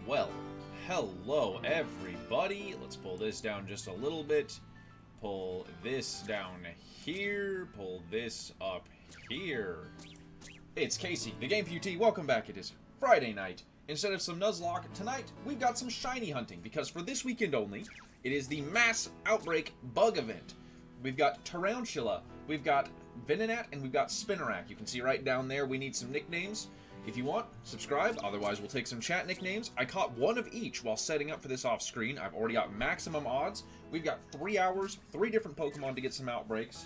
Well, hello everybody. Let's pull this down just a little bit. Pull this down here. Pull this up here. It's Casey, the Game PUT. Welcome back. It is Friday night. Instead of some Nuzlocke, tonight we've got some shiny hunting, because for this weekend only, it is the Mass Outbreak Bug Event. We've got Tarantula, we've got Venonat, and we've got Spinnerack. You can see right down there we need some nicknames. If you want, subscribe, otherwise we'll take some chat nicknames. I caught one of each while setting up for this off screen. I've already got maximum odds. We've got 3 hours, 3 different Pokemon to get some outbreaks.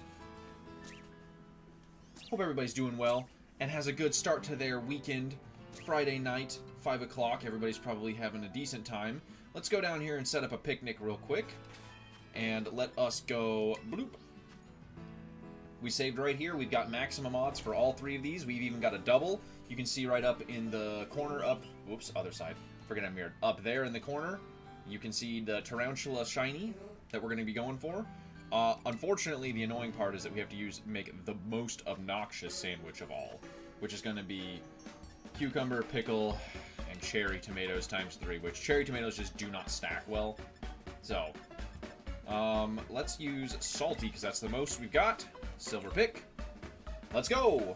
Hope everybody's doing well and has a good start to their weekend. Friday night, 5 o'clock. Everybody's probably having a decent time. Let's go down here and set up a picnic real quick. And let us go bloop. We saved right here. We've got maximum odds for all 3 of these. We've even got a double. You can see right up in the corner up... Whoops, other side. Forget I'm mirrored. Up there in the corner, you can see the Tarantula Shiny that we're going to be going for. Unfortunately, the annoying part is that we have to make the most obnoxious sandwich of all, which is going to be cucumber, pickle, and cherry tomatoes times 3, which cherry tomatoes just do not stack well. So, let's use salty, because that's the most we've got. Silver pick. Let's go!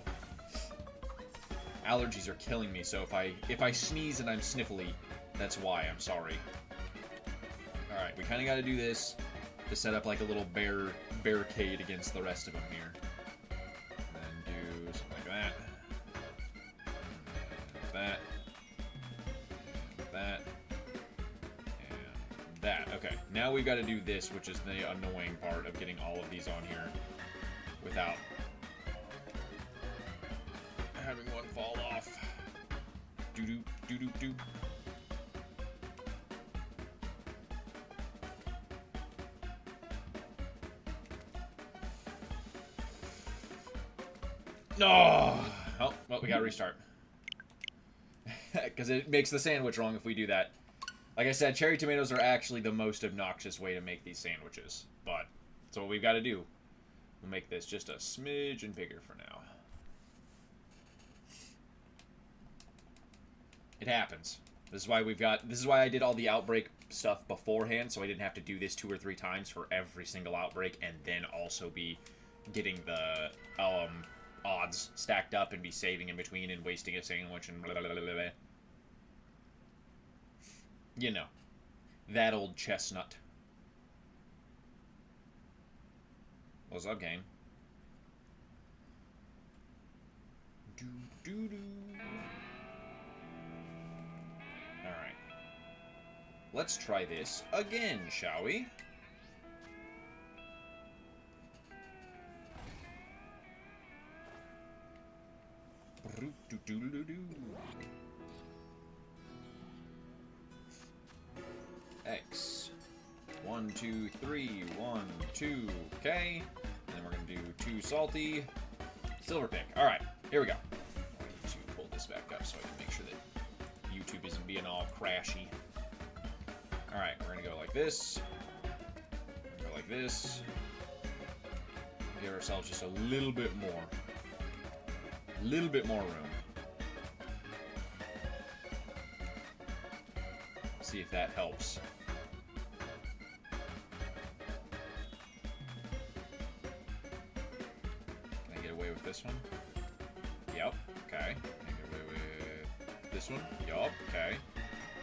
Allergies are killing me, so if I sneeze and I'm sniffly, that's why. I'm sorry. Alright, we kind of got to do this to set up like a little barricade against the rest of them here. And then do something like that. And that. And that. And that. Okay, now we've got to do this, which is the annoying part of getting all of these on here without having one fall off. Doo-doo, doo-doo, doo. No! Oh, well, we gotta restart. Because it makes the sandwich wrong if we do that. Like I said, cherry tomatoes are actually the most obnoxious way to make these sandwiches. But, that's what we've got to do. We'll make this just a smidgen bigger for now. It happens. This is why I did all the outbreak stuff beforehand, so I didn't have to do this 2 or 3 times for every single outbreak, and then also be getting the odds stacked up and be saving in between and wasting a sandwich and blah, blah, blah, blah, blah. You know, that old chestnut. What's up, game? Do do do. Alright. Let's try this again, shall we? X. 1, 2, 3. 1, 2. Okay. And then we're going to do 2 salty. Silver pick. Alright. Here we go. I need to pull this back up so I can make sure that YouTube isn't being all crashy. Alright, we're going to go like this. Go like this. Give ourselves just a little bit more. A little bit more room. See if that helps. Can I get away with this one? Yep. Okay. Can I get away with this one? Yup. Okay.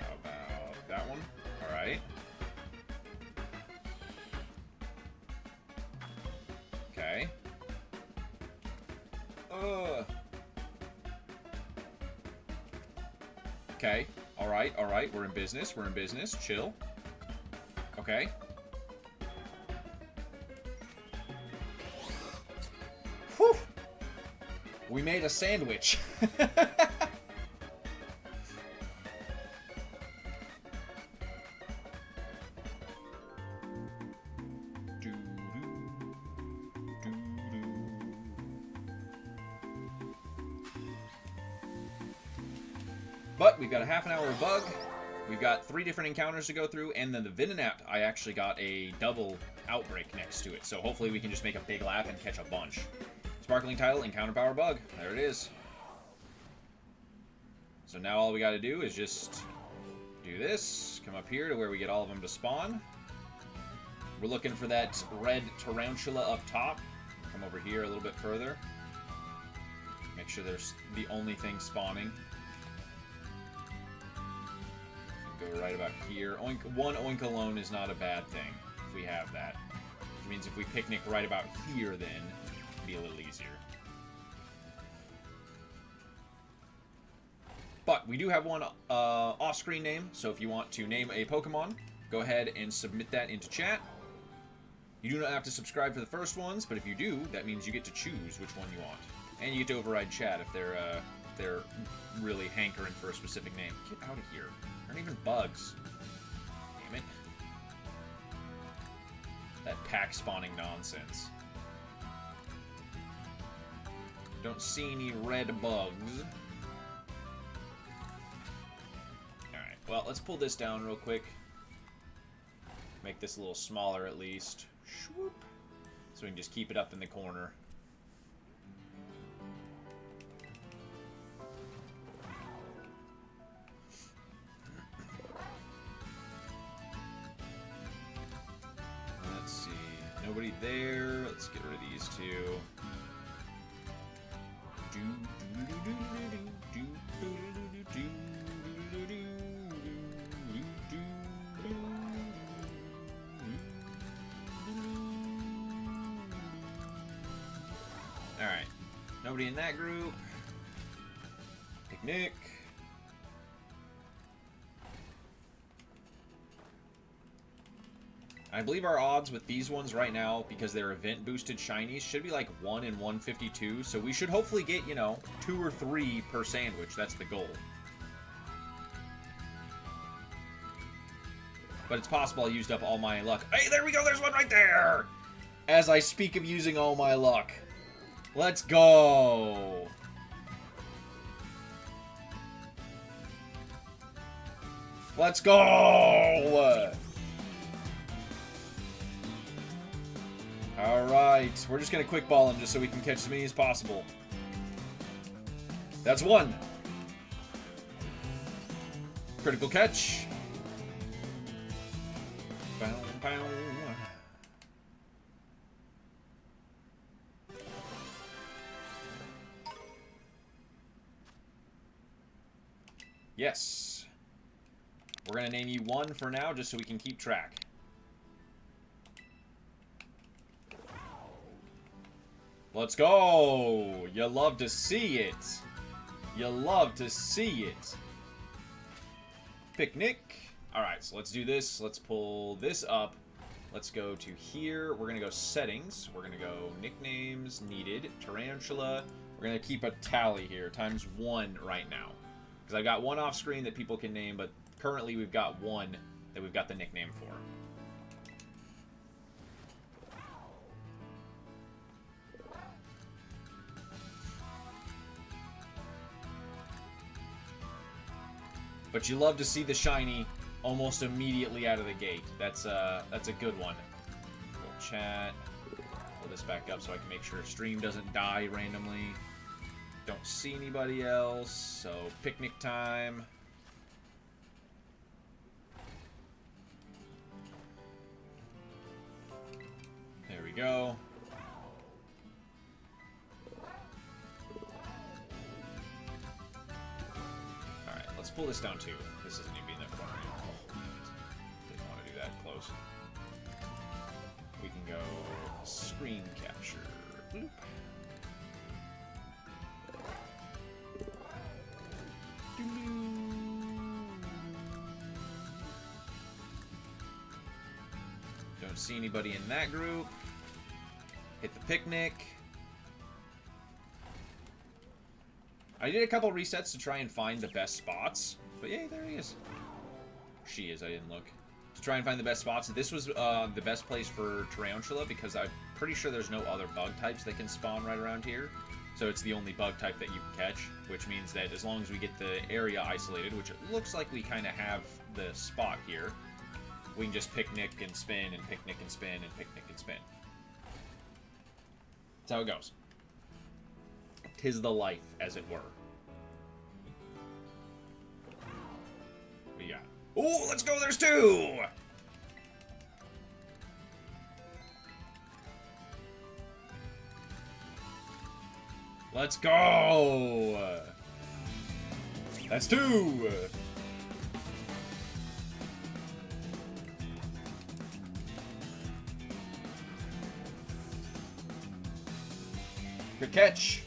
How about that one? Alright. Okay. Okay. Alright, alright. We're in business. We're in business. Chill. Okay. Whew! We made a sandwich. But we've got a half an hour of bug. We've got 3 different encounters to go through, and then the Venonat, I actually got a double outbreak next to it. So hopefully we can just make a big lap and catch a bunch. Sparkling title, encounter power bug. There it is. So now all we got to do is just Do this. Come up here to where we get all of them to spawn. We're looking for that red tarantula up top. Come over here a little bit further. Make sure there's the only thing spawning. Go right about here. Oink, one oink alone is not a bad thing if we have that. Which means if we picnic right about here, then it'll be a little easier. But we do have one off-screen name, so if you want to name a Pokemon, go ahead and submit that into chat. You do not have to subscribe for the first ones, but if you do, that means you get to choose which one you want. And you get to override chat if they're really hankering for a specific name. Get out of here. Aren't even bugs. Damn it. That pack spawning nonsense. Don't see any red bugs. Alright, well, let's pull this down real quick. Make this a little smaller at least. Swoop. So we can just keep it up in the corner. Let's see. Nobody there. Let's get rid of these two. Alright. Nobody in that group. Picnic. I believe our odds with these ones right now, because they're event-boosted shinies, should be like 1 in 152. So we should hopefully get, you know, 2 or 3 per sandwich. That's the goal. But it's possible I used up all my luck. Hey, there we go! There's one right there! As I speak of using all my luck. Let's go! Let's go! Alright, we're just gonna quick ball him just so we can catch as many as possible. That's one! Critical catch. Bow, bow. Yes. We're gonna name you one for now just so we can keep track. Let's go! You love to see it. You love to see it. Picnic. Alright, so let's do this. Let's pull this up. Let's go to here. We're going to go settings. We're going to go nicknames needed. Tarantula. We're going to keep a tally here. Times 1 right now. Because I've got one off screen that people can name, but currently we've got one that we've got the nickname for. But you love to see the shiny almost immediately out of the gate. That's a good one. We'll chat. Pull this back up so I can make sure stream doesn't die randomly. Don't see anybody else, so picnic time. There we go. Let's pull this down too. This isn't even being that far anymore. Didn't want to do that close. We can go screen capture. Bloop. Don't see anybody in that group. Hit the picnic. I did a couple resets to try and find the best spots. But yeah, there he is. She is, I didn't look. To try and find the best spots. This was the best place for Tarantula because I'm pretty sure there's no other bug types that can spawn right around here. So it's the only bug type that you can catch, which means that as long as we get the area isolated, which it looks like we kind of have the spot here, we can just picnic and spin and picnic and spin and picnic and spin. That's how it goes. 'Tis the life, as it were. We got Oh, let's go. There's 2. Let's go. That's 2. Good catch.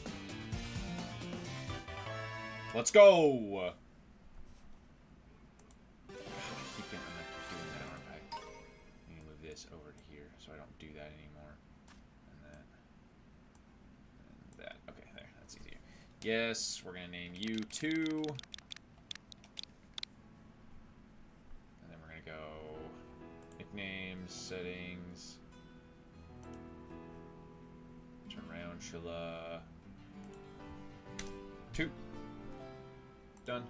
Let's go. I keep getting doing that, aren't I? I need to move this over to here so I don't do that anymore. And that. And that. Okay, there. That's easier. Yes, we're going to name you 2. And then we're going to go nicknames, settings. Tarantula. 2. Done.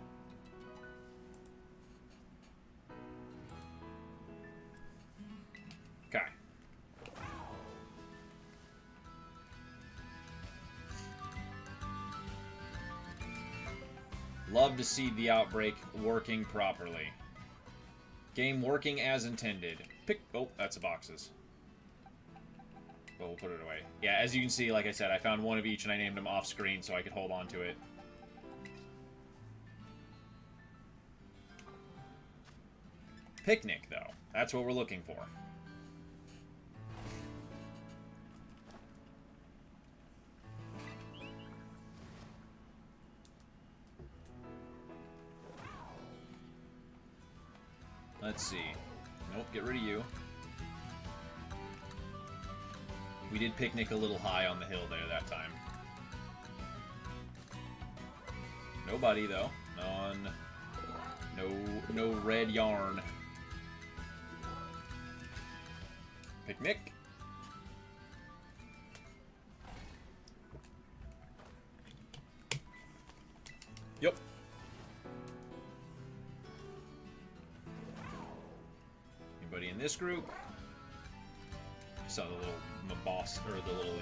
Okay. Love to see the Outbreak working properly. Game working as intended. Oh, that's the boxes. But we'll put it away. Yeah, as you can see, like I said, I found one of each and I named them off screen so I could hold on to it. Picnic, though. That's what we're looking for. Let's see. Nope, get rid of you. We did picnic a little high on the hill there that time. Nobody, though. None. No red yarn. Picnic. Yep. Anybody in this group? I saw the little boss, or the little,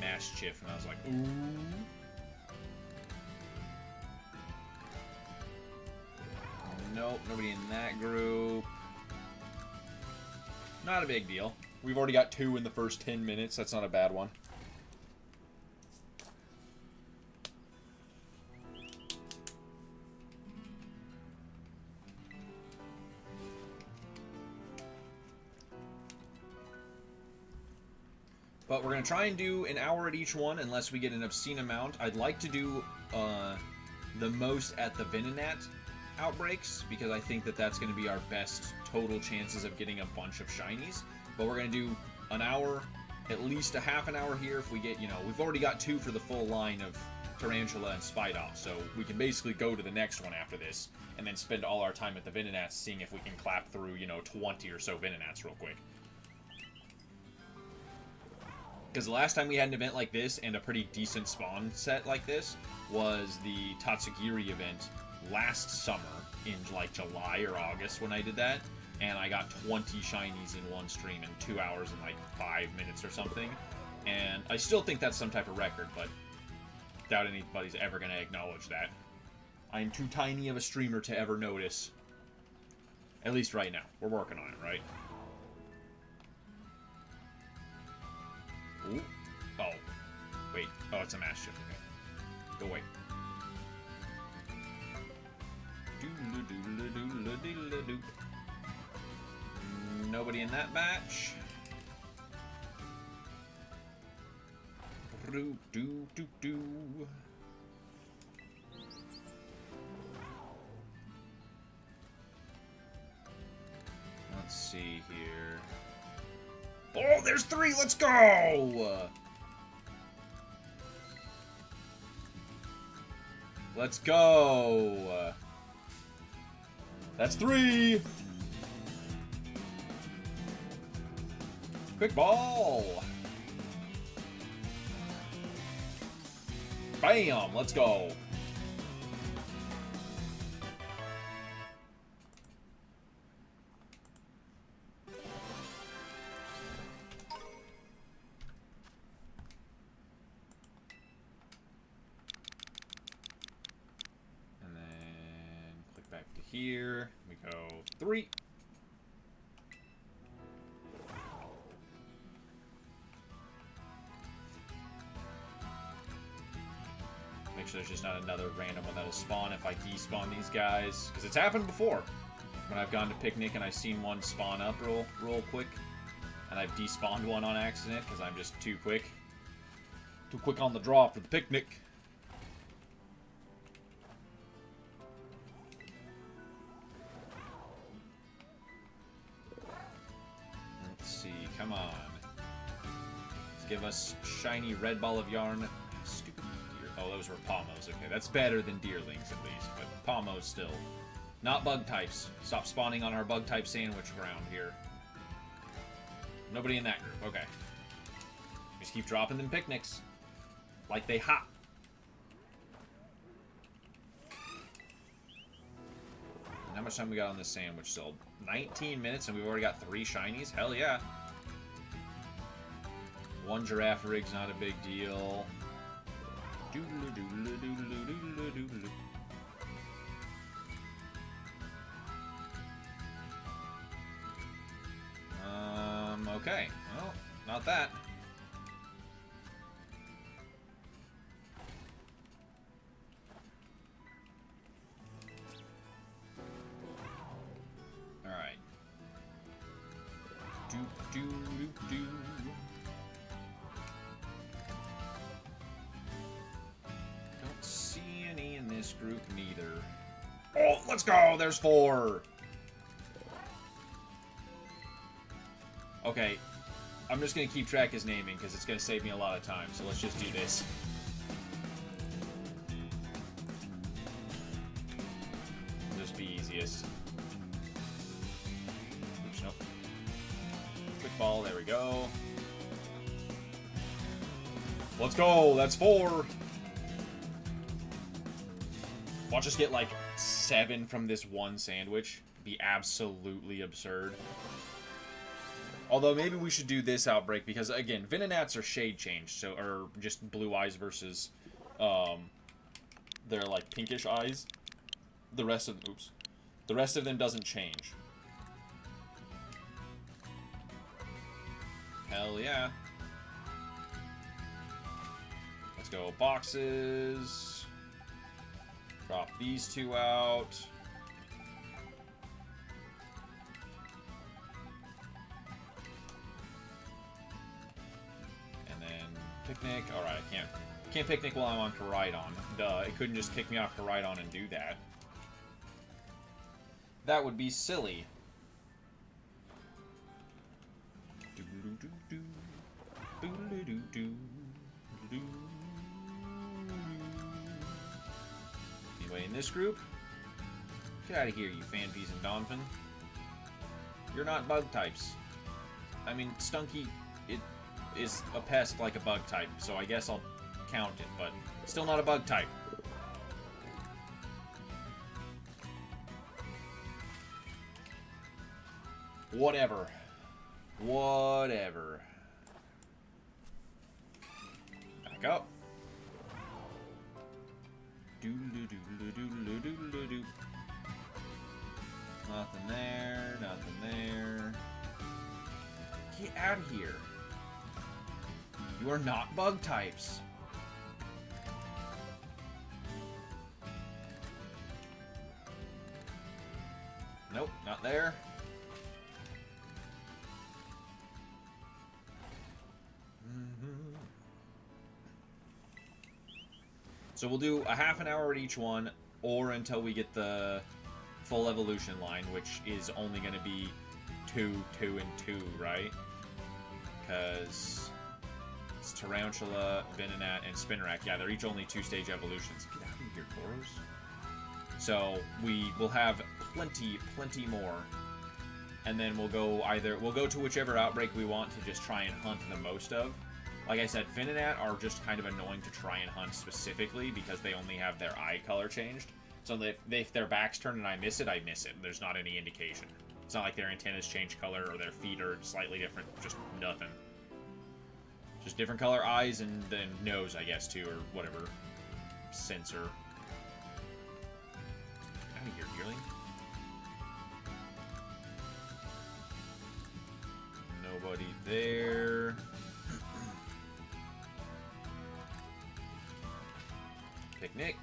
mash chiff, and I was like, ooh. Nope, nobody in that group. Not a big deal. We've already got 2 in the first 10 minutes. That's not a bad one. But we're going to try and do an hour at each one unless we get an obscene amount. I'd like to do the most at the Venonat outbreaks because I think that that's going to be our best total chances of getting a bunch of shinies. But we're going to do an hour, at least a half an hour here if we get, we've already got 2 for the full line of Tarantula and Spidoff, so we can basically go to the next one after this and then spend all our time at the Venonats seeing if we can clap through, 20 or so Venonats real quick. Because the last time we had an event like this and a pretty decent spawn set like this was the Tatsugiri event last summer in like July or August when I did that, and I got 20 shinies in one stream in 2 hours and like 5 minutes or something. And I still think that's some type of record, but doubt anybody's ever going to acknowledge that. I am too tiny of a streamer to ever notice. At least right now. We're working on it, right? Ooh. Oh. Wait. Oh, it's a mass shift. Okay. Go away. Nobody in that batch. Let's see here. Oh, there's 3! Let's go! Let's go! That's 3! Quick ball! Bam! Let's go! And then click back to here. We Go 3. Make sure there's just not another random one that'll spawn if I despawn these guys. Because it's happened before. When I've gone to Picnic and I've seen one spawn up real quick. And I've despawned one on accident because I'm just too quick. Too quick on the draw for the Picnic. Let's see, come on. Let's give us shiny red ball of yarn. Stupid deer. Oh, those were pommos. Okay, that's better than deerlings at least, but pommos still. Not bug types. Stop spawning on our bug type sandwich ground here. Nobody in that group. Okay. Just keep dropping them picnics. Like they hot. And how much time we got on this sandwich still? 19 minutes and we've already got 3 shinies? Hell yeah. 1 giraffe rig's not a big deal. Doodle-a-doodle-a-doodle-a-doodle-a-doodle-a. Okay. Well, not that. Alright. Do. Don't see any in this group neither. Oh, let's go! There's 4! Okay, I'm just going to keep track his naming because it's going to save me a lot of time, so let's just do this. Just be easiest. Oops, nope. Quick ball, there we go. Let's go, that's 4! Watch us get like 7 from this one sandwich. Be absolutely absurd. Although maybe we should do this outbreak because again, Venonats are shade changed, so or just blue eyes versus they're like pinkish eyes. The rest of them doesn't change. Hell yeah. Let's go boxes. Drop these 2 out. Picnic. Alright, I can't picnic while I'm on Koraidon. Duh, it couldn't just kick me off Koraidon and do that. That would be silly. Anybody in this group? Get out of here, you Fanpeas and Donphin. You're not bug types. I mean, Stunky, it is a pest like a bug type, so I guess I'll count it, but still not a bug type. Whatever. Whatever. Back up. Doodle-doo-doodle-doo-doodle-doo. Nothing there, nothing there. Get out of here. You are not bug types. Nope, not there. So we'll do a half an hour at each one, or until we get the full evolution line, which is only going to be 2, 2, and 2, right? Because it's Tarantula, Venonat, and Spinarak. Yeah, they're each only 2-stage evolutions. Get out of here, Tauros. So we will have plenty more. And then we'll go to whichever outbreak we want to just try and hunt the most of. Like I said, Venonat are just kind of annoying to try and hunt specifically because they only have their eye color changed. So if their back's turned and I miss it, I miss it. There's not any indication. It's not like their antennas change color or their feet are slightly different. Just nothing. Just different color eyes and then nose, I guess, too, or whatever. Sensor. Get out of here, Deerling. there. Picnic.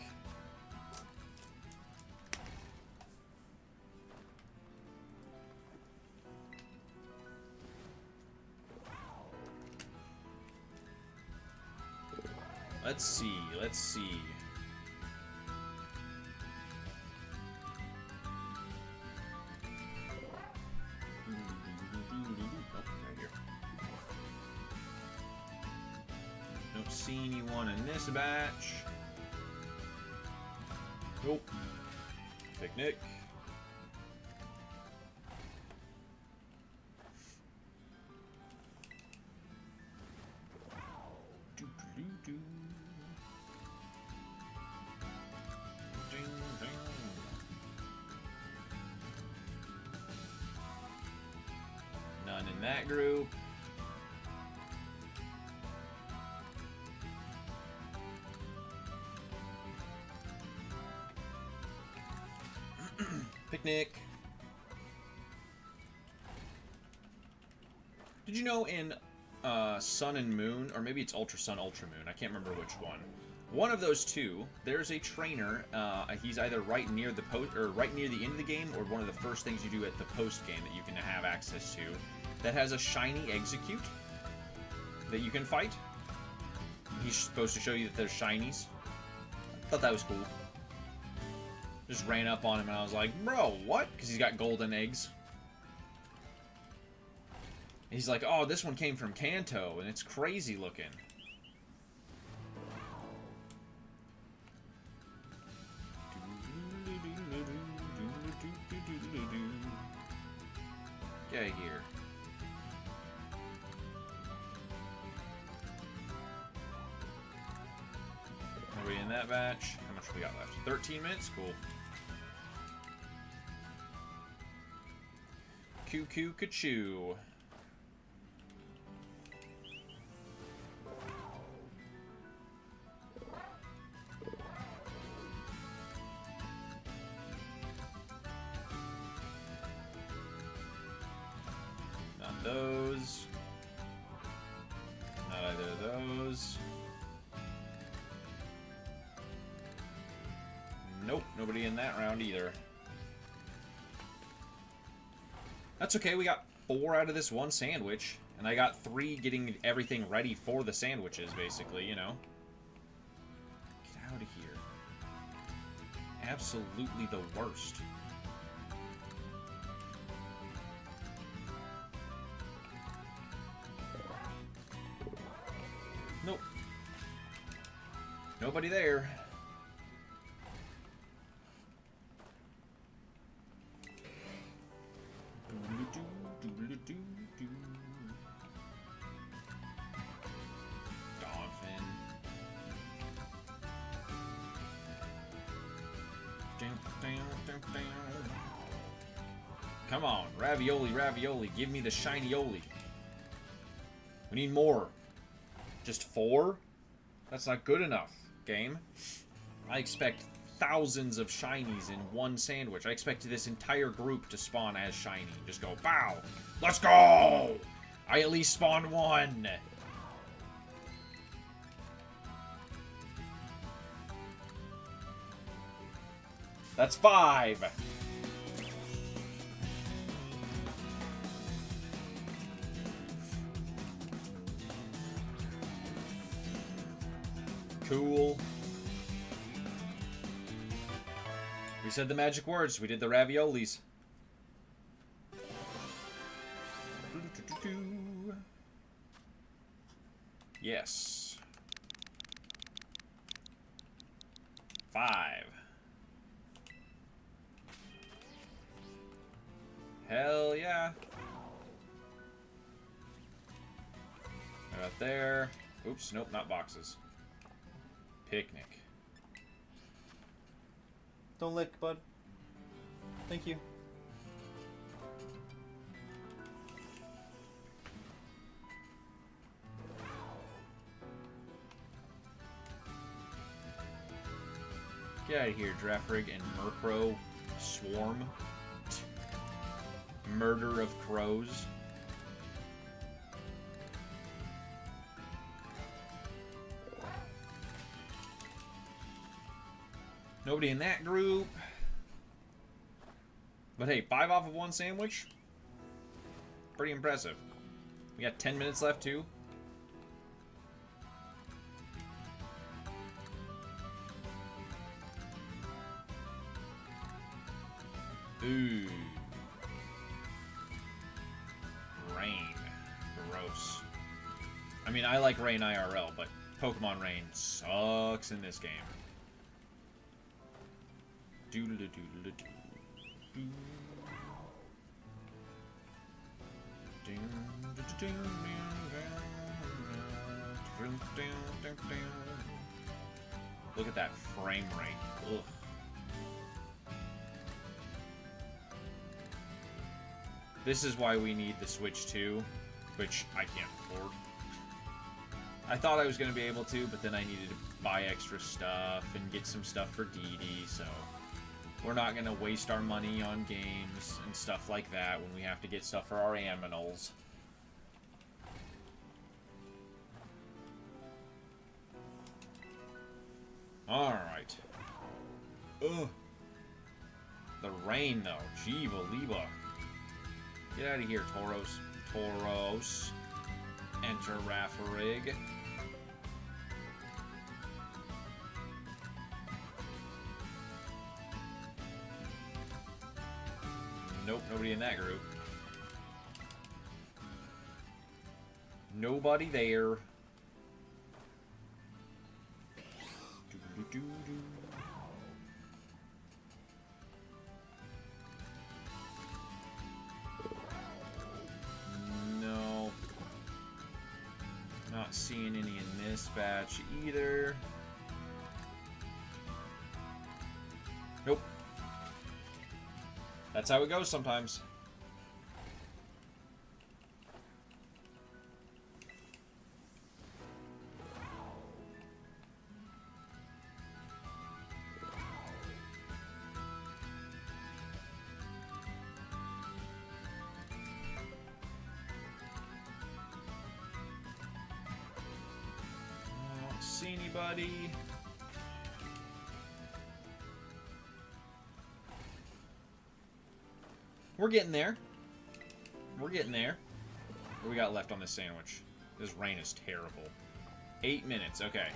Let's see, let's see. Right here. Don't see anyone in this batch. Nope. Picnic. None in that group. Picnic. Did you know in Sun and Moon, or maybe it's Ultra Sun, Ultra Moon, I can't remember which one. One of those two, there's a trainer. He's either right near the right near the end of the game, or one of the first things you do at the post game that you can have access to, that has a shiny Execute that you can fight. He's supposed to show you that there's shinies. I thought that was cool. Just ran up on him and I was like, bro, what? Because he's got golden eggs. He's like, oh, this one came from Kanto, and it's crazy looking. Get out of here. Are we in that batch? How much we got left? 13 minutes? Cool. Cuckoo Kachoo. Not those. Not either of those. Nope, nobody in that round either. That's okay, we got 4 out of this one sandwich, and I got 3 getting everything ready for the sandwiches, basically, you know. Get out of here. Absolutely the worst. Nope. Nobody there. Dolphin. Come on, ravioli, ravioli. Give me the shiny-oli. We need more. Just 4? That's not good enough, game. I expect thousands of shinies in one sandwich. I expect this entire group to spawn as shiny. Just go, bow! Let's go! I at least spawned 1! That's 5! Cool. We said the magic words. We did the raviolis. Yes. 5. Hell yeah. Right there. Oops, nope, not boxes. Picnic. Don't lick, bud. Thank you. Get out of here, Draftrig and Murkrow Swarm. Murder of crows. Nobody in that group. But hey, 5 off of 1 sandwich? Pretty impressive. We got 10 minutes left, too. Ooh. Rain. Gross. I mean, I like Rain IRL, but Pokemon Rain sucks in this game. Doodle-doo-doodle-doo. Look at that frame rate. Ugh. This is why we need the Switch 2, which I can't afford. I thought I was going to be able to, but then I needed to buy extra stuff and get some stuff for Dee Dee, so we're not going to waste our money on games and stuff like that when we have to get stuff for our aminals. Alright. Ugh. The rain, though. Jeeva-leeba. Get out of here, Tauros. Tauros. Enter Raffarig. Nope, nobody in that group. Nobody there. Doo-doo-doo-doo. No. Not seeing any in this batch either. Nope. That's how it goes sometimes. I don't see anybody. We're getting there. We're getting there. What do we got left on this sandwich? This rain is terrible. 8 minutes. Okay.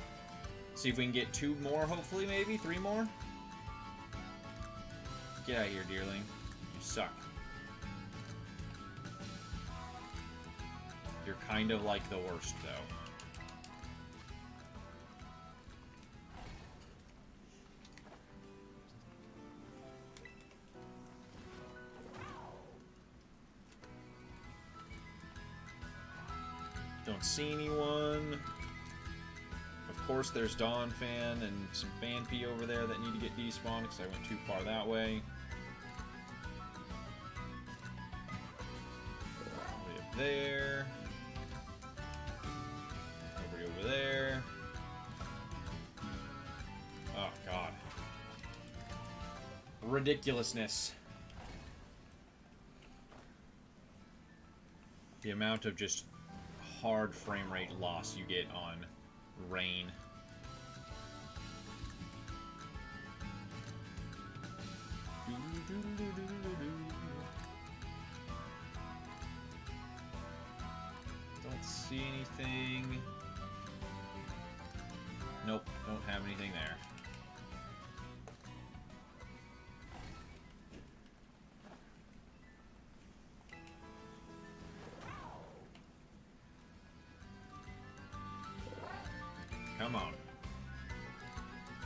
See if we can get 2 more, hopefully, maybe? 3 more? Get out of here, dearling. You suck. You're kind of like the worst, though. Don't see anyone. Of course, there's Dawn Fan and some Fan P over there that need to get despawned because I went too far that way. Way up there. Nobody over there. Oh, God. Ridiculousness. The amount of just hard frame rate loss you get on rain. Don't see anything. Nope, don't have anything there. Come on.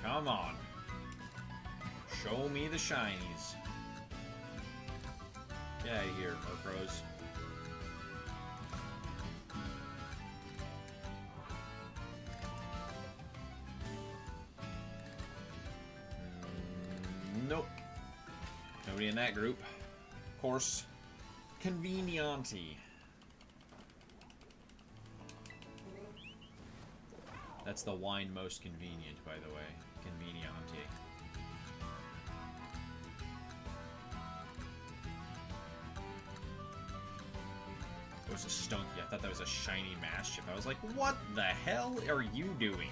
Come on. Show me the shinies. Get out of here, Murkrows. Nope. Nobody in that group. Of course. Conveniente. That's the wine most convenient, by the way. Conveniente. It was a stunky. I thought that was a shiny mass chip. I was like, what the hell are you doing?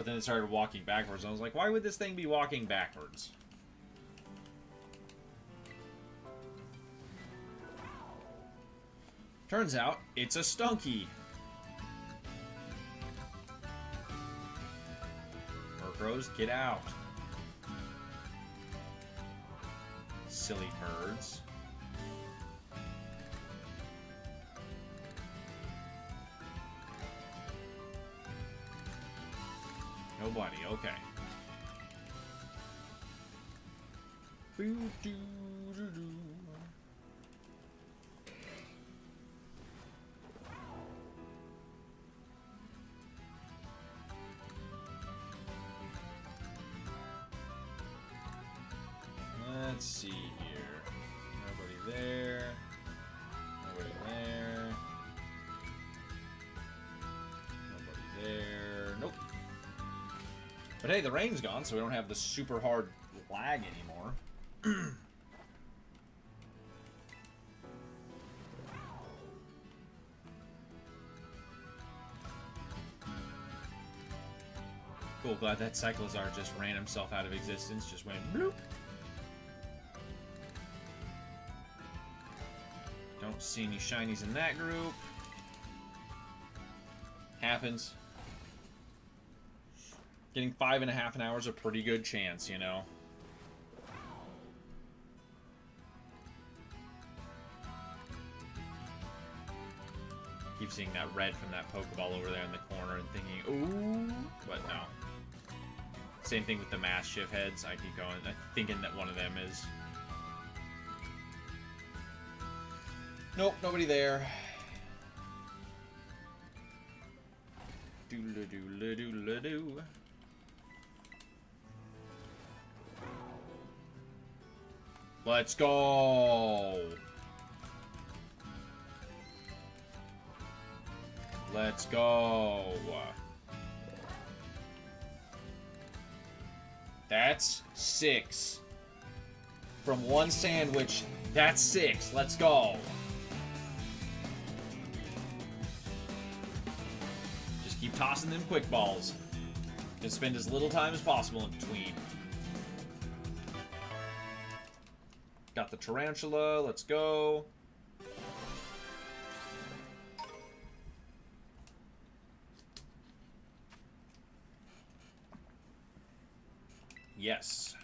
but then it started walking backwards. And I was like, why would this thing be walking backwards? Turns out, it's a stunky. Murkrows, get out. Silly birds. Nobody, okay. Let's see here. Nobody there. Nobody there. Nobody there. Nope. But hey, the rain's gone, so we don't have the super hard lag anymore. Cool, glad that Cyclizar just ran himself out of existence. Just went bloop. Don't see any shinies in that group. Happens. Getting 5.5 hours a pretty good chance, you know. Keep seeing that red from that Pokeball over there in the corner and thinking, ooh, but no. Same thing with the mass shift heads. I keep going, thinking that one of them is. Nope, nobody there. Doodle-doo-la-doo-la-doo. Let's go. Let's go. That's 6. From one sandwich, that's 6. Let's go. Just keep tossing them quick balls. Just spend as little time as possible in between. Got the tarantula. Let's go. Yes.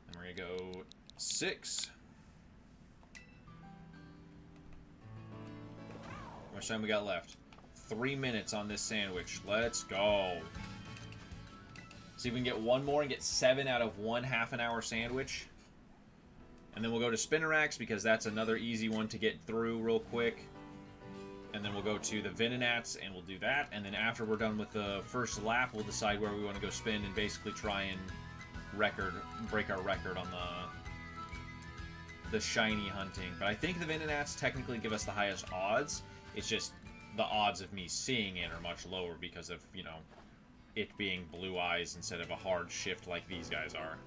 And we're going to go 6. How much time we got left? 3 minutes on this sandwich. Let's go. See if we can get one more and get 7 out of one half-an-hour sandwich. And then we'll go to Spinnerax because that's another easy one to get through real quick. And then we'll go to the Venonats and we'll do that. And then after we're done with the first lap, we'll decide where we want to go spin and basically try and break our record on the shiny hunting. But I think the Venonats technically give us the highest odds. It's just the odds of me seeing it are much lower because of, you know, it being blue eyes instead of a hard shift like these guys are.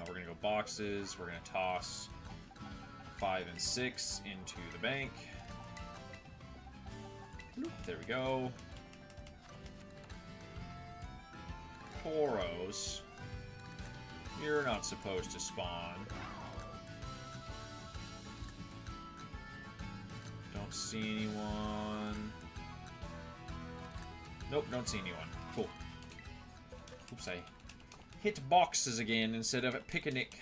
We're going to go boxes. We're going to toss 5 and 6 into the bank. There we go. Tauros. You're not supposed to spawn. Don't see anyone. Nope, don't see anyone. Cool. Oops, I hit boxes again instead of a picnic.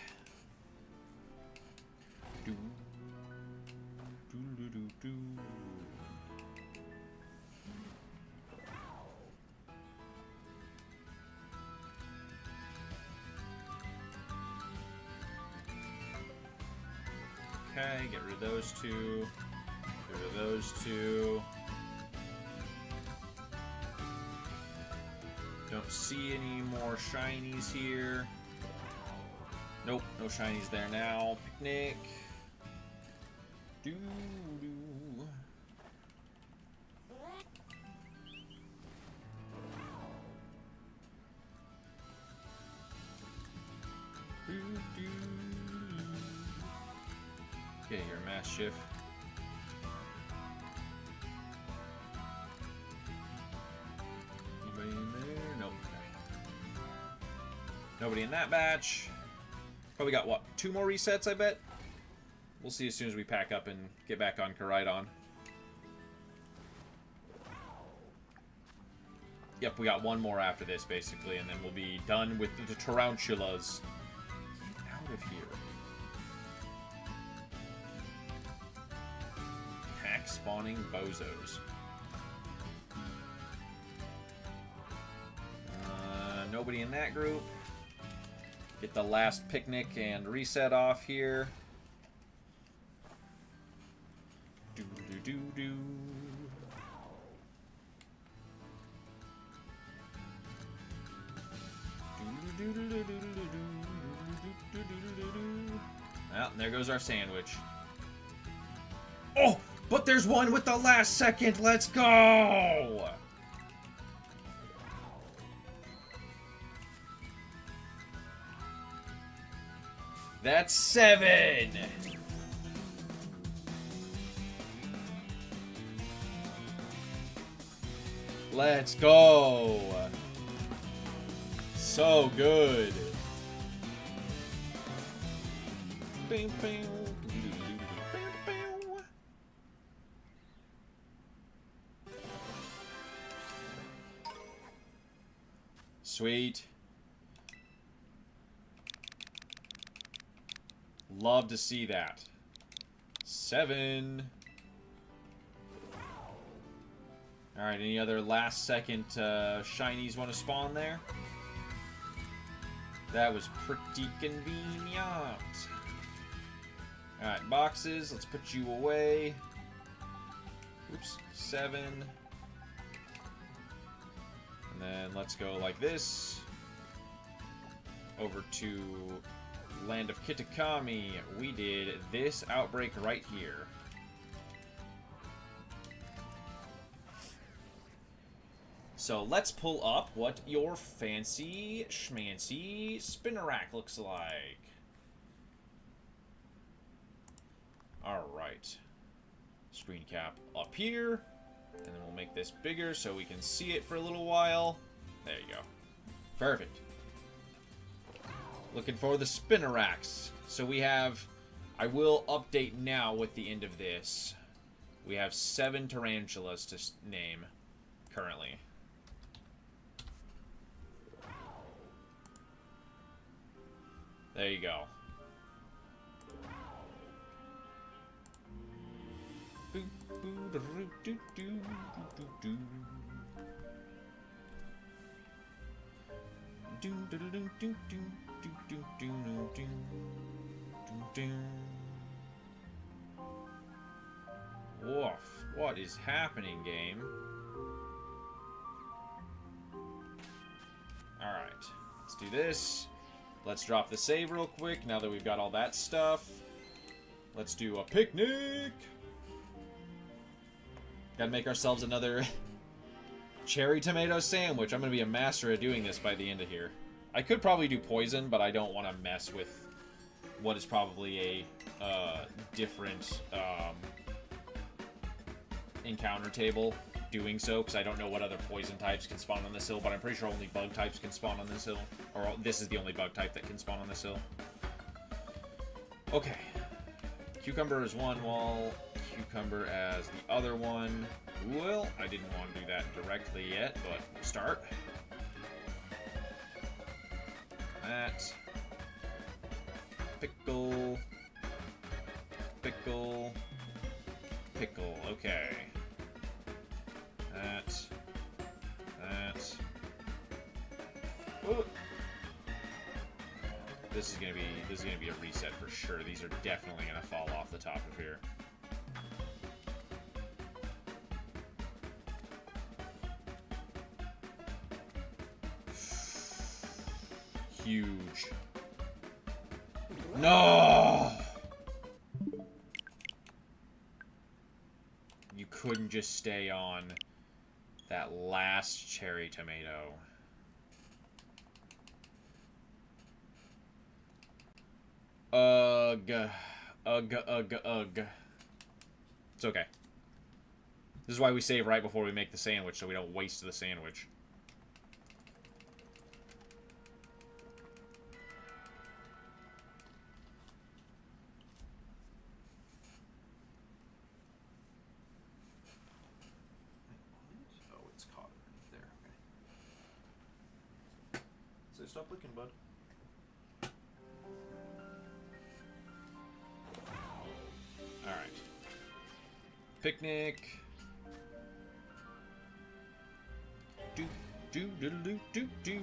Do, do, do, do, do. Okay, get rid of those two. Get rid of those two. Don't see any more shinies here. Nope, no shinies there now. Picnic. Doo doo. Doo doo. Okay, your mass shift. Nobody in that batch. Probably got, what, 2 more resets, I bet? We'll see as soon as we pack up and get back on Koraidon. Yep, we got 1 more after this, basically, and then we'll be done with the tarantulas. Get out of here. Pack spawning bozos. Nobody in that group. Get the last picnic and reset off here. Do-do-do-do. Well, there goes our sandwich. Oh, but there's one with the last second. Let's go! That's 7! Let's go! So good! Sweet. Love to see that. 7. Alright, any other last second shinies want to spawn there? That was pretty convenient. Alright, boxes. Let's put you away. Oops, 7. And then let's go like this. Over to Land of Kitakami. We did this Outbreak right here. So let's pull up what your fancy schmancy spinner rack looks like. Alright. Screen cap up here. And then we'll make this bigger so we can see it for a little while. There you go. Perfect. Looking for the spinner racks. So we have... I will update now with the end of this. We have 7 tarantulas to name currently. There you go. Woof. What is happening, game? Alright. Let's do this. Let's drop the save real quick now that we've got all that stuff. Let's do a picnic! Gotta make ourselves another cherry tomato sandwich. I'm gonna be a master at doing this by the end of here. I could probably do poison, but I don't want to mess with what is probably a different encounter table doing so, because I don't know what other poison types can spawn on this hill, but I'm pretty sure only bug types can spawn on this hill. Or this is the only bug type that can spawn on this hill. Okay. Cucumber is one wall, cucumber as the other one. Well, I didn't want to do that directly yet, but we'll start. That. Pickle. Pickle. Pickle. Okay. That. That. Ooh. This is gonna be a reset for sure. These are definitely gonna fall off the top of here. Huge. No! You couldn't just stay on that last cherry tomato. Ugh. Ugh, ugh, ugh. It's okay. This is why we save right before we make the sandwich, so we don't waste the sandwich. stop looking, bud. Alright. Picnic. Do, do, do, do, do, do.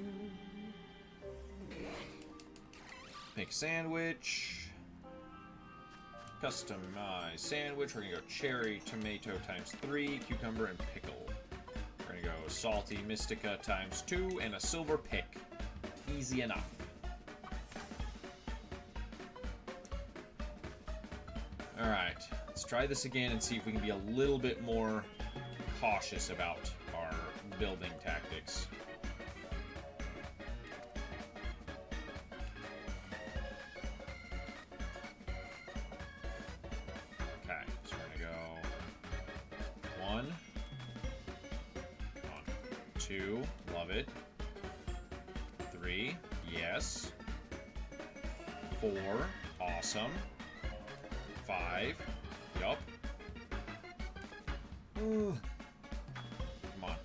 Make a sandwich. Customize sandwich. We're gonna go cherry, tomato times 3, cucumber, and pickle. We're gonna go salty mystica times 2, and a silver pick. Easy enough. Alright, let's try this again and see if we can be a little bit more cautious about our building tactics. Okay, so we're gonna go 1, 2, love it. 3, yes. 4, awesome. 5, yup. Ooh. Come on.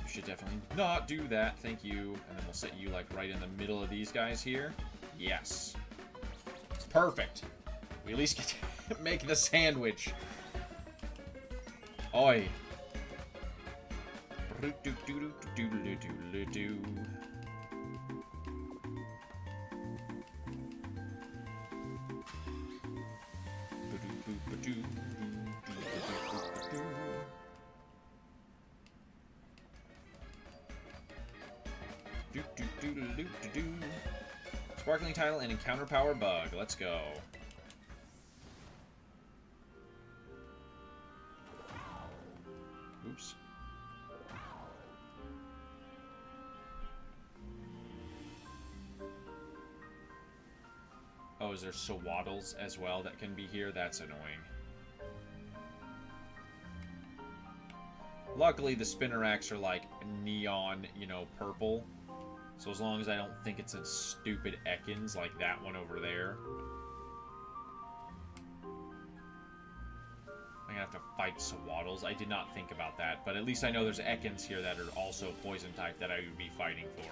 You should definitely not do that, thank you. And then we'll set you like right in the middle of these guys here. Yes. Perfect. We at least get to make the sandwich. Oi. Sparkling title and encounter power bug. Let's go. Oops. Oh, is there swaddles as well that can be here? That's annoying. Luckily, the Spinnerax are like neon, you know, purple. So as long as I don't think it's a stupid Ekans like that one over there. I'm gonna have to fight Swaddles. I did not think about that, but at least I know there's Ekans here that are also poison type that I would be fighting for.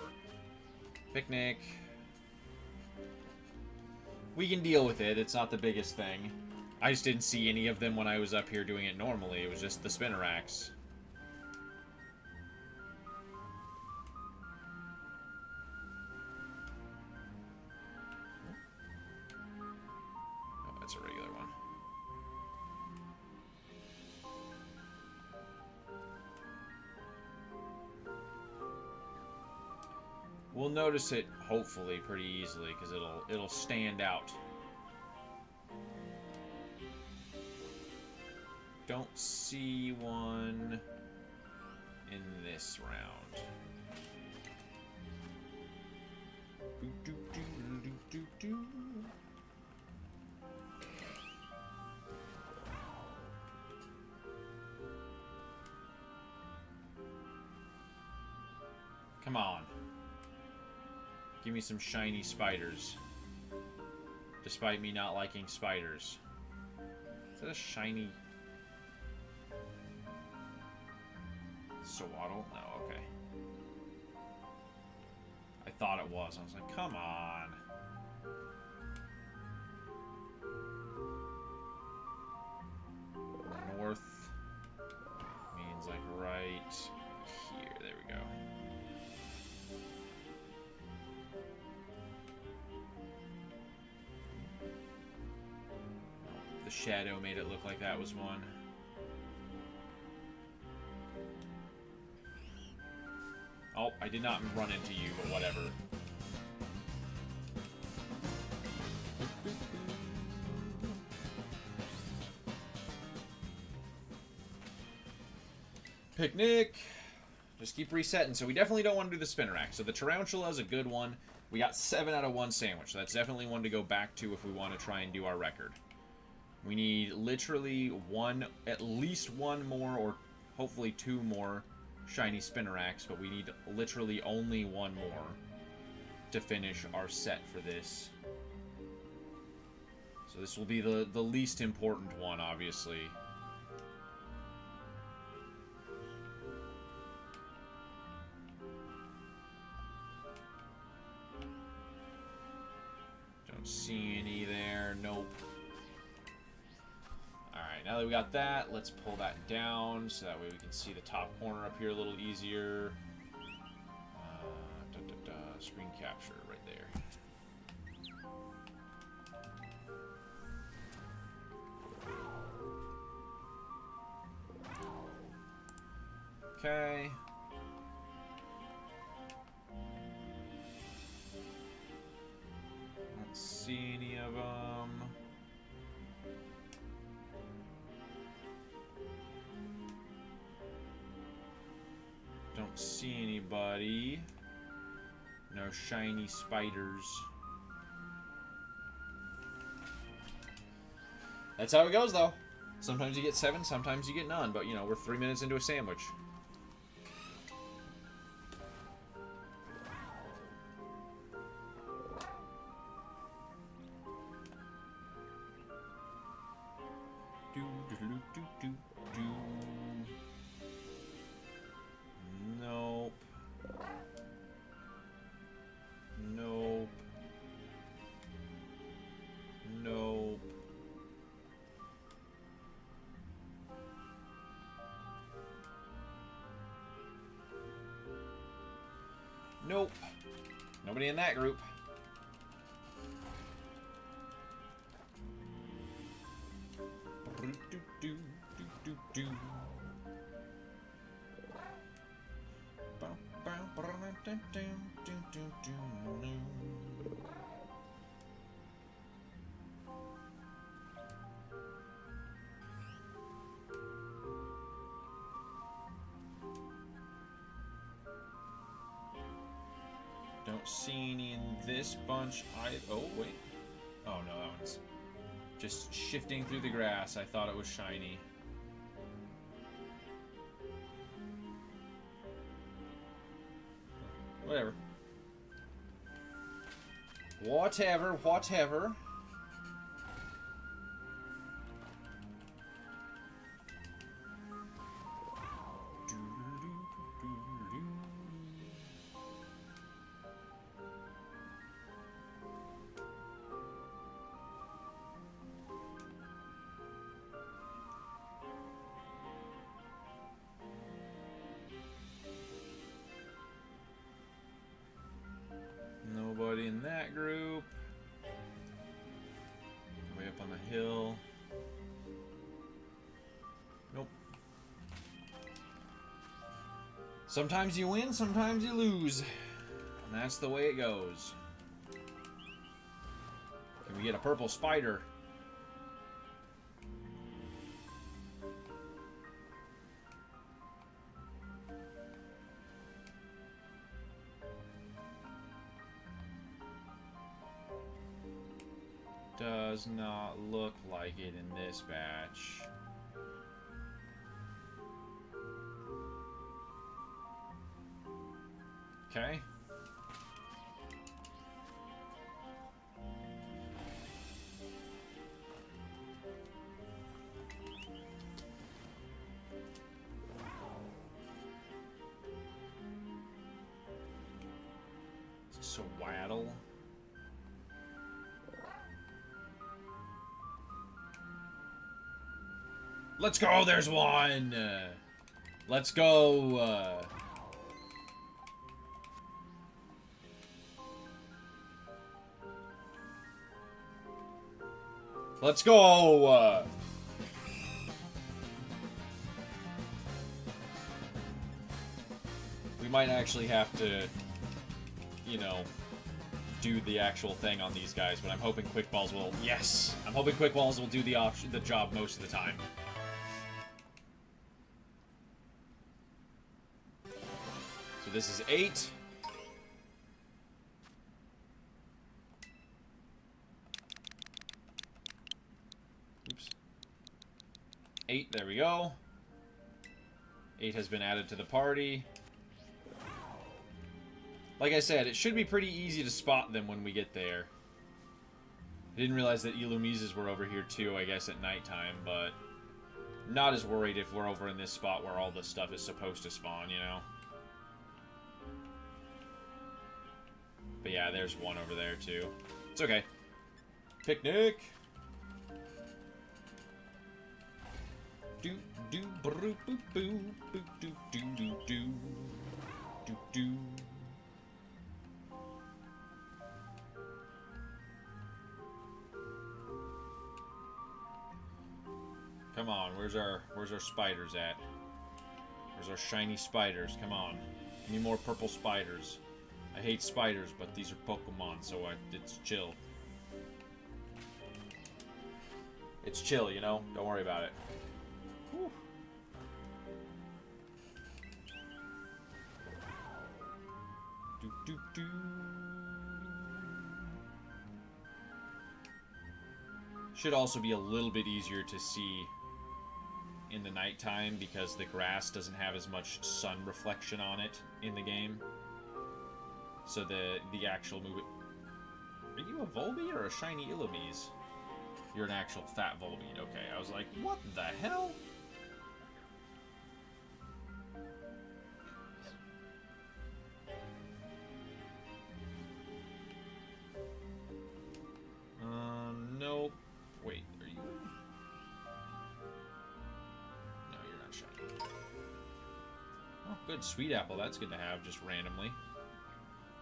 Picnic. We can deal with it. It's not the biggest thing. I just didn't see any of them when I was up here doing it normally. It was just the Spinnerax. Oh, that's a regular one. We'll notice it, hopefully, pretty easily, because it'll stand out. Don't see one in this round. Come on. Give me some shiny spiders. Despite me not liking spiders. Is that a shiny Swaddle? No, okay. I thought it was. I was like, come on. North means like right here. There we go. The shadow made it look like that was one. Oh, I did not run into you, but whatever. Picnic. Just keep resetting. So we definitely don't want to do the Spinnerack. So the Tarantula is a good one. We got 7 out of 1 sandwich. So that's definitely one to go back to if we want to try and do our record. We need literally one, at least one more, or hopefully 2 more shiny Spinnerax, but we need literally only 1 more to finish our set for this. So this will be the least important one, obviously. Now that we got that, let's pull that down so that way we can see the top corner up here a little easier. Screen capture right there. Okay. Don't see any of them. Don't see anybody. No shiny spiders. That's how it goes, though. Sometimes you get 7, sometimes you get none. But, you know, we're 3 minutes into a sandwich. Nope. Nope. Nope. Nope. Nobody in that group. Don't see any in this bunch. Oh, wait. Oh, no, that one's just shifting through the grass. I thought it was shiny. Whatever. Whatever, whatever. Nobody in that group. Way up on the hill. Nope. Sometimes you win, sometimes you lose. And that's the way it goes. Can we get a purple spider? Does not look like it in this batch. Okay. Swaddle. Let's go, there's one! Let's go, Let's go, We might actually have to, you know, do the actual thing on these guys, but I'm hoping Quick Balls will... Yes! I'm hoping Quick Balls will do the job most of the time. So this is 8. Oops. 8, there we go. 8 has been added to the party. Like I said, it should be pretty easy to spot them when we get there. I didn't realize that Illumizes were over here too, I guess, at nighttime, but... not as worried if we're over in this spot where all this stuff is supposed to spawn, you know? But yeah, there's one over there too. It's okay. Picnic! Do do boo boo boo boo do do do do do do. Come on, where's our spiders at? Where's our shiny spiders? Come on. Give me more purple spiders. I hate spiders, but these are Pokemon, so it's chill. It's chill, you know? Don't worry about it. Whew. Do, do, do. Should also be a little bit easier to see in the nighttime because the grass doesn't have as much sun reflection on it in the game. So the actual movement... Are you a Volbeat or a shiny Illumise? You're an actual fat Volbeat. Okay, I was like, what the hell? Nope. Wait, are you... No, you're not shiny. Oh, good. Sweet Apple. That's good to have, just randomly.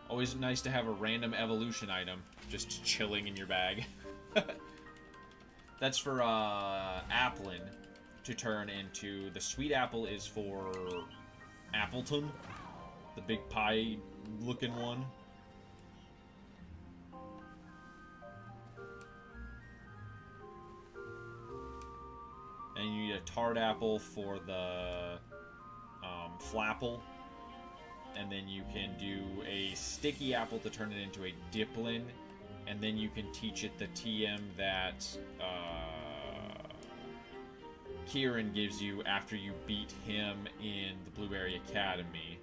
Always nice to have a random evolution item just chilling in your bag. That's for Applin to turn into... The Sweet Apple is for Appleton, the big pie-looking one. And you need a Tart Apple for the Flapple. And then you can do a Sticky Apple to turn it into a Diplin. And then you can teach it the TM that Kieran gives you after you beat him in the Blueberry Academy,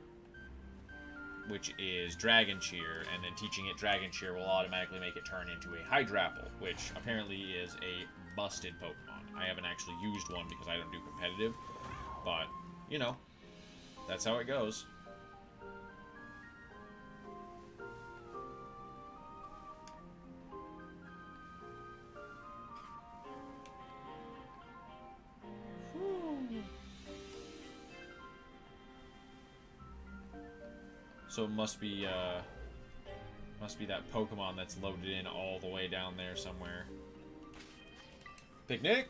which is Dragon Cheer, and then teaching it Dragon Cheer will automatically make it turn into a Hydrapple, which apparently is a busted Pokemon. I haven't actually used one because I don't do competitive, but, you know, that's how it goes. So it must be that Pokemon that's loaded in all the way down there somewhere. Picnic!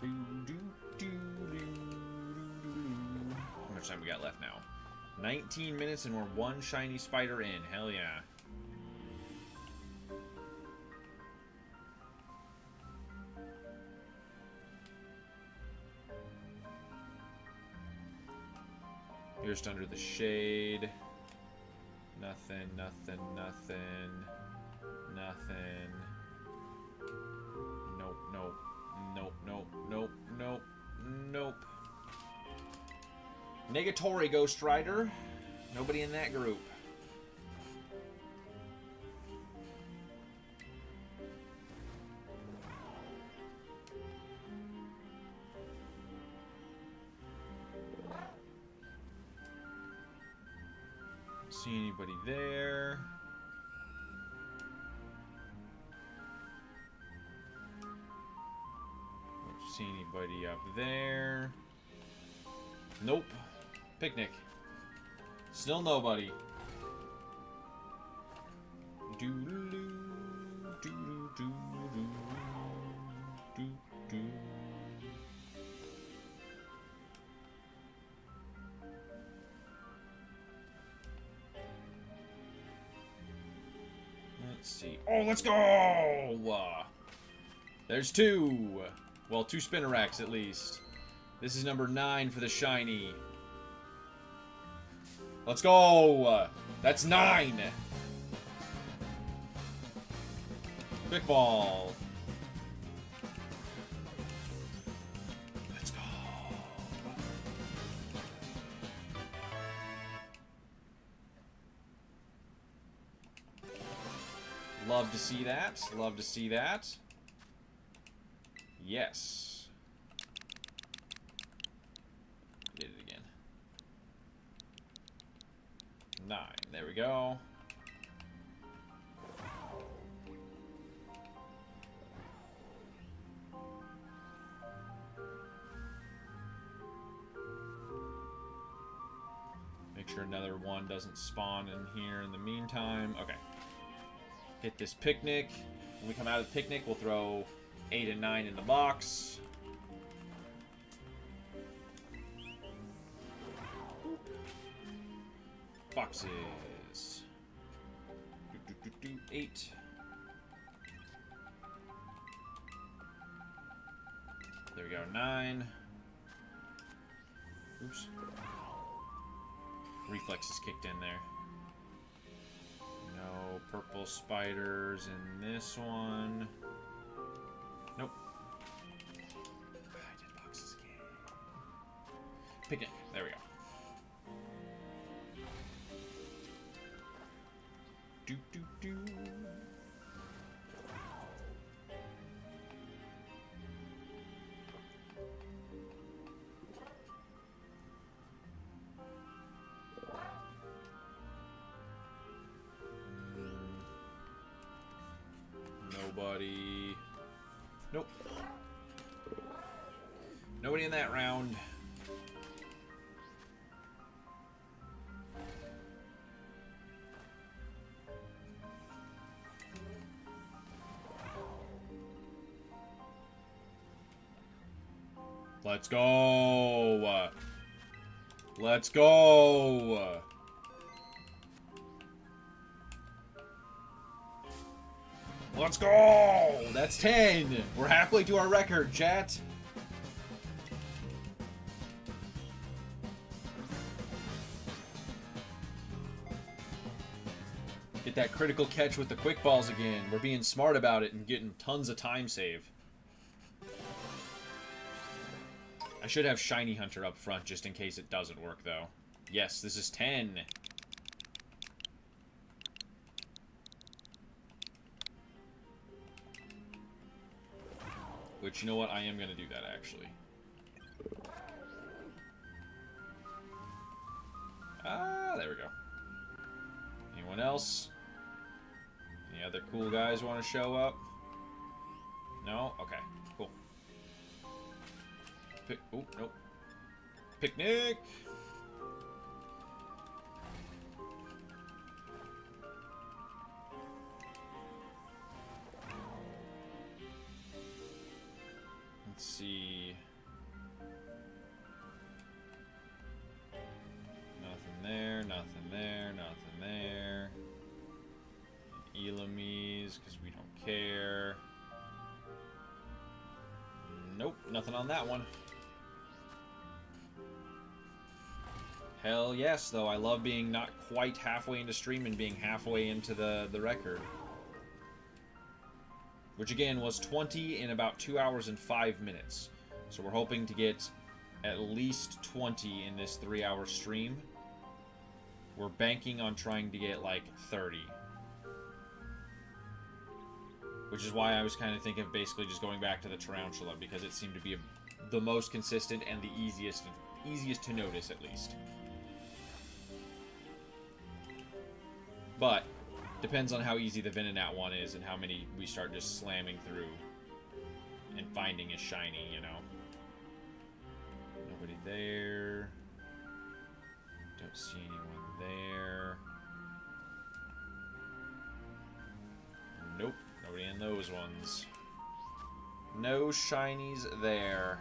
How much time we got left now? 19 minutes and we're one shiny spider in. Hell yeah. Just under the shade. Nothing, nothing, nothing. Nothing. Nope, nope. Nope, nope, nope, nope, nope. Negatory, Ghost Rider. Nobody in that group. See anybody there? Don't see anybody up there. Nope. Picnic. Still nobody. Doo-doo-doo, doo-doo-doo, doo-doo-doo. Let's see. Oh, let's go! There's two. Well, two Spinneracks at least. This is number 9 for the shiny. Let's go! That's 9! Quick ball. Let's go. Love to see that. Love to see that. Yes. Did it again. 9. There we go. Sure another one doesn't spawn in here in the meantime. Okay. Hit this picnic. When we come out of the picnic, we'll throw 8 and 9 in the box. Boxes. 8. There we go, 9. Oops. Reflexes kicked in there. No purple spiders in this one. Nope. I did boxes again. Picnic. There we go. Do do do. Nobody. Nope. Nobody in that round. Let's go. Let's go. Let's go! That's 10! We're halfway to our record, chat. Get that critical catch with the quick balls again. We're being smart about it and getting tons of time save. I should have Shiny Hunter up front just in case it doesn't work, though. Yes, this is 10. Which, you know what? I am going to do that, actually. Ah, there we go. Anyone else? Any other cool guys want to show up? No? Okay, cool. Oh, nope. Picnic! Let's see. Nothing there, nothing there, nothing there. Elamies, because we don't care. Nope, nothing on that one. Hell yes, though. I love being not quite halfway into stream and being halfway into the record. Which again was 20 in about 2 hours and 5 minutes. So we're hoping to get at least 20 in this 3-hour stream. We're banking on trying to get like 30. Which is why I was kind of thinking of basically just going back to the Tarantula, because it seemed to be the most consistent and the easiest to notice, at least. But depends on how easy the Venonat one is and how many we start just slamming through and finding is shiny, you know. Nobody there. Don't see anyone there. Nope, nobody in those ones. No shinies there.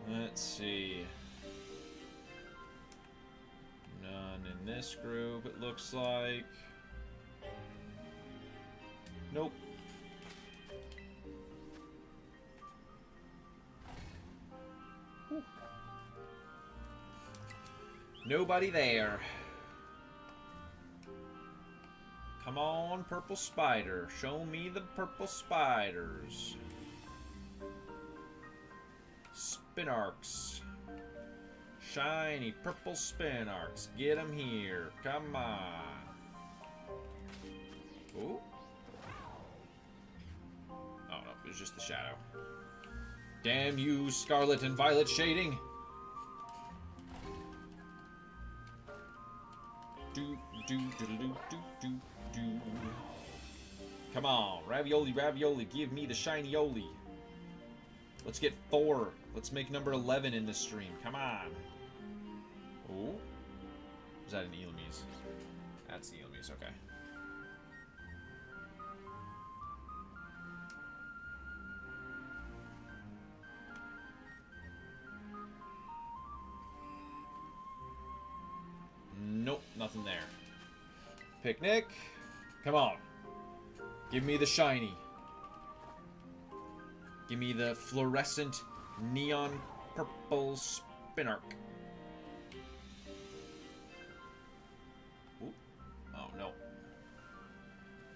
Let's see. None in this group, it looks like. Nope. Whew. Nobody there. Come on, purple spider. Show me the purple spiders. Spinarks. Shiny purple Spinarks. Get them here. Come on. Ooh. Oh, no. It was just the shadow. Damn you, Scarlet and Violet shading. Do, do, do, do, do, do, Come on. Ravioli, ravioli. Give me the shiny-oli. Let's get 4. Let's make number 11 in this stream. Come on. Ooh. Is that an Eelmies? That's the Eelmies, okay. Nope, nothing there. Picnic. Come on. Give me the shiny. Give me the fluorescent neon purple Spinark. Ooh. Oh, no.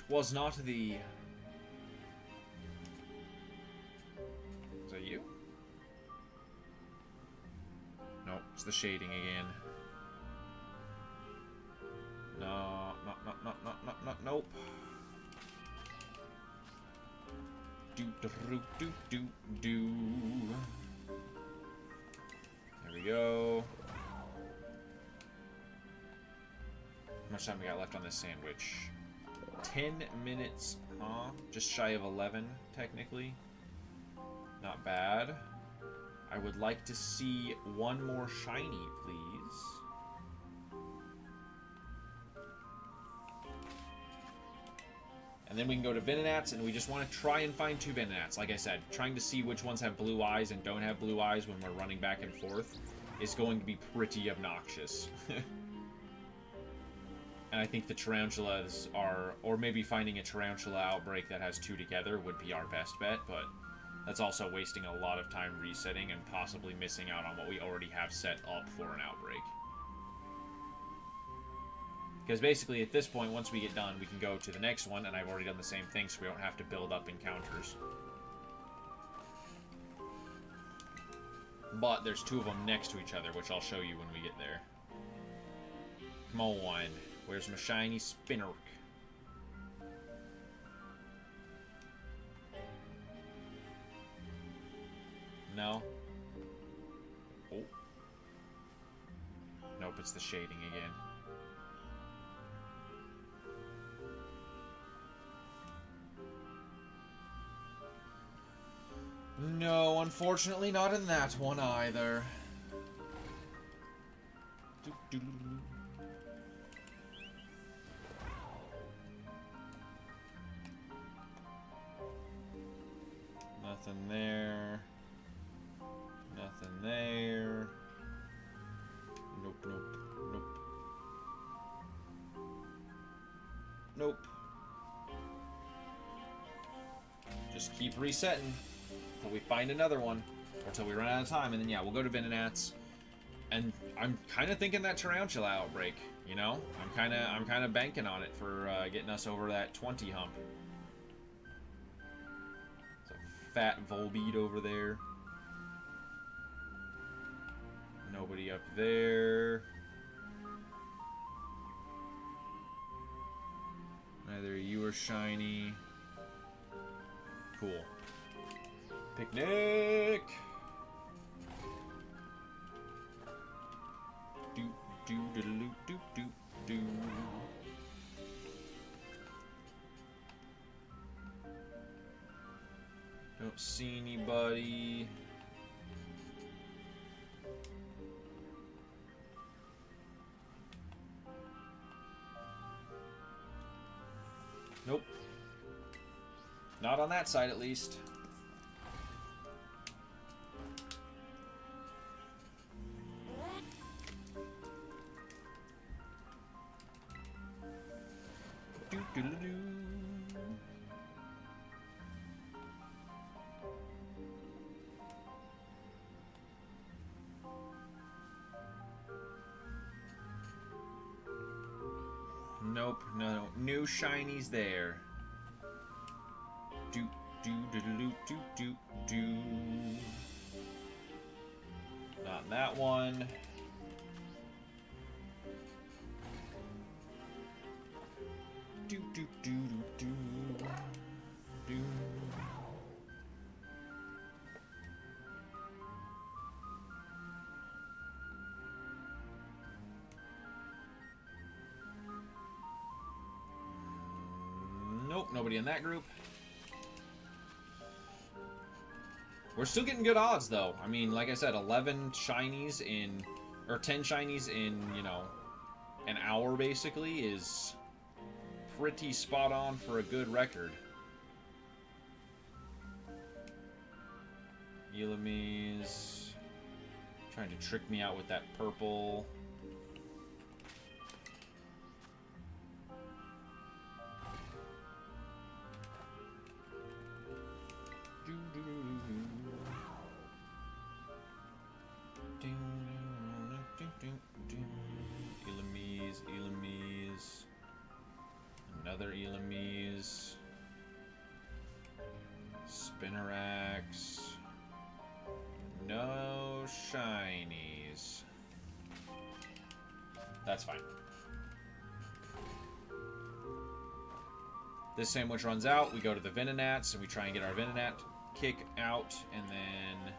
'Twas not the... Is that you? Nope, it's the shading again. No, nope. Do. There we go. How much time we got left on this sandwich? 10 minutes, huh? Just shy of 11, technically. Not bad. I would like to see one more shiny, please. And then we can go to Venonats, and we just want to try and find 2 Venonats. Like I said, trying to see which ones have blue eyes and don't have blue eyes when we're running back and forth is going to be pretty obnoxious. And I think the Tarantulas are... Or maybe finding a Tarantula Outbreak that has 2 together would be our best bet, but that's also wasting a lot of time resetting and possibly missing out on what we already have set up for an Outbreak. Because basically, at this point, once we get done, we can go to the next one, and I've already done the same thing, so we don't have to build up encounters. But there's 2 of them next to each other, which I'll show you when we get there. Come on. Where's my shiny Spinark? No? Oh. Nope, it's the shading again. No, unfortunately not in that one either. Nothing there. Nothing there. Nope, nope, nope. Nope. Just keep resetting until we find another one, or until we run out of time, and then yeah, we'll go to Venonats. And I'm kind of thinking that Tarantula Outbreak, you know? I'm kind of banking on it for getting us over that 20 hump. It's a fat Volbeat over there. Nobody up there. Neither you are shiny. Cool. Picnic! Do. Don't see anybody. Nope. Not on that side, at least. Nope, no shinies there. Do. Not that one. Do. nobody in that group. We're still getting good odds, though. I mean, like I said, 11 shinies in... Or 10 shinies in, you know, an hour, basically, is pretty spot on for a good record. Elamise. Trying to trick me out with that purple. Elamise. Another Elamise. Spinnerax. No shinies. That's fine. This sandwich runs out. We go to the Venonats and we try and get our Venonat kick out, and then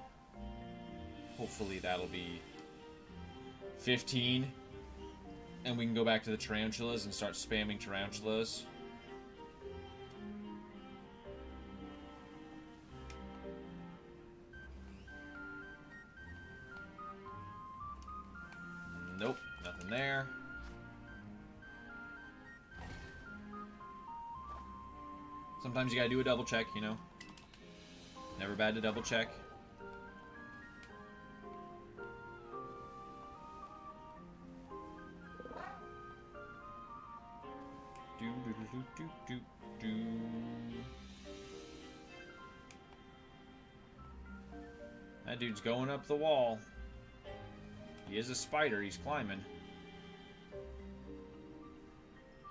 hopefully that'll be 15, and we can go back to the tarantulas and start spamming tarantulas. Nope, nothing there. Sometimes you gotta do a double check, you know. Never bad to double check. That dude's going up the wall. He is a spider, he's climbing.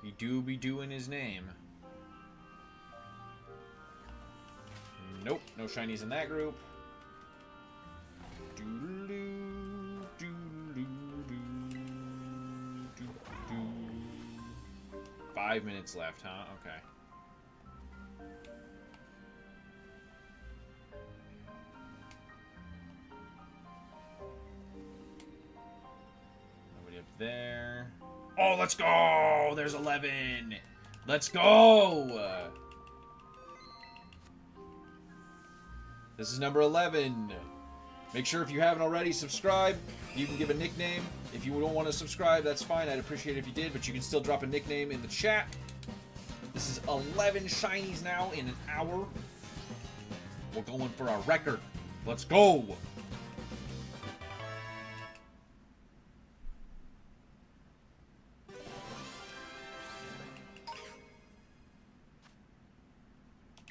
He do be doing his name. Nope, no shinies in that group. 5 minutes left, huh? Okay. Nobody up there. Oh, let's go! There's 11! Let's go! This is number 11. Make sure if you haven't already, subscribe. You can give a nickname. If you don't want to subscribe, that's fine. I'd appreciate it if you did, but you can still drop a nickname in the chat. This is 11 shinies now in an hour. We're going for our record. Let's go!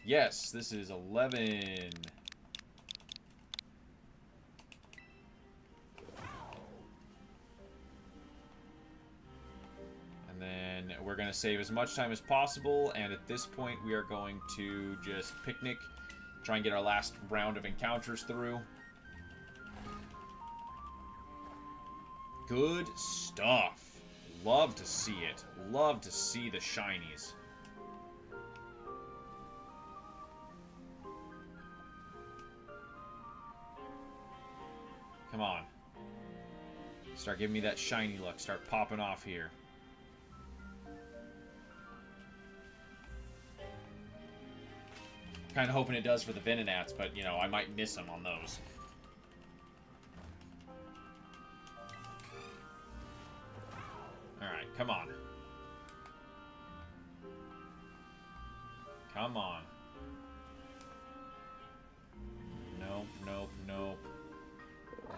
Yes, this is 11. And then we're going to save as much time as possible, and at this point we are going to just picnic, try and get our last round of encounters through. Good stuff. Love to see it. Love to see the shinies. Come on. Start giving me that shiny luck. Start popping off here. Kind of hoping it does for the Venonats, but, you know, I might miss them on those. Alright, come on. Come on. Nope, nope, nope.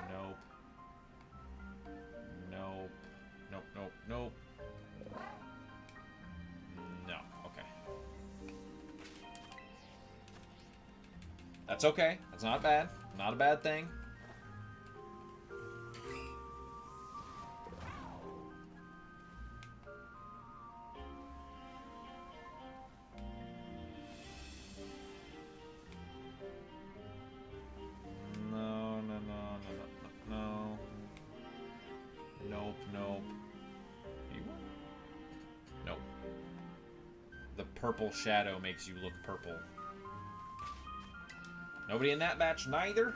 Nope. Nope. Nope, nope, nope. No, okay. That's okay. That's not bad. Not a bad thing. Purple shadow makes you look purple. Nobody in that batch neither.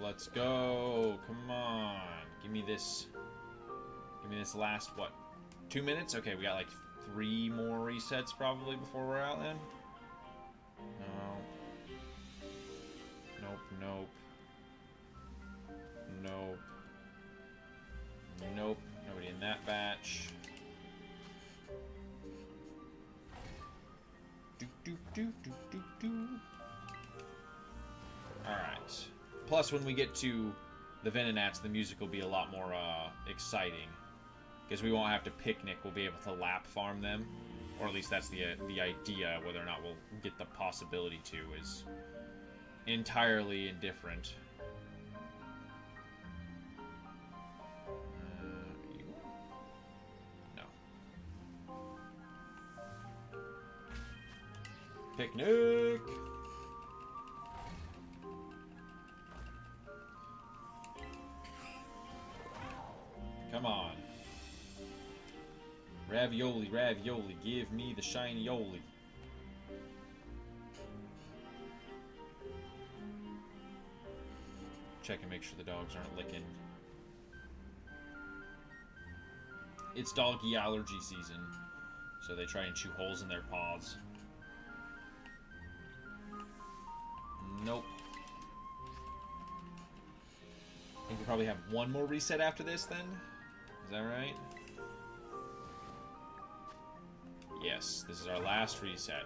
let's go. Come on. Give me this. Give me this last, what, 2 minutes? Okay, we got like 3 more resets probably before we're out then. No. Nope, nope. Nope. Nope. Nobody in that batch. Alright. Plus, when we get to the Venonats, the music will be a lot more exciting. Because we won't have to picnic, we'll be able to lap farm them. Or at least that's the idea. Whether or not we'll get the possibility to is entirely indifferent. No. Picnic! Come on. Ravioli, ravioli, give me the shiny-oli. Check and make sure the dogs aren't licking. It's doggy allergy season, so they try and chew holes in their paws. Nope. I think we probably have one more reset after this then? Is that right? Yes, this is our last reset.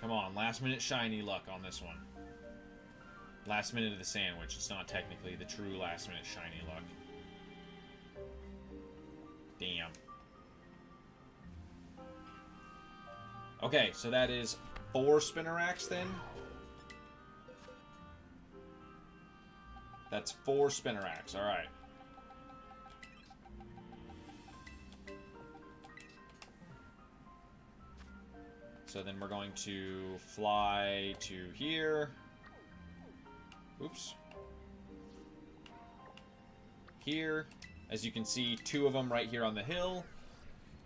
Come on, last minute shiny luck on this one. Last minute of the sandwich. It's not technically the true last minute shiny luck. Damn. Okay, so that is 4 Spinnerax then. That's 4 Spinnerax, alright. So then we're going to fly to here. Oops. Here. As you can see, 2 of them right here on the hill.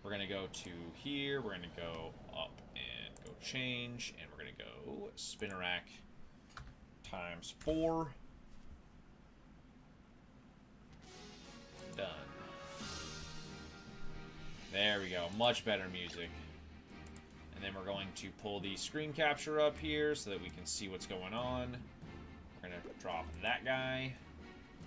We're going to go to here. We're going to go up and go change. And we're going to go Spinnerack times 4. Done. There we go. Much better music. And then we're going to pull the screen capture up here so that we can see what's going on. We're going to drop that guy.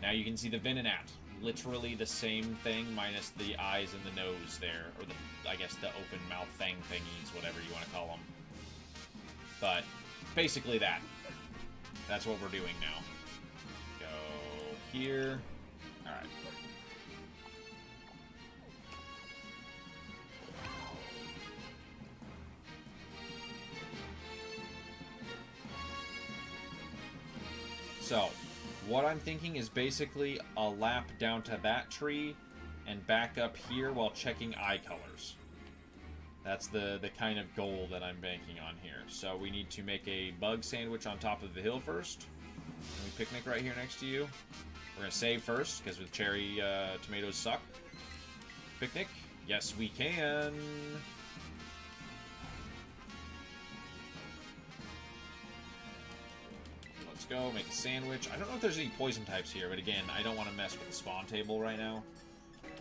Now you can see the Venonat. Literally the same thing minus the eyes and the nose there. Or the, I guess, the open mouth thing thingies, whatever you want to call them. But basically that. That's what we're doing now. Go here. Alright. So, what I'm thinking is basically a lap down to that tree and back up here while checking eye colors. That's the kind of goal that I'm banking on here. So we need to make a bug sandwich on top of the hill first. Can we picnic right here next to you? We're going to save first, because with cherry tomatoes suck. Picnic? Yes, we can! Go make a sandwich. I don't know if there's any poison types here, but again, I don't want to mess with the spawn table right now.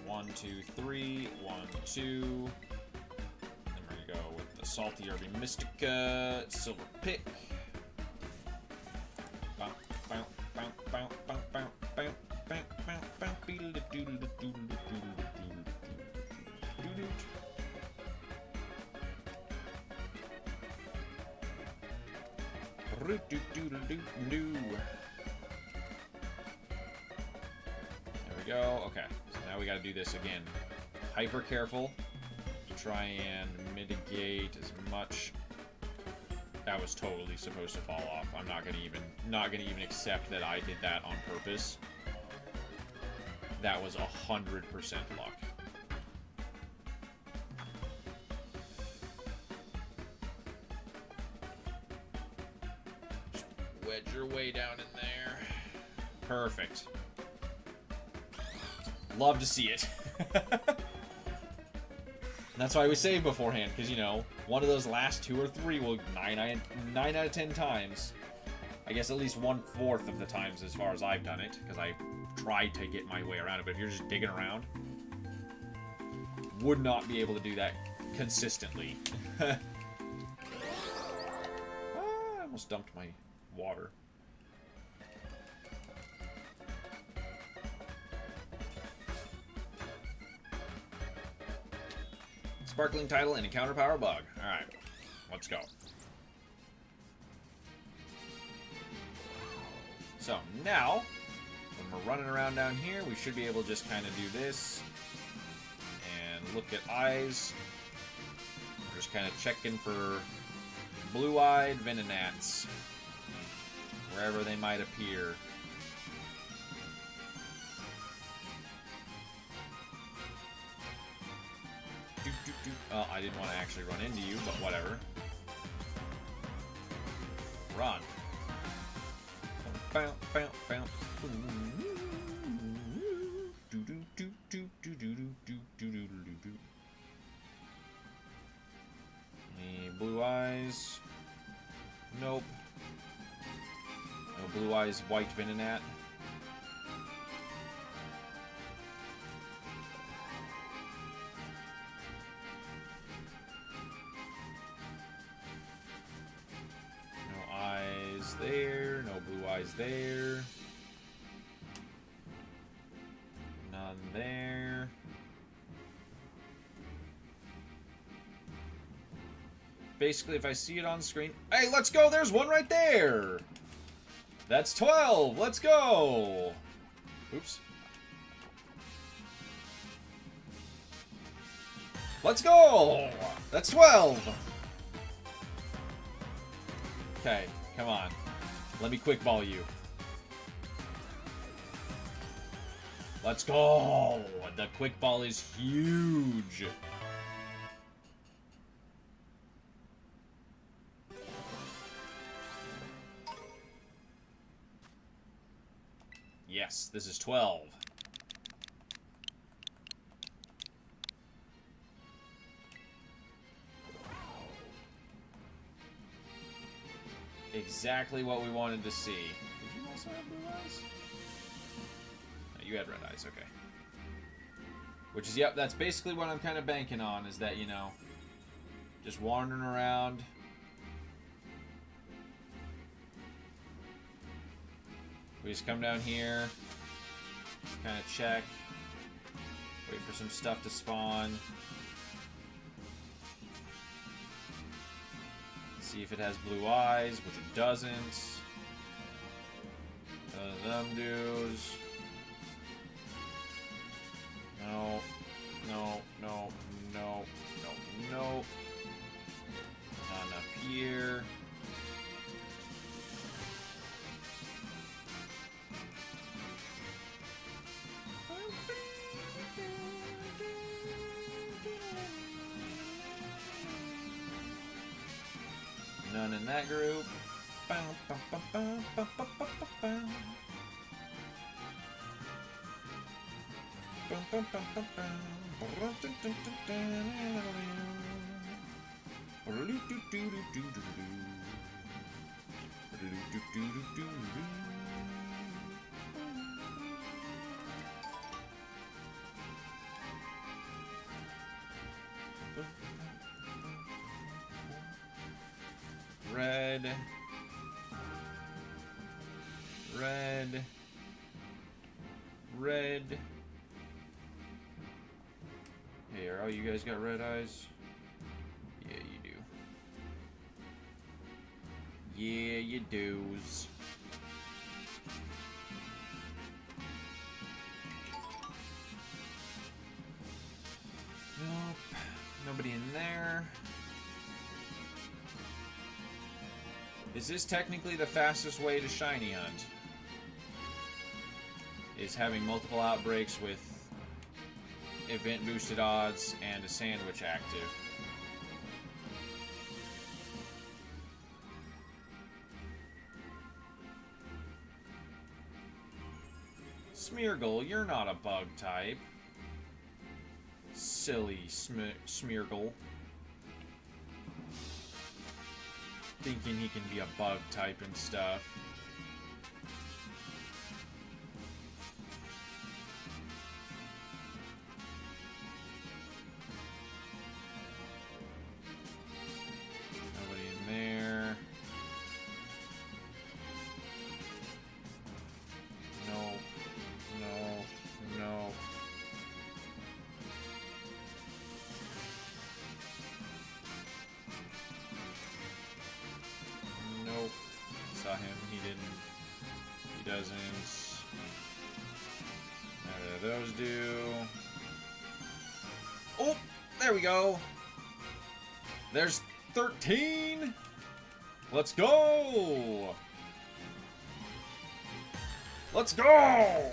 1, 2, 3. 1, 2. Then we're gonna go with the salty herby mystica, silver pick. There we go. Okay, so now we got to do this again. Hyper careful to try and mitigate as much. That was totally supposed to fall off. I'm not gonna even accept that I did that on purpose. That was 100% luck. Wedge your way down in there. Perfect. Love to see it. That's why we save beforehand, because, you know, one of those last 2 or 3 will 9 out of 10 times. I guess at least 1/4 of the times as far as I've done it, because I tried to get my way around it, but if you're just digging around, would not be able to do that consistently. I almost dumped my water. Sparkling title and encounter power bug. Alright, let's go. So, now, when we're running around down here, we should be able to just kind of do this. And look at eyes. We're just kind of checking for blue-eyed Venonats, wherever they might appear. Oh, I didn't want to actually run into you, but whatever. Run. Bow, bow, bow. Any blue eyes? Nope. No blue eyes, white Venonat. There, no blue eyes there. None there. Basically, if I see it on screen... Hey, let's go! There's one right there! That's 12! Let's go! Oops. Let's go! That's 12! Okay, come on. Let me quick ball you. Let's go! The quick ball is huge. Yes, this is 12. Exactly what we wanted to see. Did you also have blue eyes? No, you had red eyes, okay. Which is, yep, that's basically what I'm kind of banking on, is that, you know, just wandering around. We just come down here, kind of check, wait for some stuff to spawn. See if it has blue eyes, which it doesn't. None of them dudes. No, no, no, no, no, no. None up here. None in that group. Red. Red. Red. Hey, are all you guys got red eyes? Yeah, you do. Yeah, you do's. Nope. Nobody in there. Is this technically the fastest way to shiny hunt? Is having multiple outbreaks with event boosted odds and a sandwich active. Smeargle, you're not a bug type. Silly Smeargle. Thinking he can be a bug type and stuff. Nobody in there. No. No. No. Nope. Saw him. He didn't. He doesn't. Neither of those do. Oh! There we go! There's 13! Let's go! Let's go!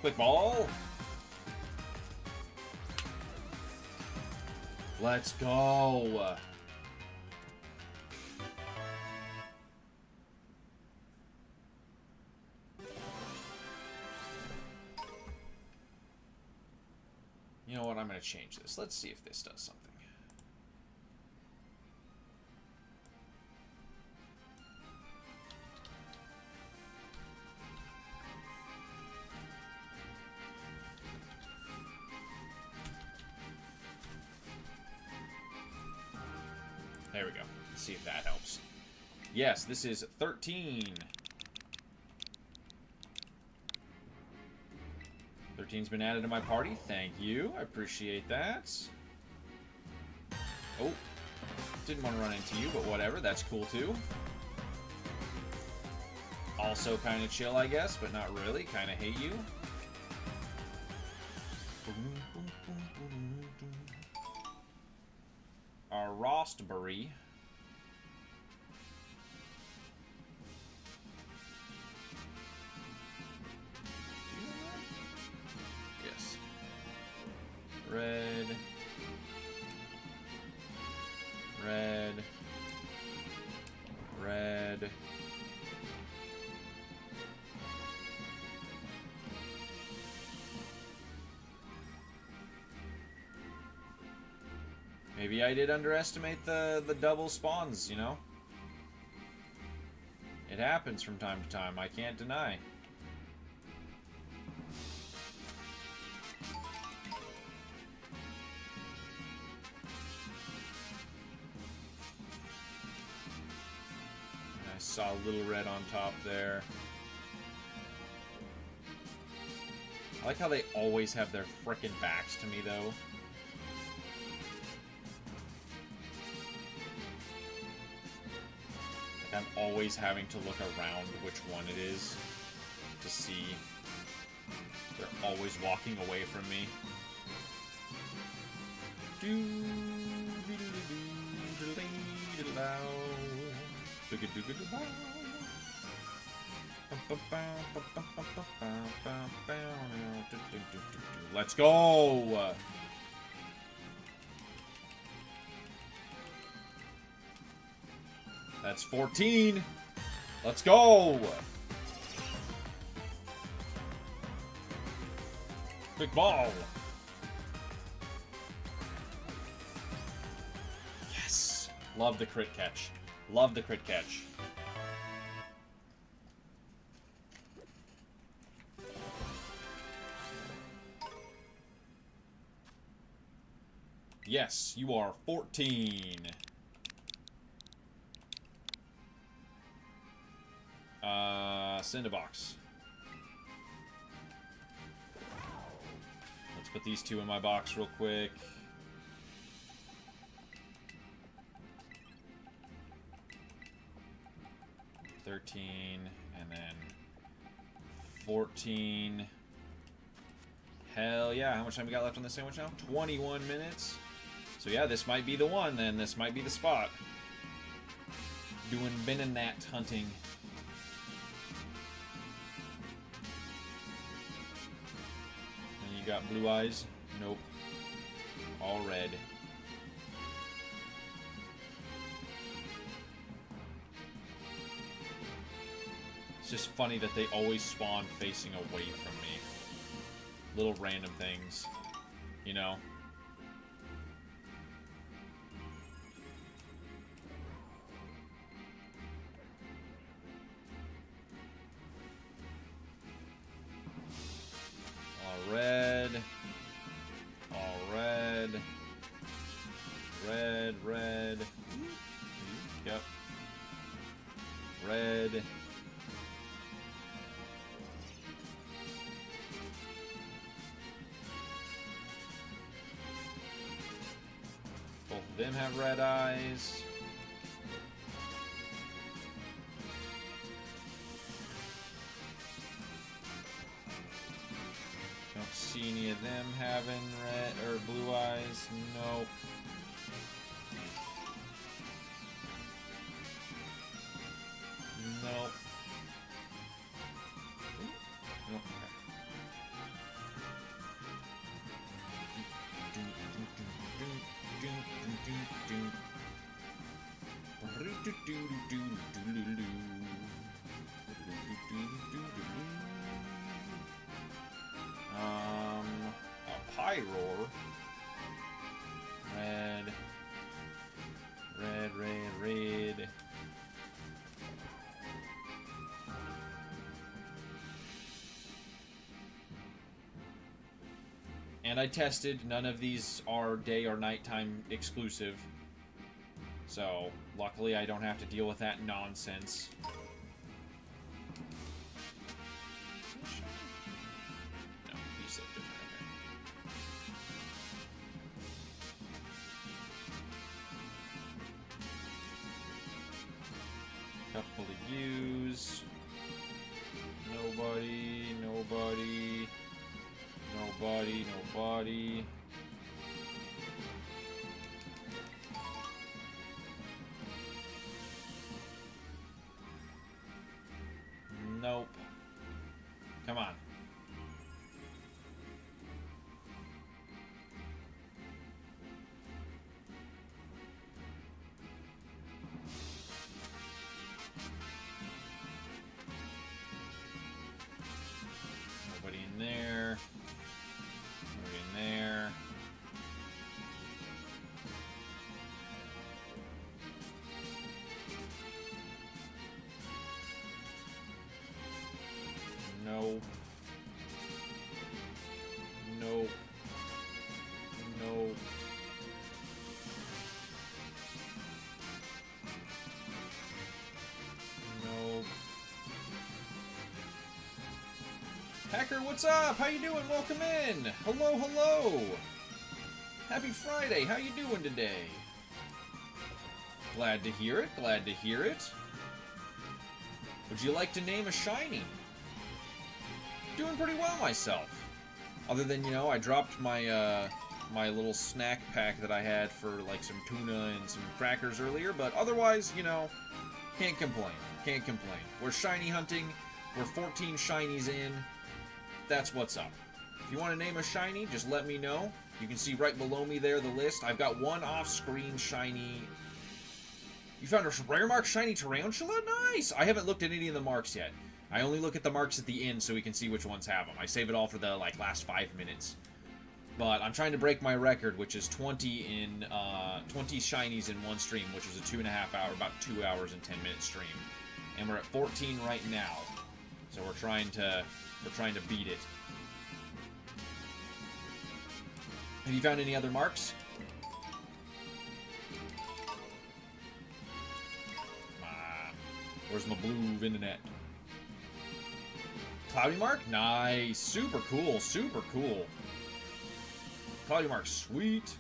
Quick ball. Let's go. You know what? I'm going to change this. Let's see if this does something. There we go. Let's see if that helps. Yes, this is 13. 13's been added to my party. Thank you. I appreciate that. Oh. Didn't want to run into you, but whatever. That's cool, too. Also kind of chill, I guess, but not really. Kind of hate you. Our Rostberry. Yes. Red. Red. Red. Maybe I did underestimate the double spawns, you know? It happens from time to time, I can't deny. I saw a little red on top there. I like how they always have their frickin' backs to me, though. I'm always having to look around which one it is to see. They're always walking away from me. Let's go! That's 14. Let's go. Big ball. Yes. Love the crit catch. Love the crit catch. Yes, you are 14. Cinderbox. Let's put these two in my box real quick. $13, and then 14. Hell yeah, how much time we got left on this sandwich now? 21 minutes. So yeah, this might be the one then. This might be the spot. Doing bin and that hunting. And you got blue eyes? Nope. All red. It's just funny that they always spawn facing away from me. Little random things, you know? All red. All red. Red, red. Yep. Red. Both of them have red eyes. Don't see any of them having red or blue eyes. Nope. Nope. Nope. A Pyroar. Red. Red, red, red. And I tested, none of these are day or nighttime exclusive. So, luckily I don't have to deal with that nonsense. No, these look different. Okay. Couple of U's. Nobody, nobody. Nobody, nobody. Nope. Come on. Nobody in there. Nobody in there. No. No. No. No. Hacker, what's up? How you doing? Welcome in. Hello, hello. Happy Friday. How you doing today? Glad to hear it. Glad to hear it. Would you like to name a shiny? Doing pretty well myself. Other than, you know, I dropped my my little snack pack that I had for like some tuna and some crackers earlier, but otherwise, you know, can't complain. Can't complain. We're shiny hunting. We're 14 shinies in. That's what's up. If you want to name a shiny, just let me know. You can see right below me there the list. I've got one off-screen shiny. You found a rare mark shiny tarantula? Nice! I haven't looked at any of the marks yet. I only look at the marks at the end so we can see which ones have them. I save it all for the like last 5 minutes. But I'm trying to break my record, which is 20 shinies in one stream, which is a 2.5 hour, about 2 hours and 10 minute stream. And we're at 14 right now. So we're trying to beat it. Have you found any other marks? Where's my blue internet? Cloudy mark? Nice. Super cool. Super cool. Cloudy mark. Sweet.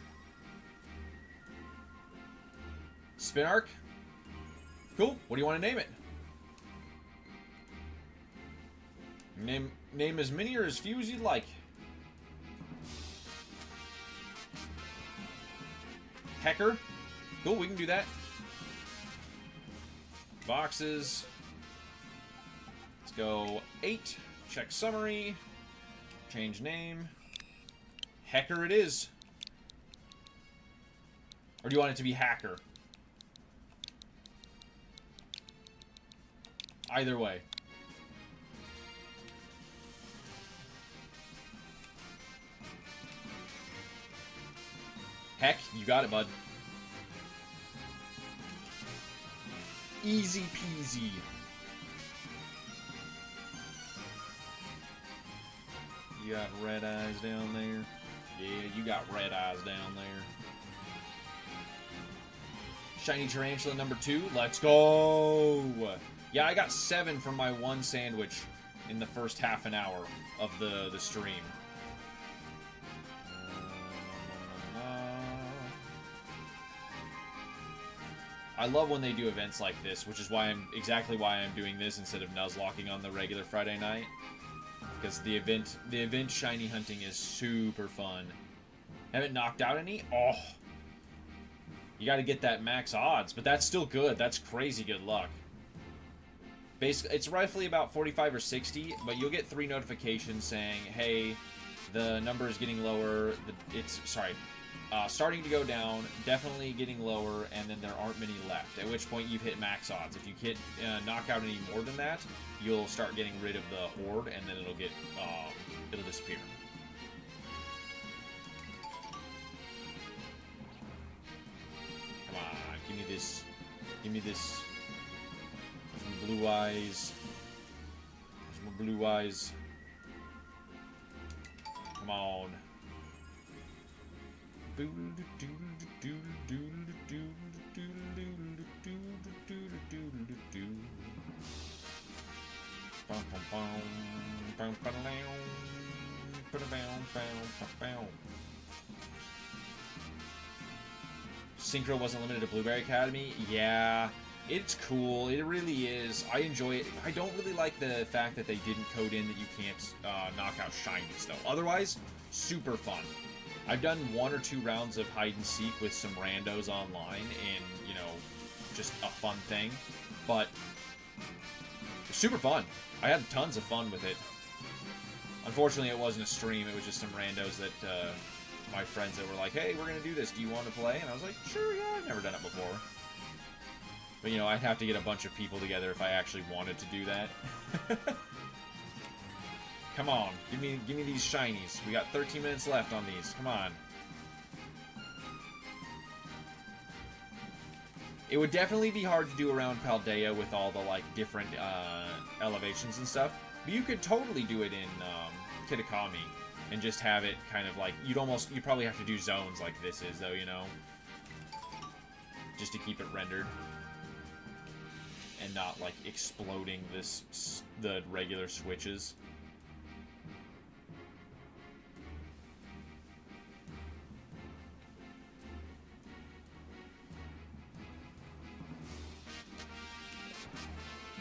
Spin arc? Cool. What do you want to name it? Name as many or as few as you'd like. Hecker? Cool, we can do that. Boxes. Let's go 8. Check summary. Change name. Hecker it is. Or do you want it to be Hacker? Either way. Heck, you got it, bud. Easy peasy. You got red eyes down there. Yeah, you got red eyes down there. Shiny Tarantula number 2. Let's go! Yeah, I got 7 from my one sandwich in the first half an hour of the stream. I love when they do events like this, which is exactly why I'm doing this instead of Nuzlocking on the regular Friday night. Because the event shiny hunting is super fun. Haven't knocked out any? Oh. You gotta get that max odds, but that's still good. That's crazy good luck. Basically, it's roughly about 45 or 60, but you'll get 3 notifications saying, hey, the number is getting lower, starting to go down, definitely getting lower, and then there aren't many left, at which point you've hit max odds. If you hit knock out any more than that, you'll start getting rid of the horde, and then it'll disappear. Come on, give me this. Give me this. Some blue eyes. Some blue eyes. Come on. Synchro wasn't limited to Blueberry Academy. Yeah, it's cool. It really is. I enjoy it. I don't really like the fact that they didn't code in that you can't knock out shinies, though. Otherwise, super fun. I've done 1 or 2 rounds of hide and seek with some randos online, and, you know, just a fun thing. But super fun. I had tons of fun with it. Unfortunately, it wasn't a stream. It was just some randos that my friends that were like, hey, we're going to do this. Do you want to play? And I was like, sure, yeah, I've never done it before. But, you know, I'd have to get a bunch of people together if I actually wanted to do that. Come on, give me these shinies. We got 13 minutes left on these. Come on. It would definitely be hard to do around Paldea with all the like different elevations and stuff. But you could totally do it in Kitakami and just have it kind of like you'd probably have to do zones like this is though, you know, just to keep it rendered and not like exploding the regular switches.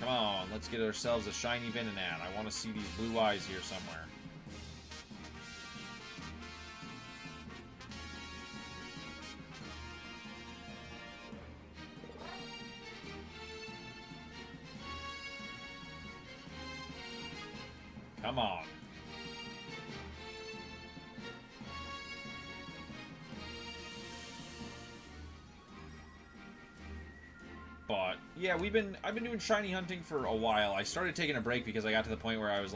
Come on, let's get ourselves a shiny Venonat. I want to see these blue eyes here somewhere. Come on. But yeah, I've been doing shiny hunting for a while. I started taking a break because I got to the point where I was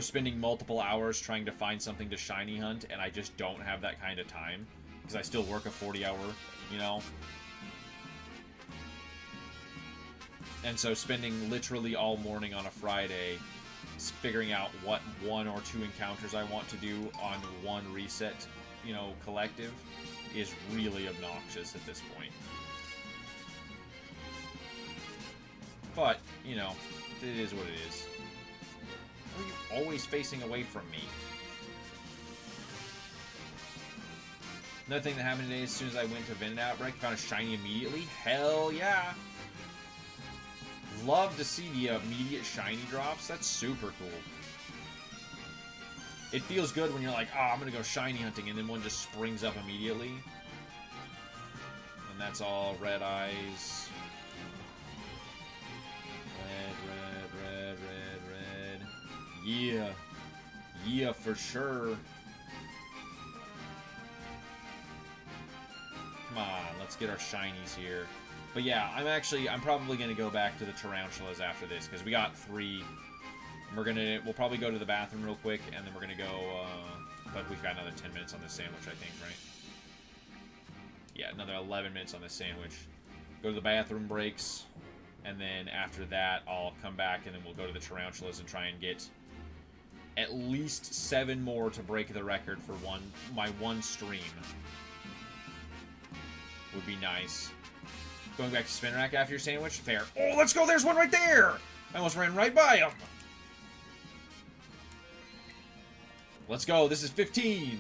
spending multiple hours trying to find something to shiny hunt, and I just don't have that kind of time because I still work a 40-hour, you know. And so spending literally all morning on a Friday figuring out what 1 or 2 encounters I want to do on one reset, you know, collective is really obnoxious at this point. But, you know, it is what it is. Why are you always facing away from me? Another thing that happened today, as soon as I went to Venom Outbreak, found a shiny immediately. Hell yeah! Love to see the immediate shiny drops. That's super cool. It feels good when you're like, oh, I'm gonna go shiny hunting, and then one just springs up immediately. And that's all red eyes. Red. Yeah. Yeah, for sure. Come on, let's get our shinies here. But yeah, I'm probably going to go back to the tarantulas after this, because we got 3. We'll probably go to the bathroom real quick, and then we're going to go, but we've got another 10 minutes on this sandwich, I think, right? Yeah, another 11 minutes on this sandwich. Go to the bathroom breaks, and then after that, I'll come back, and then we'll go to the tarantulas and try and get at least 7 more to break the record for my one stream. Would be nice. Going back to spin rack after your sandwich? Fair. Oh, let's go! There's one right there! I almost ran right by him! Let's go. This is 15.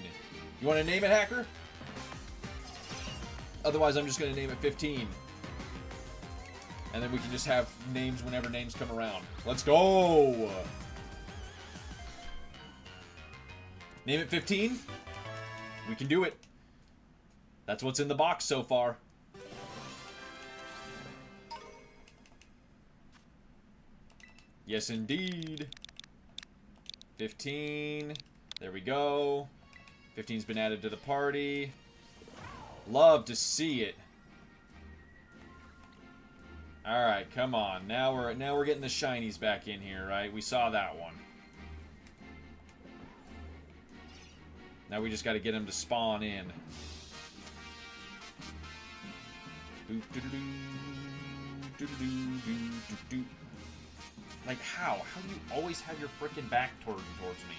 You want to name it, Hacker? Otherwise, I'm just going to name it 15. And then we can just have names whenever names come around. Let's go! Name it 15? We can do it. That's what's in the box so far. Yes, indeed. 15. There we go. 15's been added to the party. Love to see it. Alright, come on. Now we're getting the shinies back in here, right? We saw that one. Now we just got to get them to spawn in. Like, how? How do you always have your frickin' back towards me?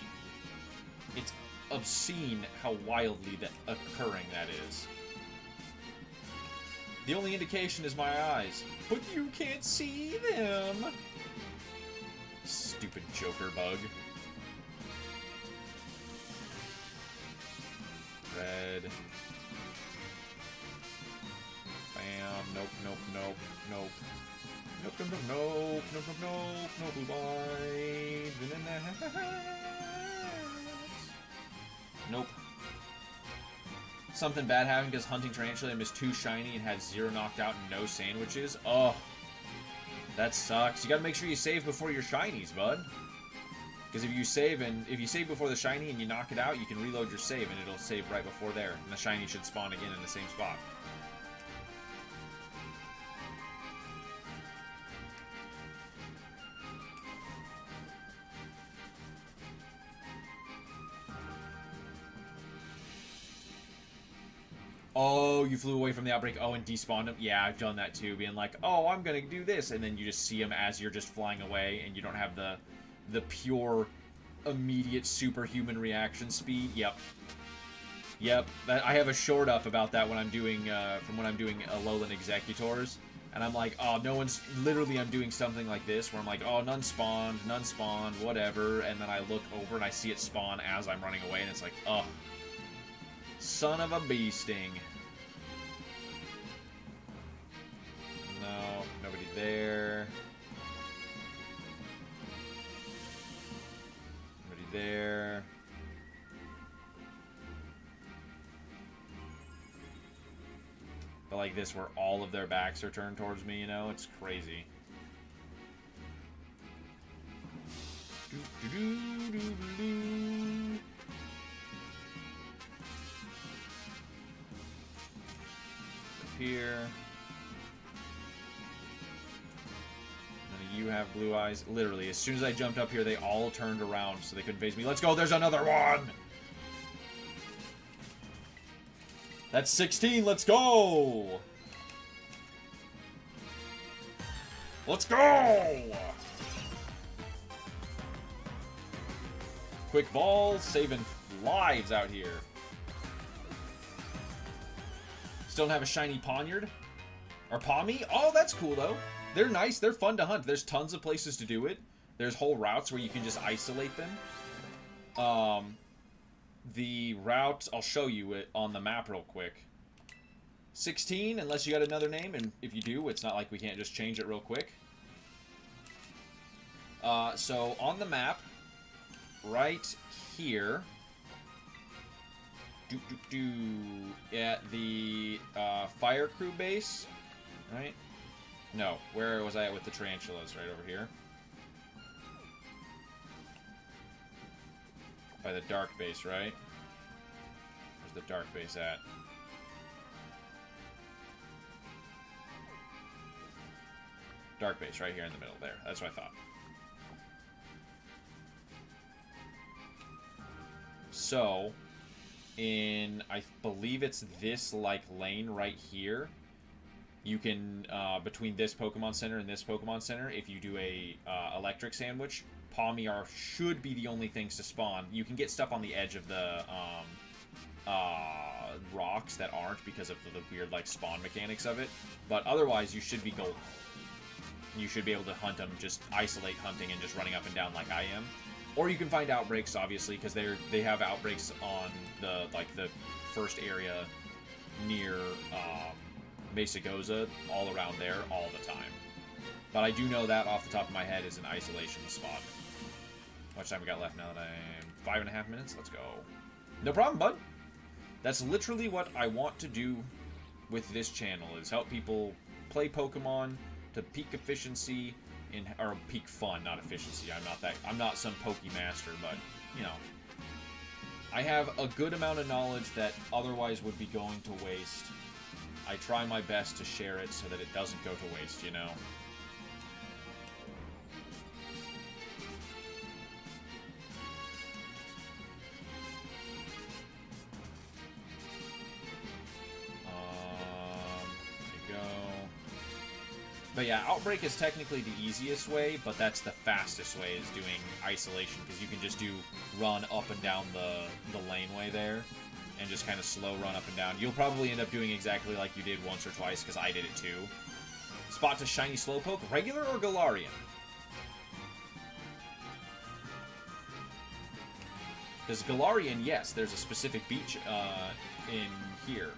It's obscene how wildly occurring that is. The only indication is my eyes. But you can't see them! Stupid Joker bug. Red. Bam. Nope, nope, nope, nope. Nope, nope, nope, nope, nope, nope, nope, no blue light. Nope. Something bad happened because hunting tarantula missed 2 shiny and had 0 knocked out and no sandwiches. Oh, that sucks. You gotta make sure you save before your shinies, bud. Because if you save before the shiny and you knock it out, you can reload your save and it'll save right before there, and the shiny should spawn again in the same spot. Oh, you flew away from the outbreak. Oh, and despawned him. Yeah, I've done that too. Being like, oh, I'm gonna do this, and then you just see him as you're just flying away, and you don't have the pure, immediate superhuman reaction speed. Yep. Yep. I have a short up about that when I'm doing from when I'm doing Alolan Executors, and I'm like, oh, no one's. Literally, I'm doing something like this where I'm like, oh, none spawned, whatever, and then I look over and I see it spawn as I'm running away, and it's like, oh. Son of a bee sting. No, nobody there. Nobody there. But like this, where all of their backs are turned towards me, you know? It's crazy. Here. None of you have blue eyes. Literally, as soon as I jumped up here, they all turned around so they couldn't face me. Let's go, there's another one! That's 16, let's go! Let's go! Quick ball, saving lives out here. Still don't have a shiny Poniard? Or Pommy? Oh, that's cool, though. They're nice. They're fun to hunt. There's tons of places to do it. There's whole routes where you can just isolate them. The route, I'll show you it on the map real quick. 16, unless you got another name. And if you do, it's not like we can't just change it real quick. So, on the map, right here... at the fire crew base, right? No, where was I at with the tarantulas? Right over here. By the dark base, right? Where's the dark base at? Dark base, right here in the middle there. That's what I thought. So... in, I believe it's this, like, lane right here. You can, between this Pokemon Center and this Pokemon Center, if you do a electric sandwich, Pawmiar should be the only things to spawn. You can get stuff on the edge of the rocks that aren't because of the weird, like, spawn mechanics of it. But otherwise, you should be golden. You should be able to hunt them, just isolate hunting and just running up and down like I am. Or you can find outbreaks, obviously, because they have outbreaks on the first area near Mesagoza, all around there, all the time. But I do know that off the top of my head is an isolation spot. How much time we got left now that I'm 5.5 minutes? Let's go. No problem, bud. That's literally what I want to do with this channel, is help people play Pokemon to peak efficiency or peak fun, not efficiency. I'm not some Pokemaster, but you know, I have a good amount of knowledge that otherwise would be going to waste. I try my best to share it so that it doesn't go to waste, you know. But yeah, Outbreak is technically the easiest way, but that's the fastest way, is doing isolation, because you can just run up and down the laneway there, and just kind of slow run up and down. You'll probably end up doing exactly like you did once or twice, because I did it too. Spot to shiny Slowpoke, regular or Galarian? Because Galarian, yes, there's a specific beach in here.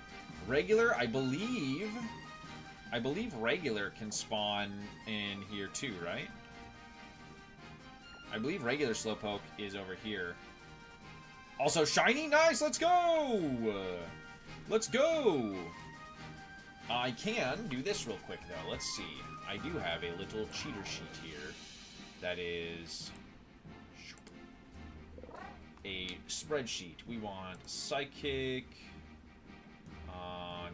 Regular, I believe regular can spawn in here too, right? I believe regular Slowpoke is over here. Also shiny, nice, let's go! Let's go! I can do this real quick though, let's see. I do have a little cheater sheet here that is a spreadsheet. We want Psychic.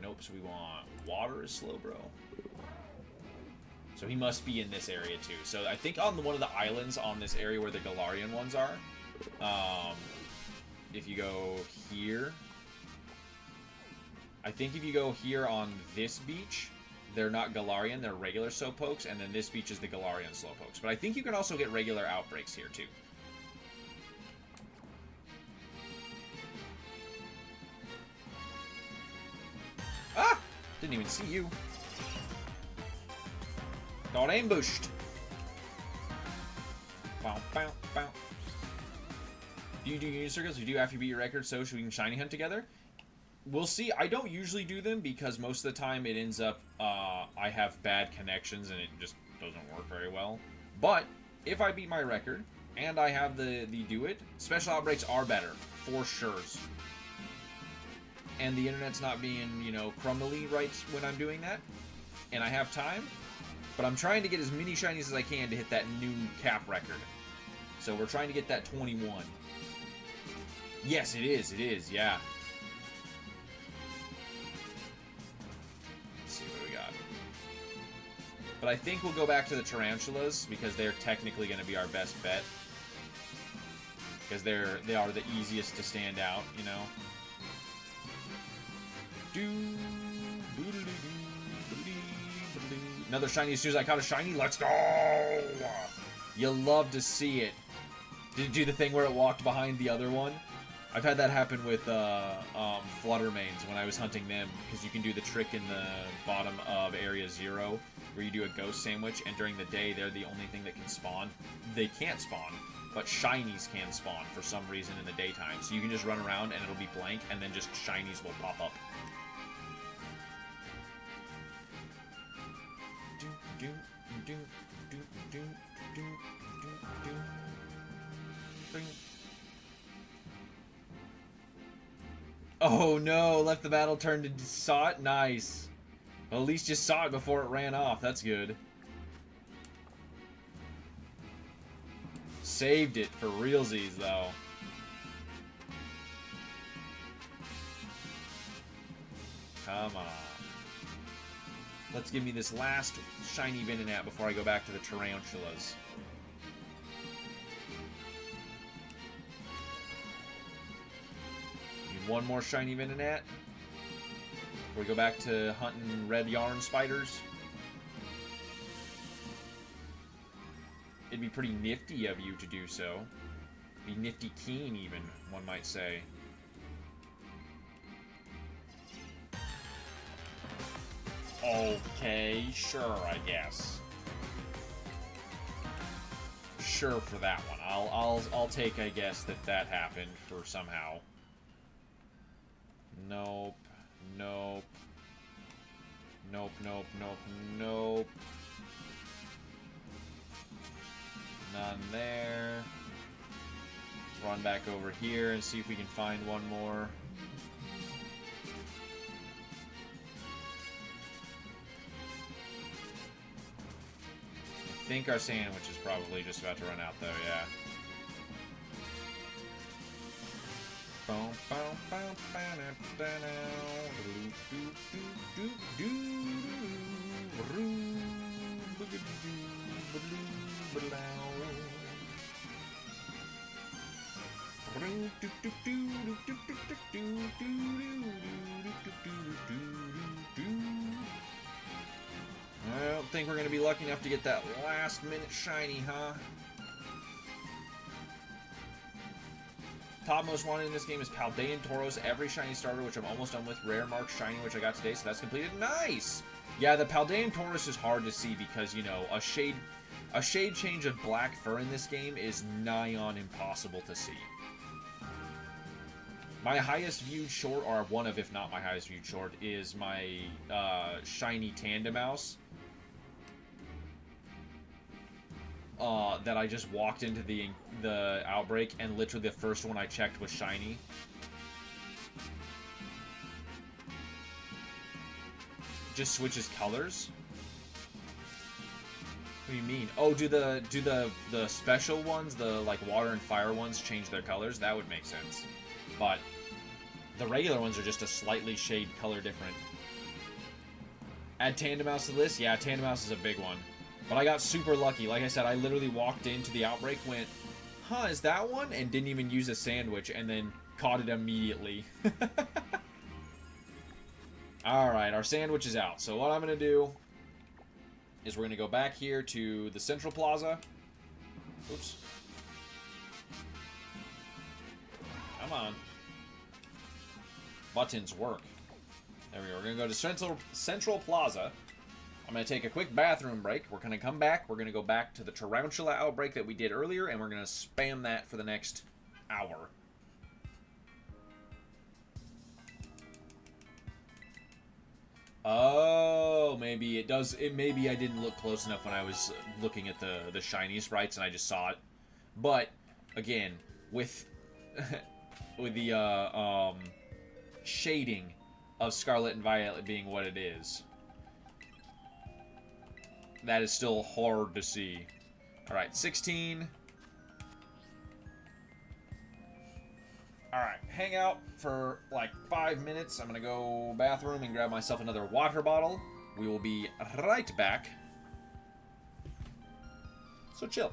Nope, so we want Water is Slowbro. So he must be in this area too. So I think on one of the islands on this area where the Galarian ones are, if you go here, I think if you go here on this beach, they're not Galarian, they're regular Slowpokes, and then this beach is the Galarian Slowpokes. But I think you can also get regular Outbreaks here too. Ah! Didn't even see you. Got ambushed. Bow, bow, bow. Do you do unit circles? You do after you beat your record, so we can shiny hunt together? We'll see. I don't usually do them because most of the time it ends up I have bad connections and it just doesn't work very well. But if I beat my record and I have the do it, special outbreaks are better for sure. And the internet's not being, you know, crumbly right when I'm doing that, and I have time, but I'm trying to get as many shinies as I can to hit that new cap record. So we're trying to get that 21. Yes, it is, yeah. Let's see what we got. But I think we'll go back to the tarantulas, because they're technically going to be our best bet. Because they are the easiest to stand out, you know. Another shiny as soon as I caught a shiny. Let's go! You love to see it. Did it do the thing where it walked behind the other one? I've had that happen with Fluttermanes when I was hunting them, because you can do the trick in the bottom of Area 0 where you do a ghost sandwich, and during the day they're the only thing that can spawn. They can't spawn, but shinies can spawn for some reason in the daytime. So you can just run around and it'll be blank, and then just shinies will pop up. Oh no, left the battle, turned into saw it? Nice. Well, at least you saw it before it ran off. That's good. Saved it for realsies, though. Come on. Let's give me this last shiny Venonat before I go back to the tarantulas. You one more shiny Venonat. We go back to hunting red yarn spiders. It'd be pretty nifty of you to do so. Be nifty keen, even, one might say. Okay, sure, I guess. Sure for that one. I'll take, I guess, that happened for somehow. Nope. Nope. Nope, nope, nope, nope. None there. Let's run back over here and see if we can find one more. I think our sandwich is probably just about to run out, though, yeah. I don't think we're going to be lucky enough to get that last minute shiny, huh? Top most wanted in this game is Paldean Tauros, every shiny starter, which I'm almost done with. Rare Mark shiny, which I got today, so that's completed. Nice! Yeah, the Paldean Tauros is hard to see because, you know, a shade change of black fur in this game is nigh on impossible to see. My highest viewed short, or one of, if not my highest viewed short, is my shiny Tandemaus. That I just walked into the Outbreak, and literally the first one I checked was shiny. Just switches colors? What do you mean? Oh, do the special ones, the like water and fire ones, change their colors? That would make sense. But the regular ones are just a slightly shade color different. Add Tandemaus to the list? Yeah, Tandemaus is a big one. But I got super lucky. Like I said, I literally walked into the Outbreak, went, huh, is that one? And didn't even use a sandwich, and then caught it immediately. Alright, our sandwich is out. So what I'm going to do is we're going to go back here to the Central Plaza. Oops. Come on. Buttons work. There we go. We're going to go to Central Plaza. I'm going to take a quick bathroom break. We're going to come back. We're going to go back to the Tarantula Outbreak that we did earlier, and we're going to spam that for the next hour. Oh, maybe it does. Maybe I didn't look close enough when I was looking at the shiny sprites and I just saw it. But again, with with the shading of Scarlet and Violet being what it is, that is still hard to see. All right, 16. Alright, hang out for like 5 minutes. I'm gonna go bathroom and grab myself another water bottle. We will be right back. So chill.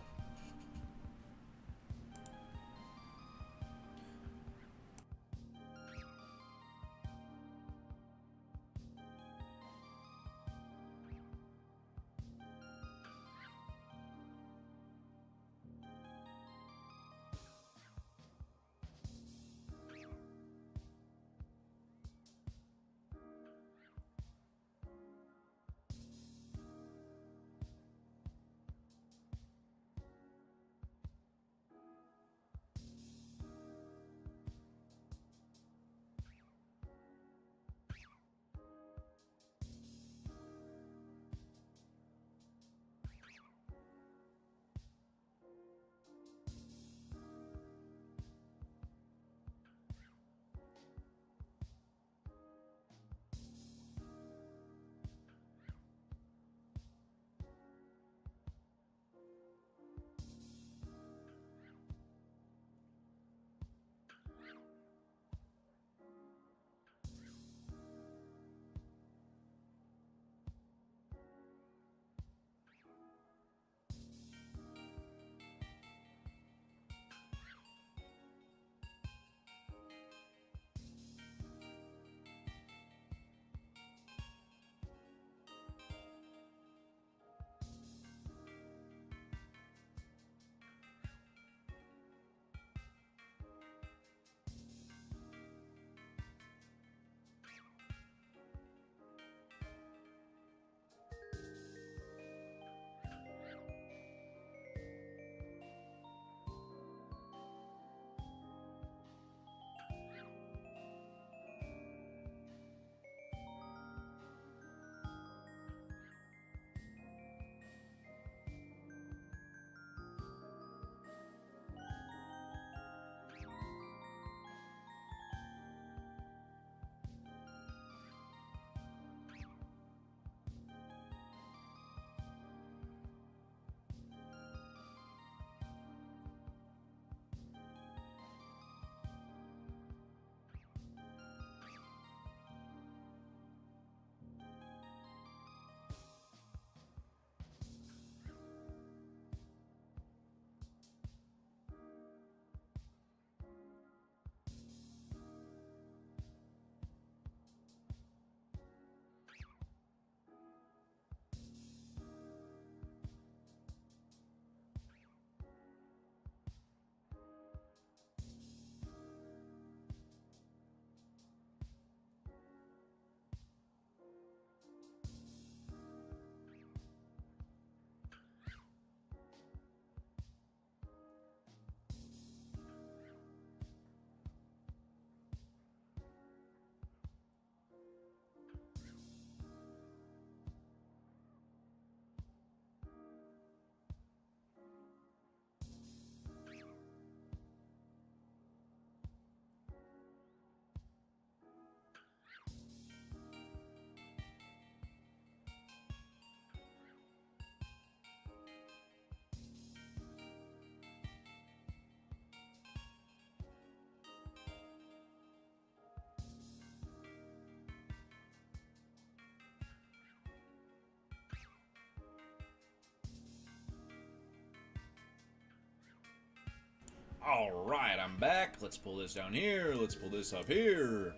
Alright, I'm back. Let's pull this down here. Let's pull this up here.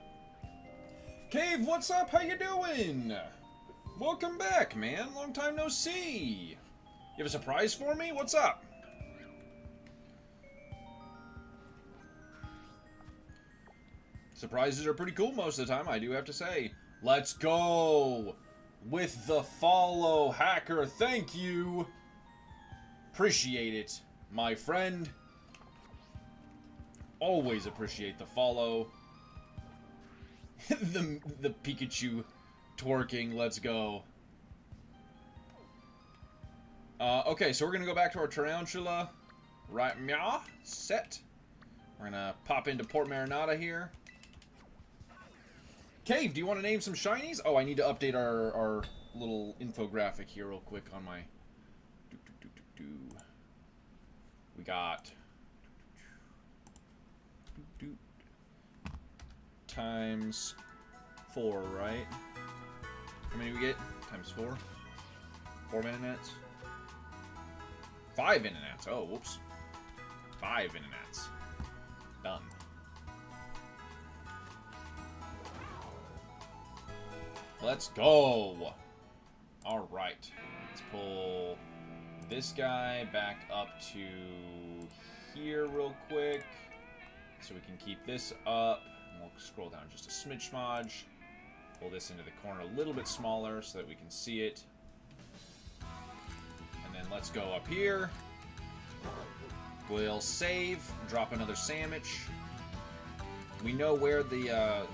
Cave, what's up? How you doing? Welcome back, man. Long time no see. You have a surprise for me? What's up? Surprises are pretty cool most of the time, I do have to say. Let's go with the follow, hacker. Thank you. Appreciate it, my friend. Always appreciate the follow. the Pikachu twerking. Let's go. Okay, so we're gonna go back to our tarantula. Right, meow. Set. We're gonna pop into Port Marinata here. Cave, do you want to name some shinies? Oh, I need to update our little infographic here real quick on my... We got... Times 4, right? How many do we get? Times 4? 4 Minonets? 5 Minonets. Oh, whoops. 5 Minonets. Done. Let's go! Alright. Let's pull this guy back up to here real quick. So we can keep this up. And we'll scroll down just a smidge smodge. Pull this into the corner a little bit smaller so that we can see it. And then let's go up here. We'll save. Drop another sandwich. We know where the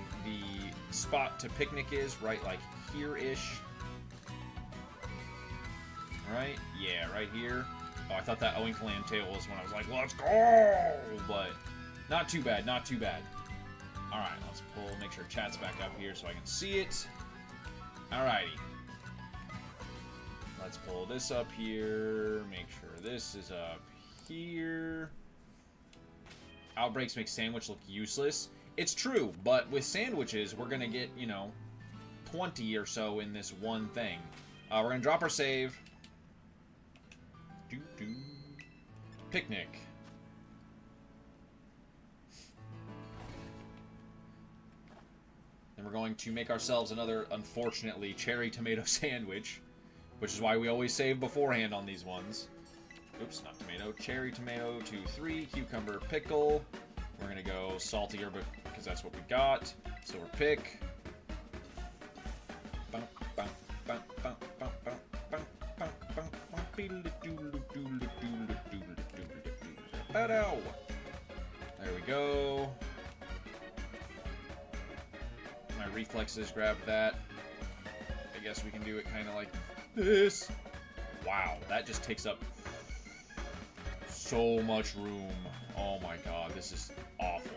spot to picnic is, right, like here-ish. Right? Yeah, right here. Oh, I thought that Oinkland tail was when I was like, let's go! But not too bad, not too bad. Alright, let's pull, make sure chat's back up here so I can see it. Alrighty. Let's pull this up here, make sure this is up here. Outbreaks make sandwich look useless. It's true, but with sandwiches, we're going to get, you know, 20 or so in this one thing. We're going to drop our save. Picnic. Then we're going to make ourselves another, unfortunately, cherry tomato sandwich, which is why we always save beforehand on these ones. Oops, not tomato. Cherry tomato, 2, 3, cucumber, pickle. We're going to go saltier, but because that's what we got. So we're pick. There we go. My reflexes grabbed that. I guess we can do it kind of like this. Wow, that just takes up so much room. Oh my god, this is awful.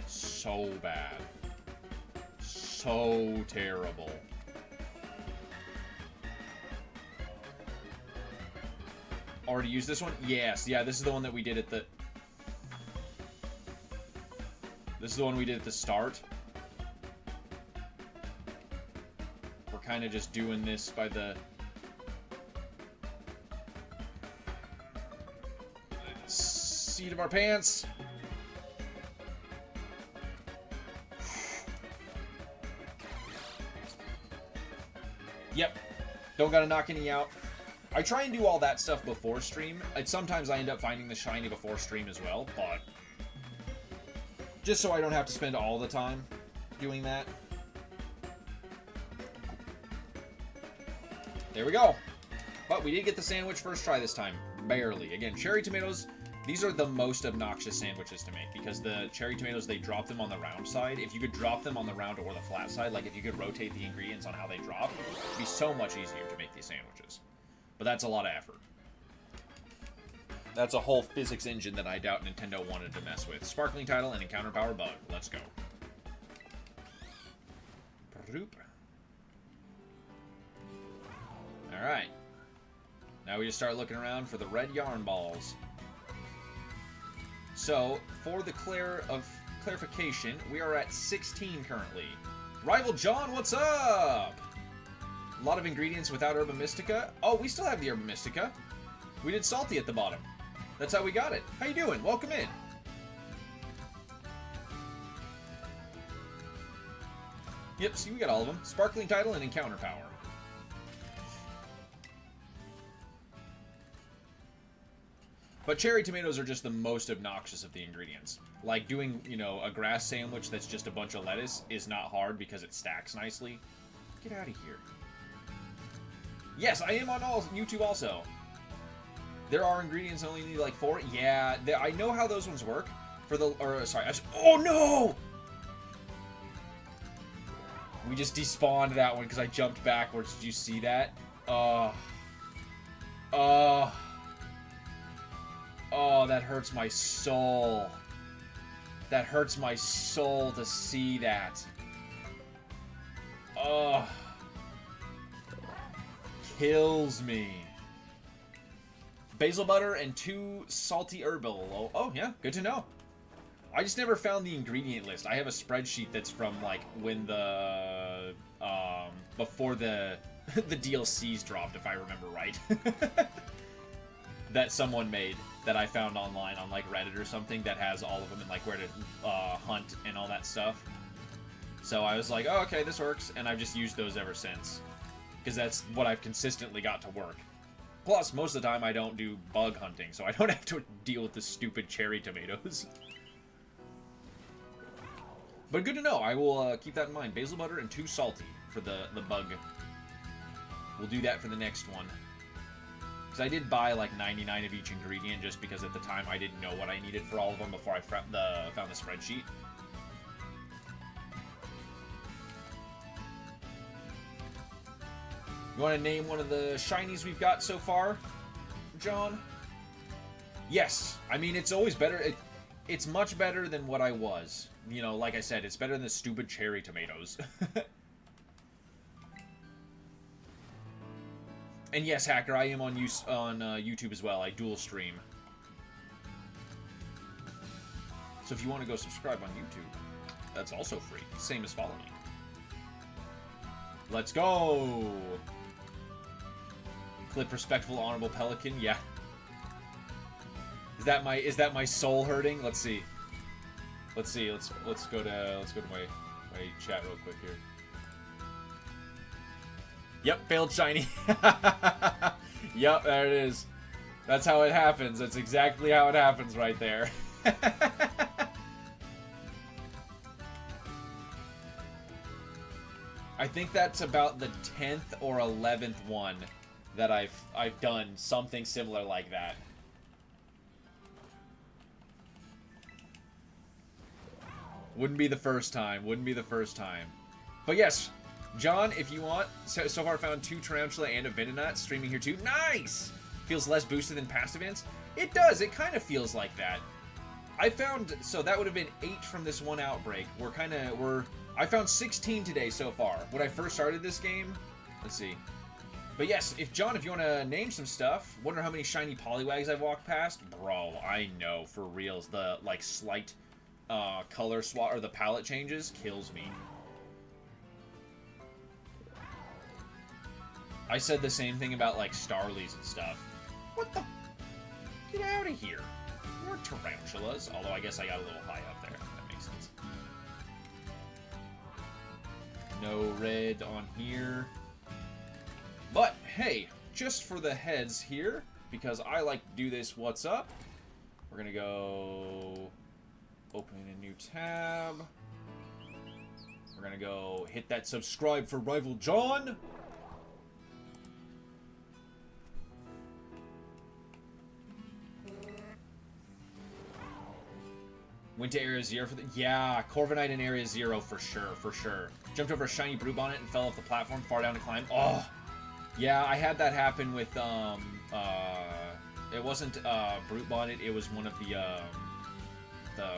So bad. So terrible. Already used this one? Yes. Yeah, this is the one that we did at the... This is the one we did at the start. We're kind of just doing this by the... seat of our pants. Yep. Don't gotta knock any out. I try and do all that stuff before stream. Sometimes I end up finding the shiny before stream as well, but just so I don't have to spend all the time doing that. There we go. But we did get the sandwich first try this time. Barely. Again, cherry tomatoes, these are the most obnoxious sandwiches to make because the cherry tomatoes, they drop them on the round side. If you could drop them on the round or the flat side, like if you could rotate the ingredients on how they drop, it'd be so much easier to make these sandwiches. But that's a lot of effort. That's a whole physics engine that I doubt Nintendo wanted to mess with. Sparkling title and encounter power bug. Let's go. Alright. Now we just start looking around for the red yarn balls. So, for the clarification, we are at 16 currently. Rival John, what's up? A lot of ingredients without Herba Mystica. Oh, we still have the Herba Mystica. We did Salty at the bottom. That's how we got it. How you doing? Welcome in. Yep, see, we got all of them. Sparkling title and encounter power. But cherry tomatoes are just the most obnoxious of the ingredients. Like, doing, you know, a grass sandwich that's just a bunch of lettuce is not hard because it stacks nicely. Get out of here. Yes, I am on YouTube also. There are ingredients, I only need like 4. Yeah, I know how those ones work. For the, or sorry, oh no! We just despawned that one because I jumped backwards. Did you see that? Oh, that hurts my soul. That hurts my soul to see that. Oh. Kills me. Basil butter and 2 salty herbal. Oh, yeah, good to know. I just never found the ingredient list. I have a spreadsheet that's from, like, when the, before the DLCs dropped, if I remember right. That someone made, that I found online on, like, Reddit or something, that has all of them and, like, where to, hunt and all that stuff. So I was like, oh, okay, this works, and I've just used those ever since. Because that's what I've consistently got to work. Plus, most of the time I don't do bug hunting, so I don't have to deal with the stupid cherry tomatoes. But good to know. I will keep that in mind. Basil butter and 2 salty for the bug. We'll do that for the next one. Because I did buy like 99 of each ingredient just because at the time I didn't know what I needed for all of them before I found the spreadsheet. You want to name one of the shinies we've got so far, John? Yes. I mean, it's always better. It's much better than what I was. You know, like I said, it's better than the stupid cherry tomatoes. And yes, Hacker, I am on YouTube as well. I dual stream. So if you want to go subscribe on YouTube, that's also free. Same as follow me. Let's go! Clip respectful honorable pelican. Yeah. Is that my soul hurting? Let's see. Let's see. Let's go to my chat real quick here. Yep, failed shiny. Yep, there it is. That's how it happens. That's exactly how it happens right there. I think that's about the 10th or 11th one that I've done something similar like that. Wouldn't be the first time. Wouldn't be the first time. But yes, John, if you want, so far found 2 Tarantula and a Venonat streaming here too. Nice! Feels less boosted than past events. It does. It kind of feels like that. I found, so that would have been 8 from this one Outbreak. I found 16 today so far. When I first started this game, let's see. But yes, if you want to name some stuff, wonder how many shiny Poliwags I've walked past. Bro, I know, for reals. The, like, slight color swap, or the palette changes, kills me. I said the same thing about, like, Starlies and stuff. What the? Get out of here. More tarantulas. Although I guess I got a little high up there. That makes sense. No red on here. But, hey, just for the heads here, because I like to do this what's up, we're going to go open a new tab. We're going to go hit that subscribe for Rival John. Went to Area 0 for the... Yeah, Corviknight in Area 0 for sure, for sure. Jumped over a shiny Brute Bonnet and fell off the platform far down to climb. Oh! Yeah, I had that happen with, it wasn't, Brute Bonnet, it was one of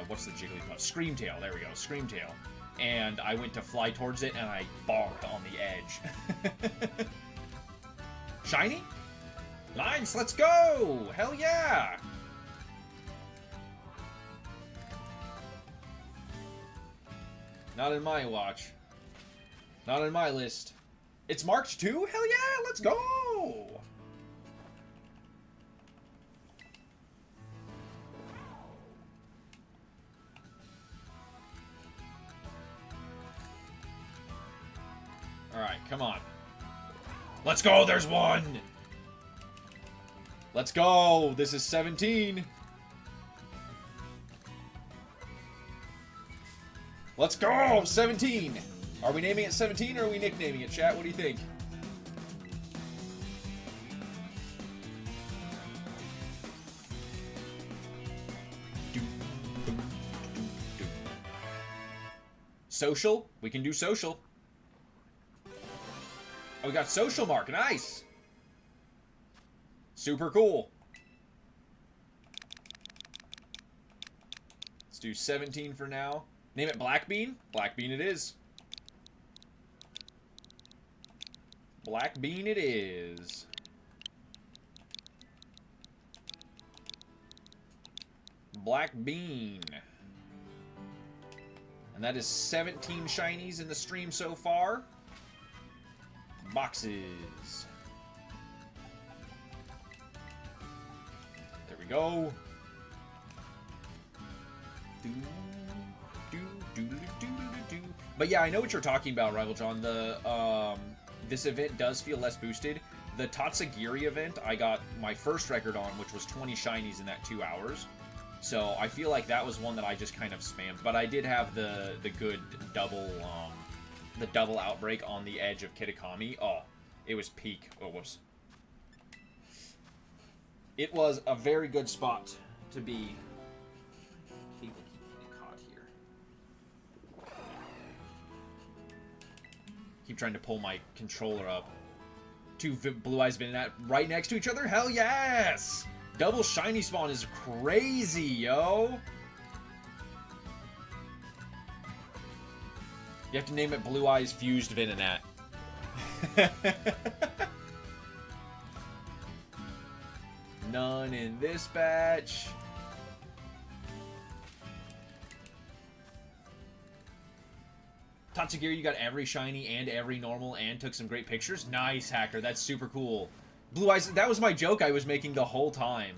what's the Jigglypuff? Screamtail, there we go, Screamtail. And I went to fly towards it, and I bonked on the edge. Shiny? Nice, let's go! Hell yeah! Not in my watch. Not on my list. It's marked too? Hell yeah, let's go! Come on. Let's go. There's one. Let's go. This is 17. Let's go. 17. Are we naming it 17 or are we nicknaming it, chat? What do you think? Social? We can do social. Oh, we got social mark. Nice. Super cool. Let's do 17 for now. Name it Black Bean? Black Bean it is. Black Bean it is. Black Bean. And that is 17 shinies in the stream so far. Boxes. There we go. But yeah, I know what you're talking about, Rival John. The this event does feel less boosted. The Tatsugiri event, I got my first record on, which was 20 shinies in that 2 hours. So I feel like that was one that I just kind of spammed. But I did have the good double Outbreak on the edge of Kitakami. Oh, it was peak. Oh, whoops. It was a very good spot to be. People keep getting caught here. Keep trying to pull my controller up. Two Blue Eyes Venonat right next to each other? Hell yes! Double shiny spawn is crazy, yo! You have to name it Blue Eyes Fused Venonat. None in this batch. Tatsugiri, you got every shiny and every normal and took some great pictures. Nice, Hacker. That's super cool. Blue Eyes, that was my joke I was making the whole time.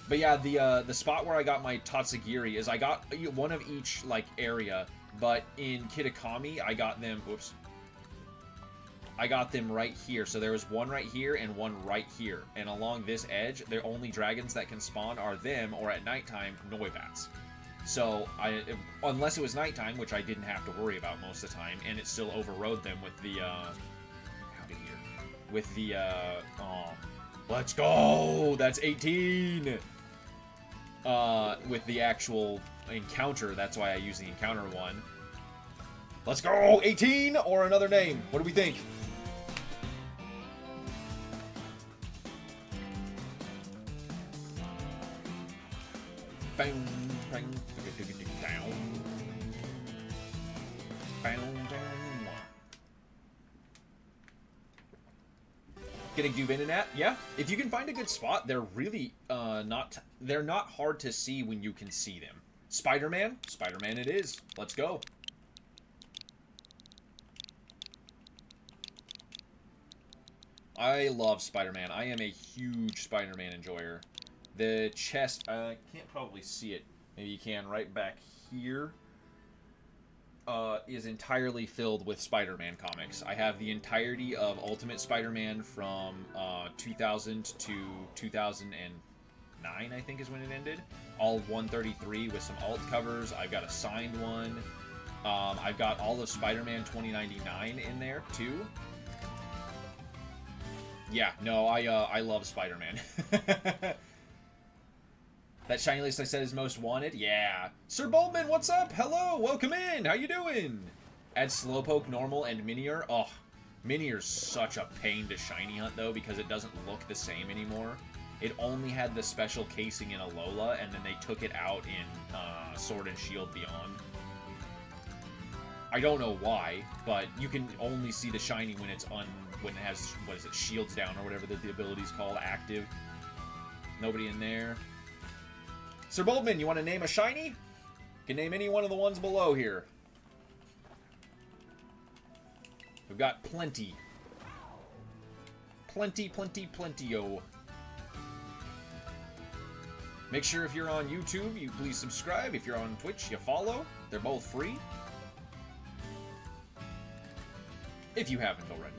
But yeah, the spot where I got my Tatsugiri is I got one of each, like, area. But in Kitakami, I got them... Whoops. I got them right here. So there was one right here and one right here. And along this edge, the only dragons that can spawn are them, or at nighttime, Noivats. So, unless it was nighttime, which I didn't have to worry about most of the time, and it still overrode them with the, with the, let's go! That's 18! With the actual encounter, that's why I use the encounter one. Let's go! 18 or another name? What do we think? Bang, bang, down. Bang, down. Getting Venonat? Yeah. If you can find a good spot, they're really they're not hard to see when you can see them. Spider-Man? Spider-Man it is. Let's go. I love Spider-Man. I am a huge Spider-Man enjoyer. The chest, I can't probably see it. Maybe you can right back here. Is entirely filled with Spider-Man comics. I have the entirety of Ultimate Spider-Man from 2000 to 2009, I think is when it ended. All 133 with some alt covers. I've got a signed one. I've got all of Spider-Man 2099 in there, too. Yeah, no, I love Spider-Man. That shiny list I said is most wanted? Yeah. Sir Boldman, what's up? Hello, welcome in. How you doing? Add Slowpoke, Normal, and Minior. Oh, Minior's such a pain to shiny hunt, though, because it doesn't look the same anymore. It only had the special casing in Alola, and then they took it out in Sword and Shield Beyond. I don't know why, but you can only see the shiny when it's when it has, what is it, Shields Down, or whatever the ability's called, active. Nobody in there. Sir Boldman, you want to name a shiny? You can name any one of the ones below here. We've got plenty. Plenty-o. Make sure if you're on YouTube, you please subscribe. If you're on Twitch, you follow. They're both free. if you haven't already.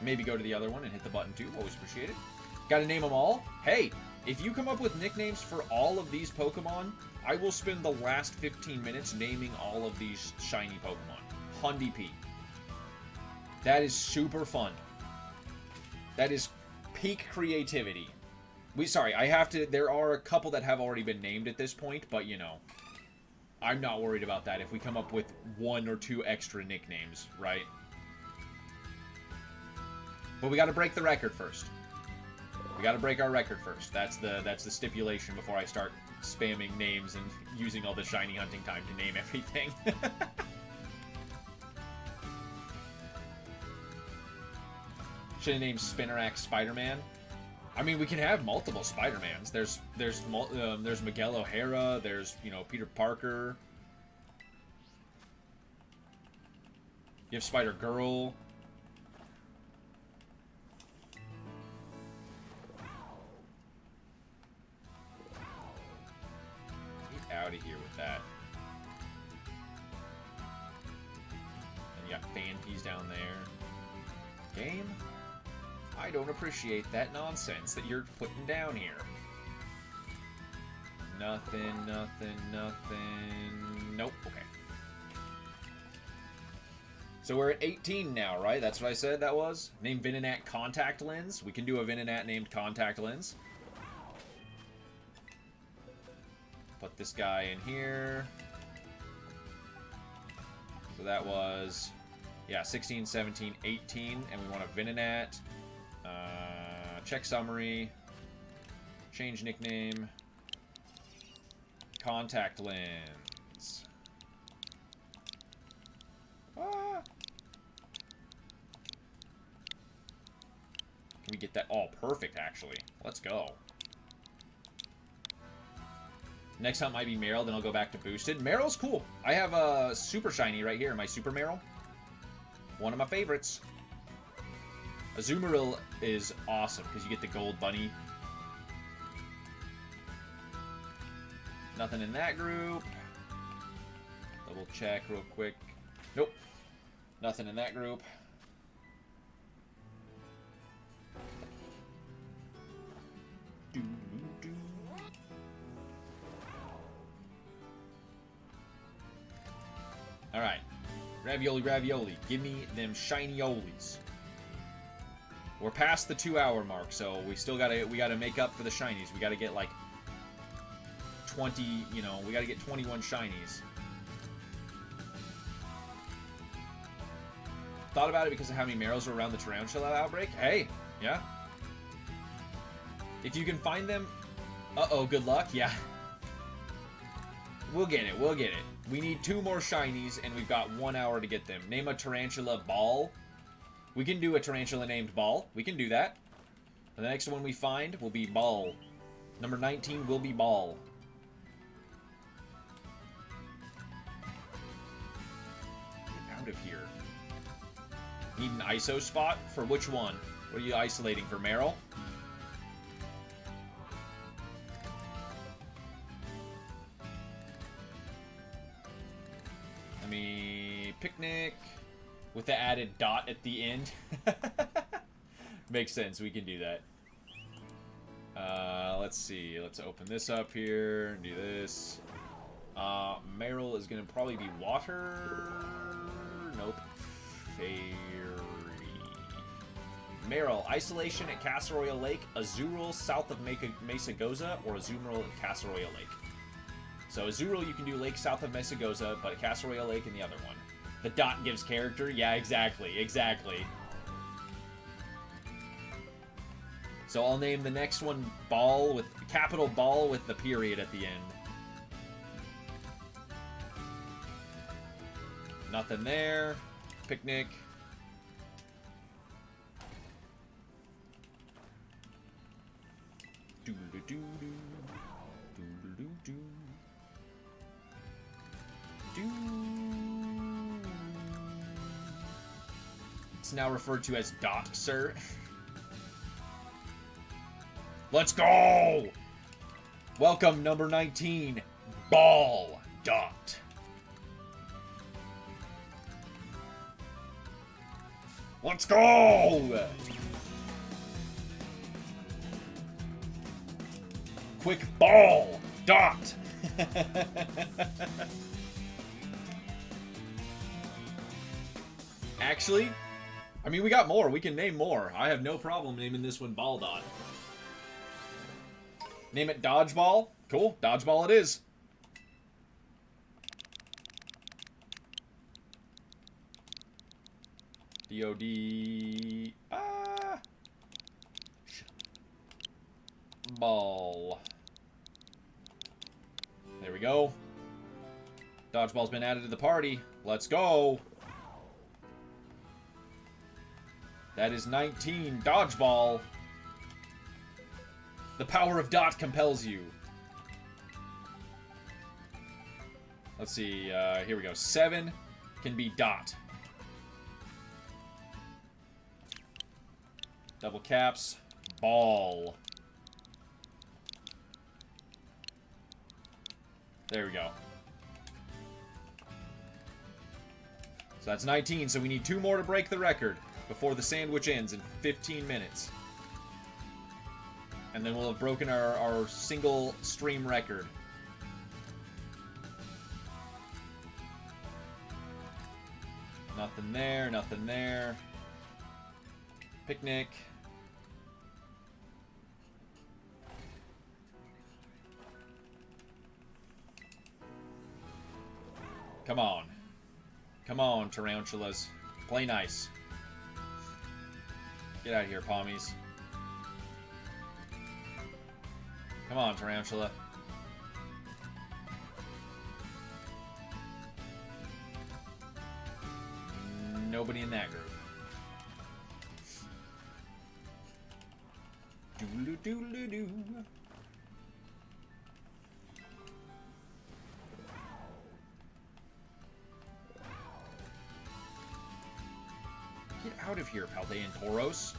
Maybe go to the other one and hit the button too. Always appreciate it. Gotta name them all? Hey, if you come up with nicknames for all of these Pokemon, I will spend the last 15 minutes naming all of these shiny Pokemon. Hundy P. That is super fun. That is peak creativity. There are a couple that have already been named at this point, but you know, I'm not worried about that if we come up with 1 or 2 extra nicknames, right? But we gotta break the record first. We gotta break our record first. That's the stipulation before I start spamming names and using all the shiny hunting time to name everything. Should have named Spinnerack Spider-Man. I mean, we can have multiple Spider-Mans. There's Miguel O'Hara. There's, you know, Peter Parker. You have Spider-Girl. Get out of here with that. And you got Phanpies down there. Game? I don't appreciate that nonsense that you're putting down here. Nothing, nothing, nothing. Nope, okay. So we're at 18 now, right? That's what I said that was? Name Venonat Contact Lens. We can do a Venonat named Contact Lens. Put this guy in here. So that was, yeah, 16, 17, 18. And we want a Venonat. Check summary. Change nickname. Contact lens. Ah. Can we get that all perfect, actually? Let's go. Next hunt might be Meryl, then I'll go back to boosted. Meryl's cool. I have a super shiny right here, my super Meryl. One of my favorites. Azumarill is awesome because you get the gold bunny. Nothing in that group. Double check real quick. Nope. Nothing in that group. Alright. Ravioli, ravioli. Give me them shiny-olies. We're past the 2-hour mark, so we gotta make up for the shinies. We gotta get like 20, you know, we gotta get 21 shinies. Thought about it because of how many Meryls were around the Tarantula outbreak. Hey, yeah. If you can find them, uh-oh, good luck, yeah. We'll get it, we'll get it. We need 2 more shinies, and we've got 1 hour to get them. Name a Tarantula Ball. We can do a Tarantula named Ball. We can do that. And the next one we find will be Ball. Number 19 will be Ball. Get out of here. Need an ISO spot? For which one? What are you isolating for, Meryl? Let me... Picnic... With the added dot at the end. Makes sense. We can do that. Let's see. Let's open this up here and do this. Meryl is going to probably be water. Nope. Fairy. Meryl, Isolation at Casseroya Lake, Azurill south of Mesa Goza, or Azumarill at Casseroya Lake. So Azurill you can do Lake south of Mesa Goza, but Casseroya Lake in the other one. The dot gives character? Yeah, exactly, exactly. So I'll name the next one Ball with capital Ball with the period at the end. Nothing there. Picnic. Doodle-doo-doo. Doodle-doo-doo. Doo. It's now referred to as Dot, sir. Let's go! Welcome, number 19, Ball Dot. Let's go! Quick ball! Dot! Actually, I mean, we got more. We can name more. I have no problem naming this one Ball Dot. Name it Dodgeball. Cool. Dodgeball it is. D-O-D... Ah! Ball. There we go. Dodgeball's been added to the party. Let's go. That is 19. Dodgeball. The power of Dot compels you. Let's see. Here we go. 7 can be Dot. Double caps. Ball. There we go. So that's 19. So we need 2 more to break the record before the sandwich ends in 15 minutes. And then we'll have broken our single stream record. Nothing there, nothing there. Picnic. Come on. Come on, tarantulas. Play nice. Get out of here, pommies. Come on, tarantula. Nobody in that group. Doodle-doodle-doo. Get out of here, Paldean Tauros.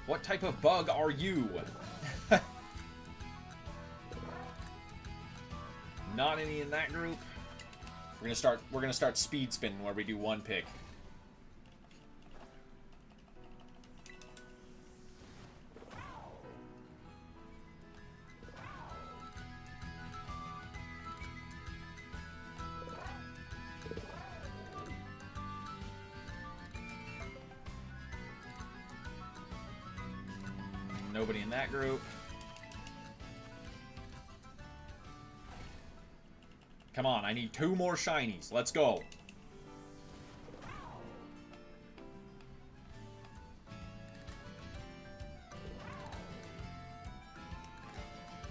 What type of bug are you? Not any in that group. We're gonna start speed spinning where we do 1 pick. Nobody in that group. Come on, I need 2 more shinies. Let's go.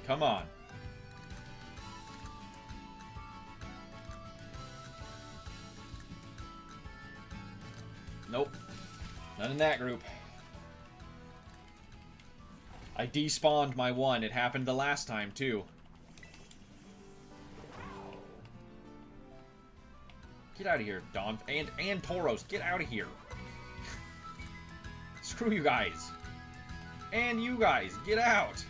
Come on. Nope. None in that group. I despawned my 1. It happened the last time, too. Get out of here, Don. And Tauros, get out of here. Screw you guys. And you guys, get out.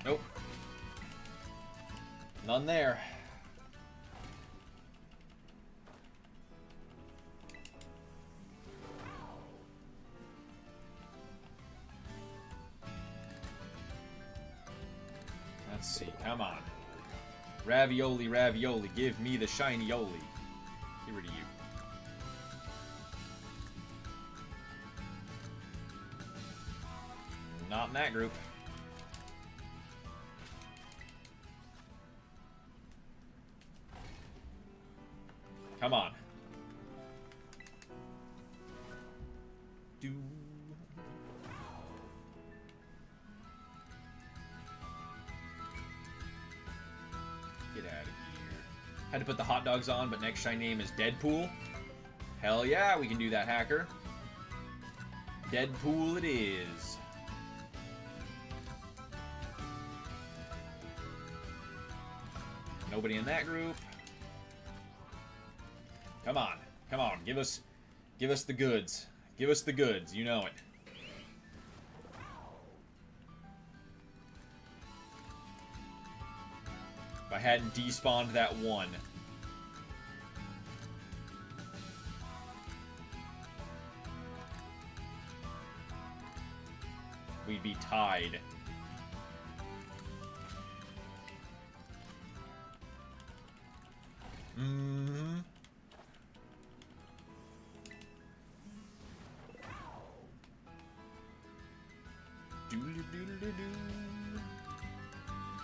Nope. None there. Let's see, come on. Ravioli, ravioli, give me the shiny-oli. Get rid of you. Not in that group. Come on. Do. Get out of here. Had to put the hot dogs on, but next shiny name is Deadpool. Hell yeah, we can do that, hacker. Deadpool it is. Nobody in that group. Come on. Come on. Give us the goods. Give us the goods. You know it. hadn't despawned that one. We'd be tied. Mm-hmm.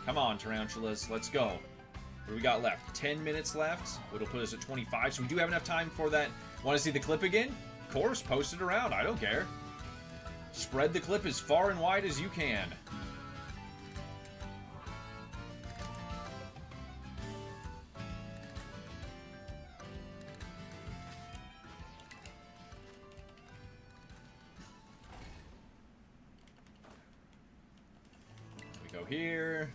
Come on, tarantulas. Let's go. What do we got left? 10 minutes left. It'll put us at 25. So we do have enough time for that. Want to see the clip again? Of course, post it around. I don't care. Spread the clip as far and wide as you can. We go here.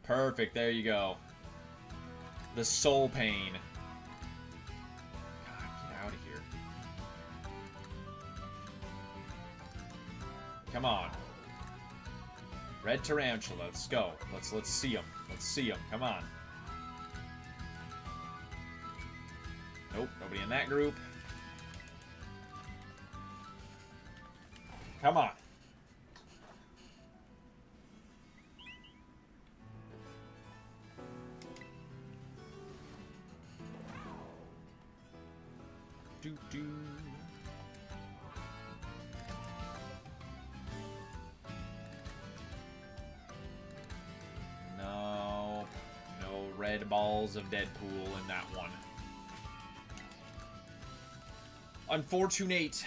Perfect, there you go. The soul pain. God, get out of here. Come on. Red tarantula, let's go. Let's see him. Let's see him. Come on. Nope, nobody in that group. Come on. Do. No red balls of Deadpool in that one. Unfortunate.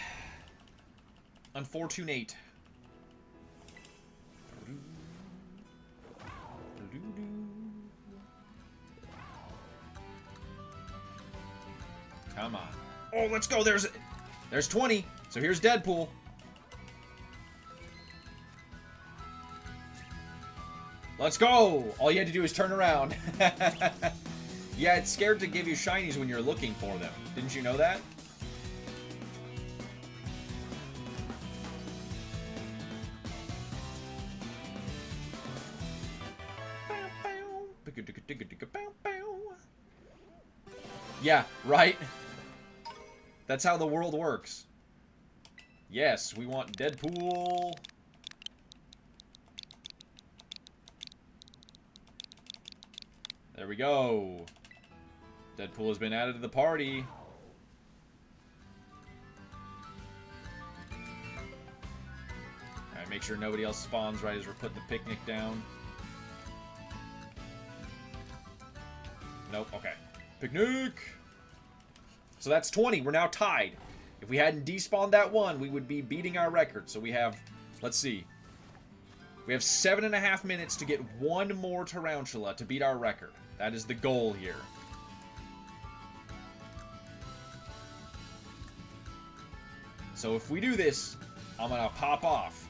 Come on. Oh, let's go. There's 20. So here's Deadpool. Let's go. All you had to do is turn around. Yeah, it's scared to give you shinies when you're looking for them. Didn't you know that? Yeah, right? That's how the world works. Yes, we want Deadpool. There we go. Deadpool has been added to the party. Alright, make sure nobody else spawns right as we're putting the picnic down. Nope, okay. Picnic! So that's 20. We're now tied. If we hadn't despawned that one, we would be beating our record. So we have, let's see. We have 7.5 minutes to get one more tarantula to beat our record. That is the goal here. So if we do this, I'm gonna pop off.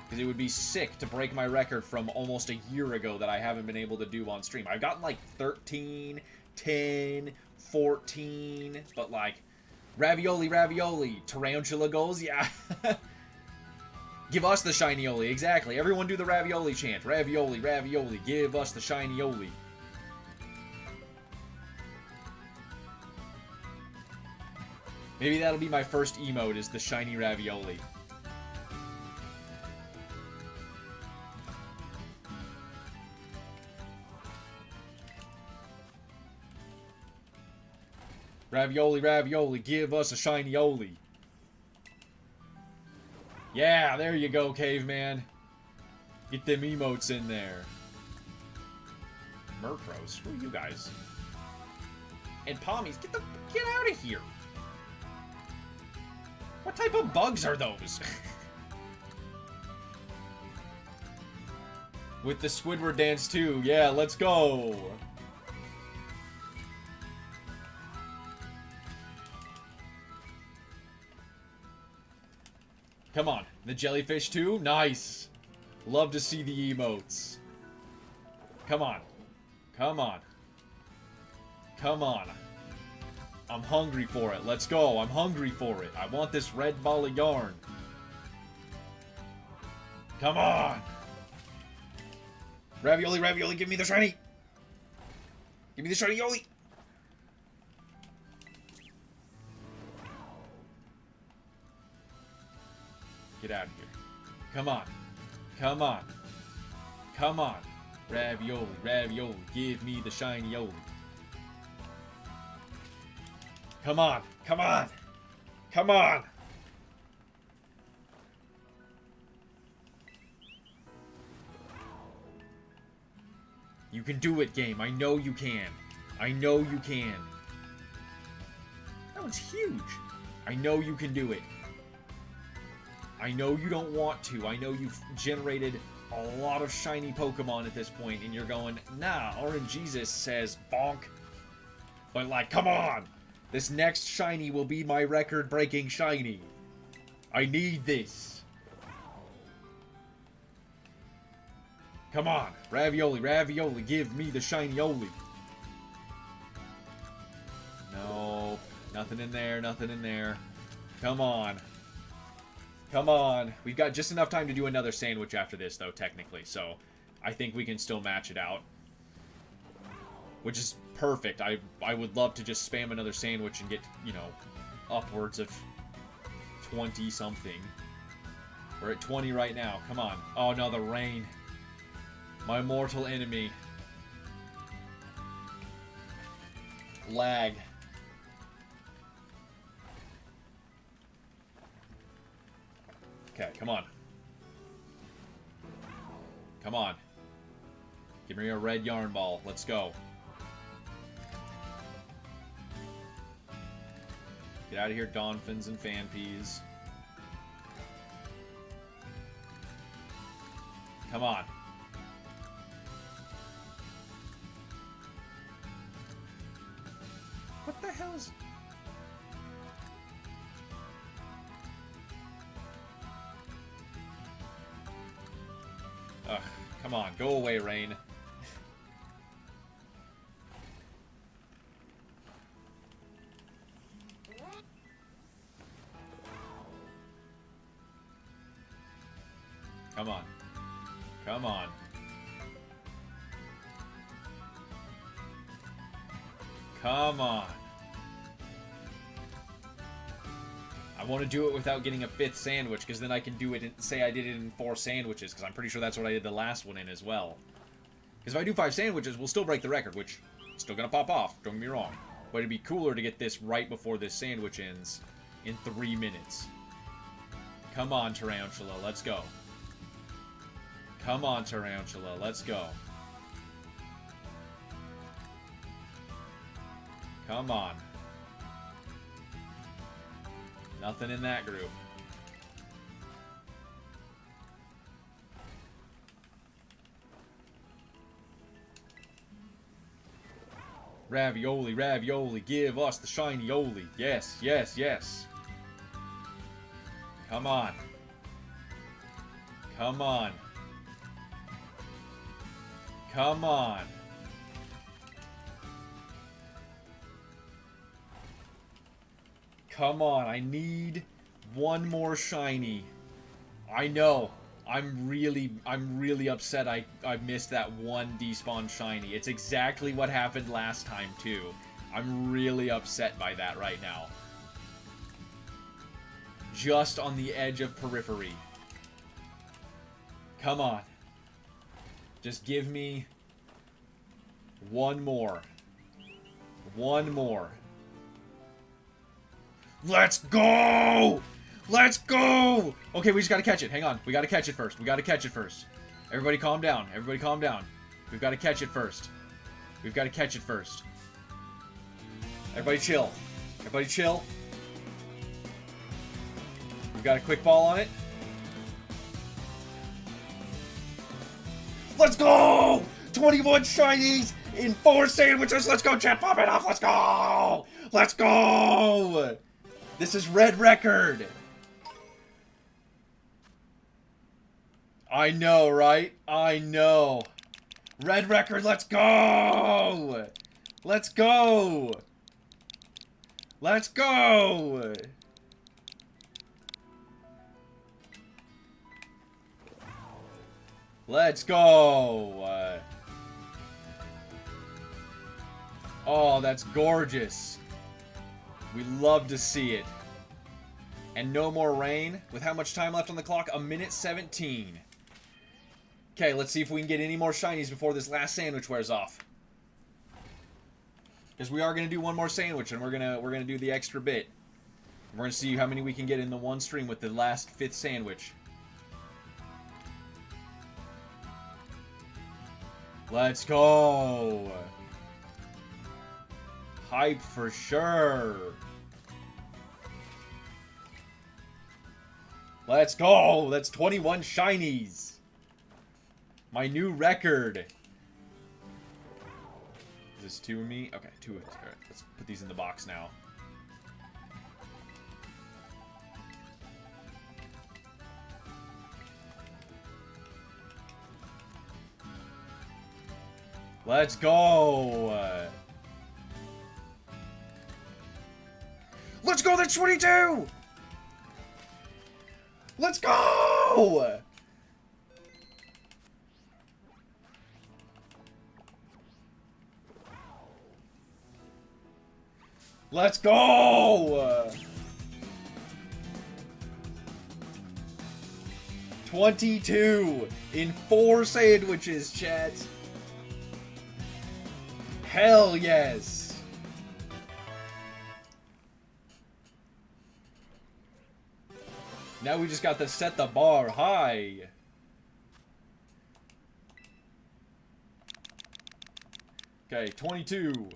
Because it would be sick to break my record from almost a year ago that I haven't been able to do on stream. I've gotten like 13, 10, 14, but like ravioli, tarantula goals, yeah. Give us the shiny-oli, exactly. Everyone do the ravioli chant. Ravioli, give us the shiny-oli. Maybe that'll be my first emote, is the shiny ravioli. Ravioli, give us a shiny-oli. Yeah, there you go, caveman. Get them emotes in there. Murkrow, screw you guys. And Pommies, get out of here. What type of bugs are those? With the Squidward dance too. Yeah, let's go. Come on. The jellyfish too? Nice. Love to see the emotes. Come on. Come on. Come on. I'm hungry for it. Let's go. I'm hungry for it. I want this red ball of yarn. Come on. Ravioli, ravioli, give me the shiny! Give me the shiny yoli! Get out of here. Come on. Come on. Come on. Ravioli, ravioli, give me the shiny yoli. Come on. Come on. Come on. You can do it, game. I know you can. I know you can. That one's huge. I know you can do it. I know you don't want to. I know you've generated a lot of shiny Pokemon at this point, and you're going, nah, RNGesus says bonk. But, like, come on! This next shiny will be my record-breaking shiny. I need this. Come on. Ravioli, ravioli, give me the shiny Oli. No. Nothing in there, nothing in there. Come on. Come on. We've got just enough time to do another sandwich after this, though, technically. So, I think we can still match it out. Which is perfect. I would love to just spam another sandwich and get, you know, upwards of 20-something. We're at 20 right now. Come on. Oh, no, the rain. My mortal enemy. Lag. Okay, come on. Come on. Give me a red yarn ball. Let's go. Get out of here, Donphins and Fanpeas. Come on. What the hell is... Ugh, come on, go away, Rain. Come on. Come on. Come on. I want to do it without getting a 5th sandwich, because then I can do it and say I did it in 4 sandwiches, because I'm pretty sure that's what I did the last one in as well. Because if I do 5 sandwiches, we'll still break the record, which is still going to pop off, don't get me wrong. But it'd be cooler to get this right before this sandwich ends in 3 minutes. Come on, Tarantula, let's go. Come on, Tarantula, let's go. Come on. Nothing in that group. Ravioli, ravioli, give us the shiny Oli. Yes, yes, yes. Come on. Come on. Come on. Come on, I need one more shiny. I know. I'm really upset I missed that one despawn shiny. It's exactly what happened last time too. I'm really upset by that right now. Just on the edge of periphery. Come on. Just give me one more. One more. Let's go! Let's go! Okay, we just gotta catch it. Hang on. We gotta catch it first. We gotta catch it first. Everybody calm down. Everybody calm down. We've gotta catch it first. We've gotta catch it first. Everybody chill. Everybody chill. We've got a quick ball on it. Let's go! 21 shinies in 4 sandwiches. Let's go, chat. Pop it off. Let's go! Let's go! This is red record. I know, right? I know. Red record, let's go! Let's go! Let's go! Let's go! Oh, that's gorgeous. We love to see it. And no more rain. With how much time left on the clock? 1:17. Okay, let's see if we can get any more shinies before this last sandwich wears off. Because we are going to do one more sandwich, and we're gonna do the extra bit. We're going to see how many we can get in the one stream with the last 5th sandwich. Let's go! Hype for sure! Let's go! That's 21 shinies! My new record! Is this 2 of me? Okay, 2 of us. Alright, let's put these in the box now. Let's go! Let's go, that's 22! Let's go! Let's go! 22 in 4 sandwiches, chat. Hell yes! Now we just got to set the bar high. Okay, 22.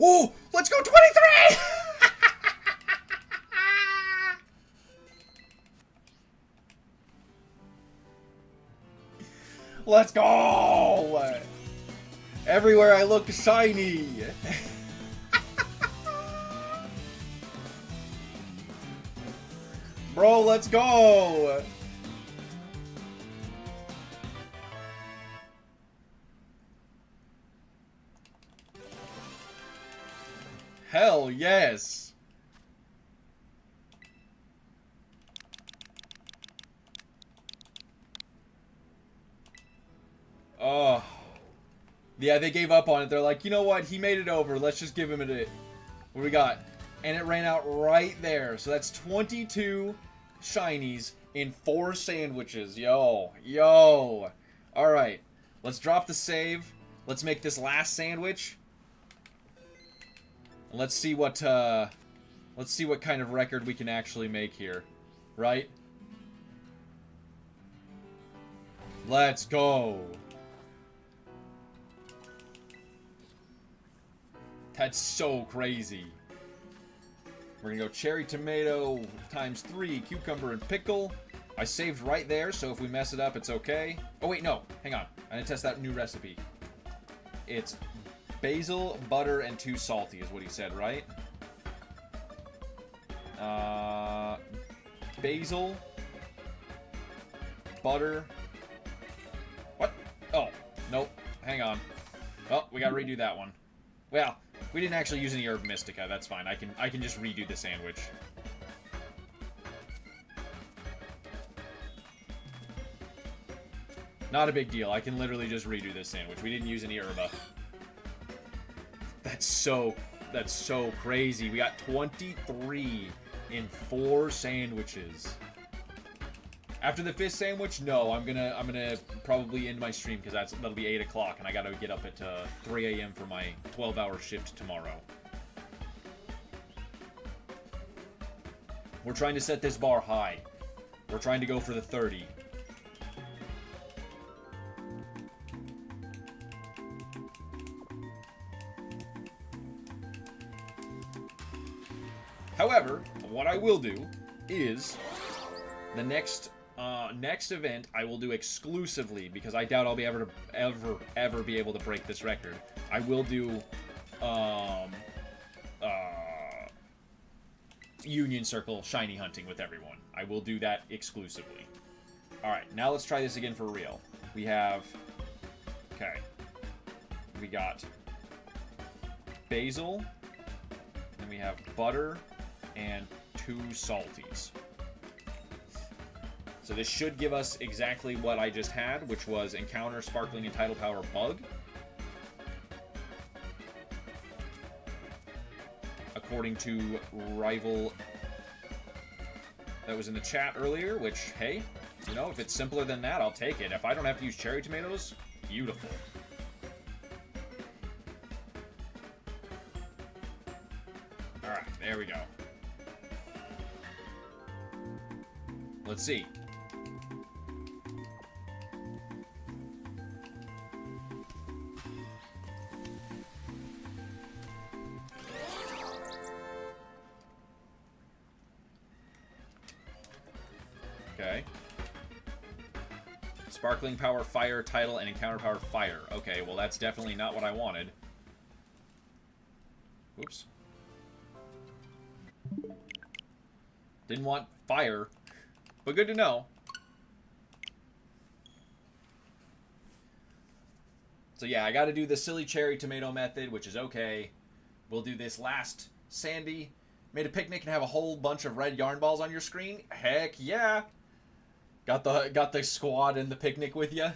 Oh, let's go 23! Let's go! Everywhere I look, shiny! Bro, let's go! Hell yes! Oh. Yeah, they gave up on it. They're like, you know what? He made it over. Let's just give him it. What do we got? And it ran out right there. So that's 22 shinies in 4 sandwiches. Yo. Yo. Alright. Let's drop the save. Let's make this last sandwich. Let's see what kind of record we can actually make here. Right? Let's go. That's so crazy. We're gonna go cherry tomato times 3, cucumber and pickle. I saved right there, so if we mess it up, it's okay. Oh wait, no, hang on. I'm gonna test that new recipe. It's basil, butter, and 2 salty is what he said, right? Basil, butter. What? Oh, nope. Hang on. Oh, we gotta redo that one. Well, we didn't actually use any herb mystica. That's fine. I can just redo the sandwich. Not a big deal. I can literally just redo this sandwich. We didn't use any herba. That's so crazy. We got 23 in 4 sandwiches. After the 5th sandwich, no, I'm gonna probably end my stream because that'll be 8 o'clock, and I gotta get up at 3 a.m. for my 12-hour shift tomorrow. We're trying to set this bar high. We're trying to go for the 30. However, what I will do is the next event I will do exclusively, because I doubt I'll be ever be able to break this record. I will do Union Circle shiny hunting with everyone. I will do that exclusively. Alright, now let's try this again for real. We have... Okay. We got basil. Then we have butter and 2 salties. So this should give us exactly what I just had, which was encounter sparkling and tidal power bug. According to Rival that was in the chat earlier, which, hey, you know, if it's simpler than that, I'll take it. If I don't have to use cherry tomatoes, beautiful. Alright, there we go. Let's see. Okay. Sparkling power, fire, tidal, and encounter power, fire. Okay, well that's definitely not what I wanted. Oops. Didn't want fire, but good to know. So yeah, I gotta do the silly cherry tomato method, which is okay. We'll do this last Sandy. Made a picnic and have a whole bunch of red yarn balls on your screen? Heck yeah! Got the squad and the picnic with you.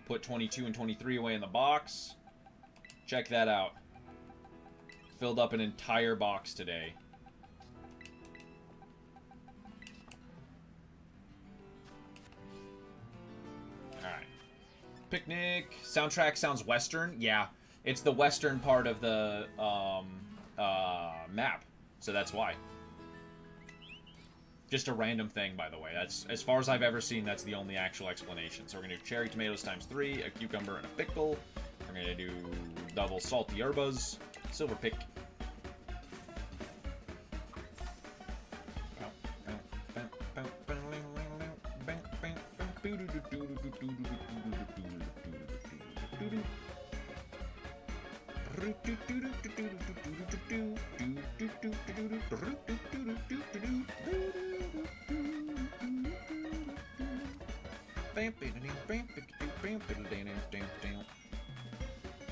Put 22 and 23 away in the box. Check that out. Filled up an entire box today. Alright. Picnic. Soundtrack sounds western. Yeah. It's the western part of the map. So that's why. Just a random thing, by the way. That's, as far as I've ever seen, that's the only actual explanation. So we're going to do cherry tomatoes times 3, a cucumber, and a pickle. We're going to do double salty herbas, silver pick.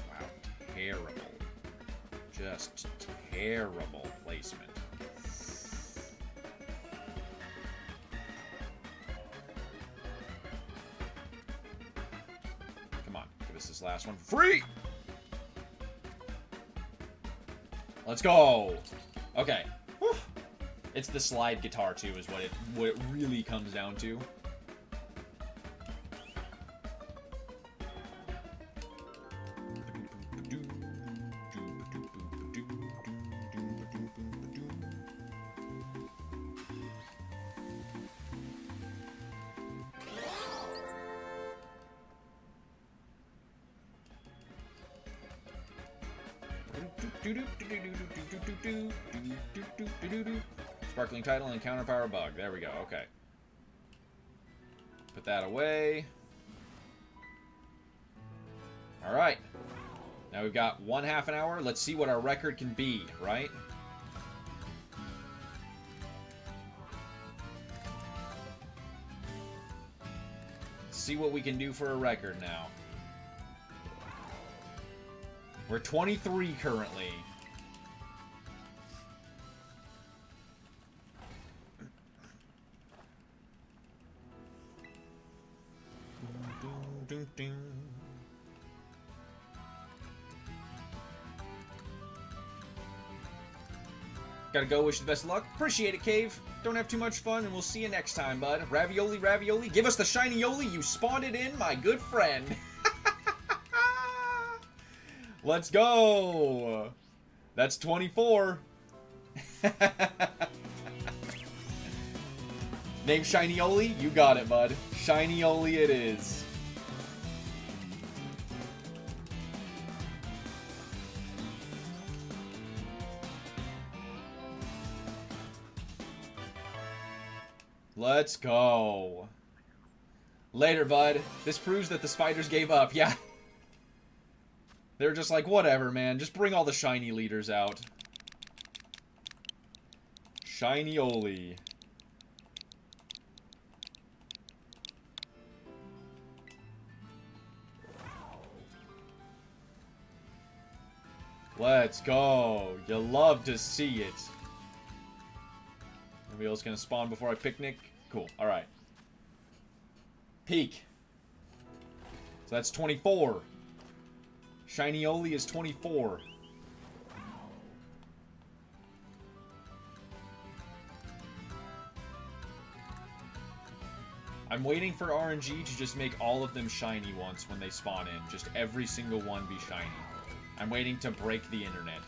Wow, terrible. Just terrible placement. Come on, give us this last one for free! Let's go! Okay. Whew. It's the slide guitar, too, is what it really comes down to. Sparkling title and counter power bug. There we go. Okay. Put that away. All right. Now we've got 1/2 an hour. Let's see what our record can be, right? Let's see what we can do for a record now. We're 23 currently. Gotta go, wish you the best of luck. Appreciate it, Cave. Don't have too much fun, and we'll see you next time, bud. Ravioli, ravioli. Give us the shiny yoli. You spawned it in, my good friend. Let's go. That's 24. Name Shiny Oli? You got it, bud. Shiny Oli it is. Let's go. Later, bud. This proves that the spiders gave up. Yeah. They're just like, whatever, man. Just bring all the shiny leaders out. Shiny-oli. Let's go. You love to see it. Nobody else gonna spawn before I picnic? Cool. Alright. Peak. So that's 24. Shiny-oli is 24. I'm waiting for RNG to just make all of them shiny once when they spawn in. Just every single one be shiny. I'm waiting to break the internet.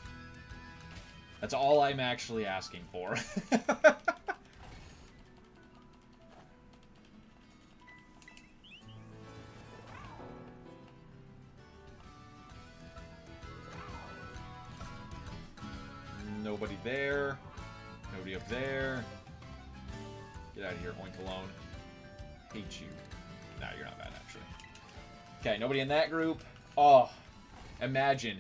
That's all I'm actually asking for. Nobody there. Nobody up there. Get out of here, Oink alone. Hate you. Nah, you're not bad, actually. Okay, nobody in that group. Oh, imagine.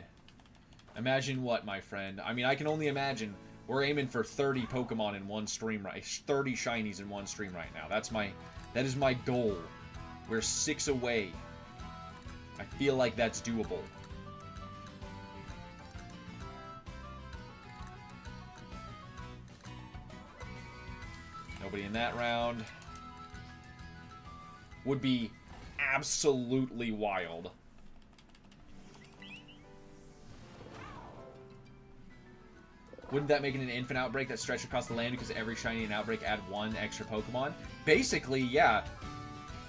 Imagine what, my friend? I mean, I can only imagine. We're aiming for 30 Pokemon in one stream, right? 30 shinies in one stream right now. That is my goal. We're 6 away. I feel like that's doable. Nobody in that round. Would be absolutely wild. Wouldn't that make it an infinite Outbreak that stretched across the land because every shiny in Outbreak add 1 extra Pokemon? Basically, yeah.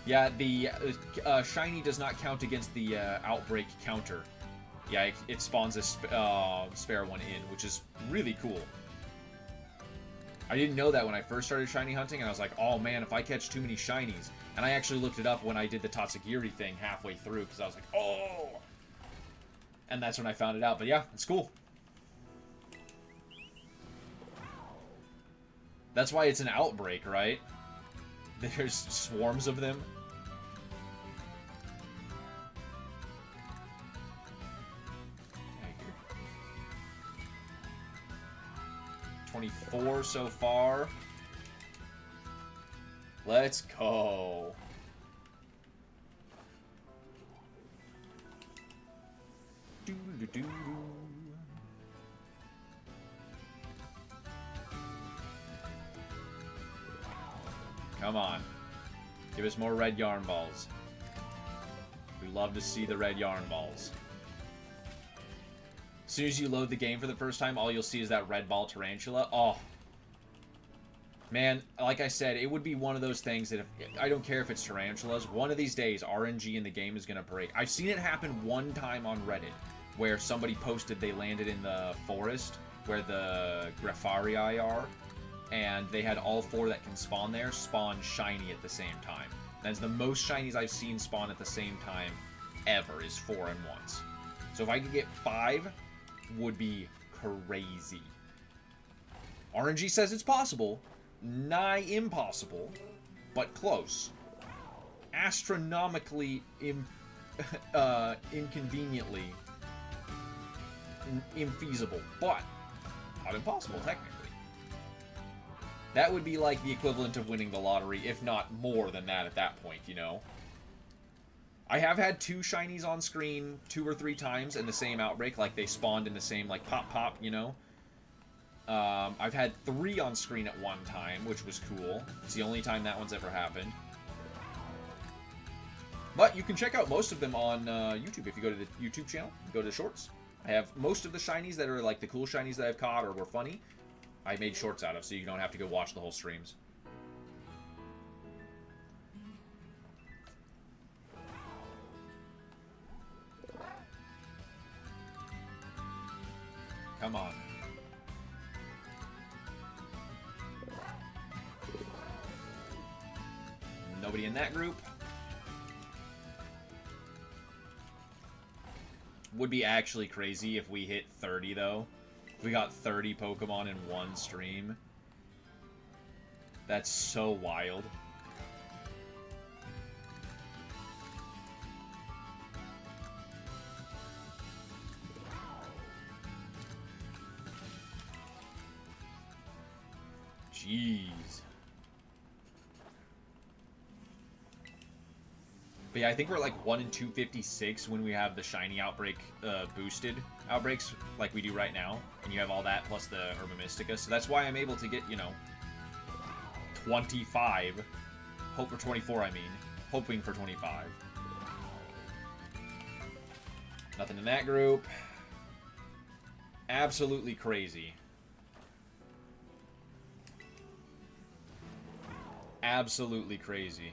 Yeah, the shiny does not count against the Outbreak counter. Yeah, it spawns a spare one in, which is really cool. I didn't know that when I first started shiny hunting, and I was like, oh man, if I catch too many shinies. And I actually looked it up when I did the Tatsugiri thing halfway through, because I was like, oh! And that's when I found it out. But yeah, it's cool. That's why it's an Outbreak, right? There's swarms of them. Okay, here. 24 so far. Let's go. Doo-doo-doo-doo. Come on. Give us more red yarn balls. We love to see the red yarn balls. As soon as you load the game for the first time, all you'll see is that red ball tarantula. Oh. Man, like I said, it would be one of those things that if I don't care if it's tarantulas, one of these days RNG in the game is going to break. I've seen it happen one time on Reddit where somebody posted they landed in the forest where the Graffarii are. And they had all 4 that can spawn there spawn shiny at the same time. That's the most shinies I've seen spawn at the same time ever is 4 in once. So if I could get 5, would be crazy. RNG says it's possible. Nigh impossible, but close. Astronomically inconveniently infeasible, but not impossible technically. That would be like the equivalent of winning the lottery, if not more than that at that point, you know? I have had 2 shinies on screen 2 or 3 times in the same Outbreak, like they spawned in the same, like, pop, you know? I've had 3 on screen at one time, which was cool. It's the only time that one's ever happened. But you can check out most of them on YouTube. If you go to the YouTube channel, go to the shorts. I have most of the shinies that are, like, the cool shinies that I've caught or were funny. I made shorts out of, so you don't have to go watch the whole streams. Come on. Nobody in that group. Would be actually crazy if we hit 30, though. We got 30 Pokemon in one stream. That's so wild. Jeez. But yeah, I think we're like 1 in 256 when we have the shiny Outbreak boosted Outbreaks like we do right now. And you have all that plus the Herba Mystica. So that's why I'm able to get, you know, 25. Hope for 24, I mean. Hoping for 25. Nothing in that group. Absolutely crazy. Absolutely crazy.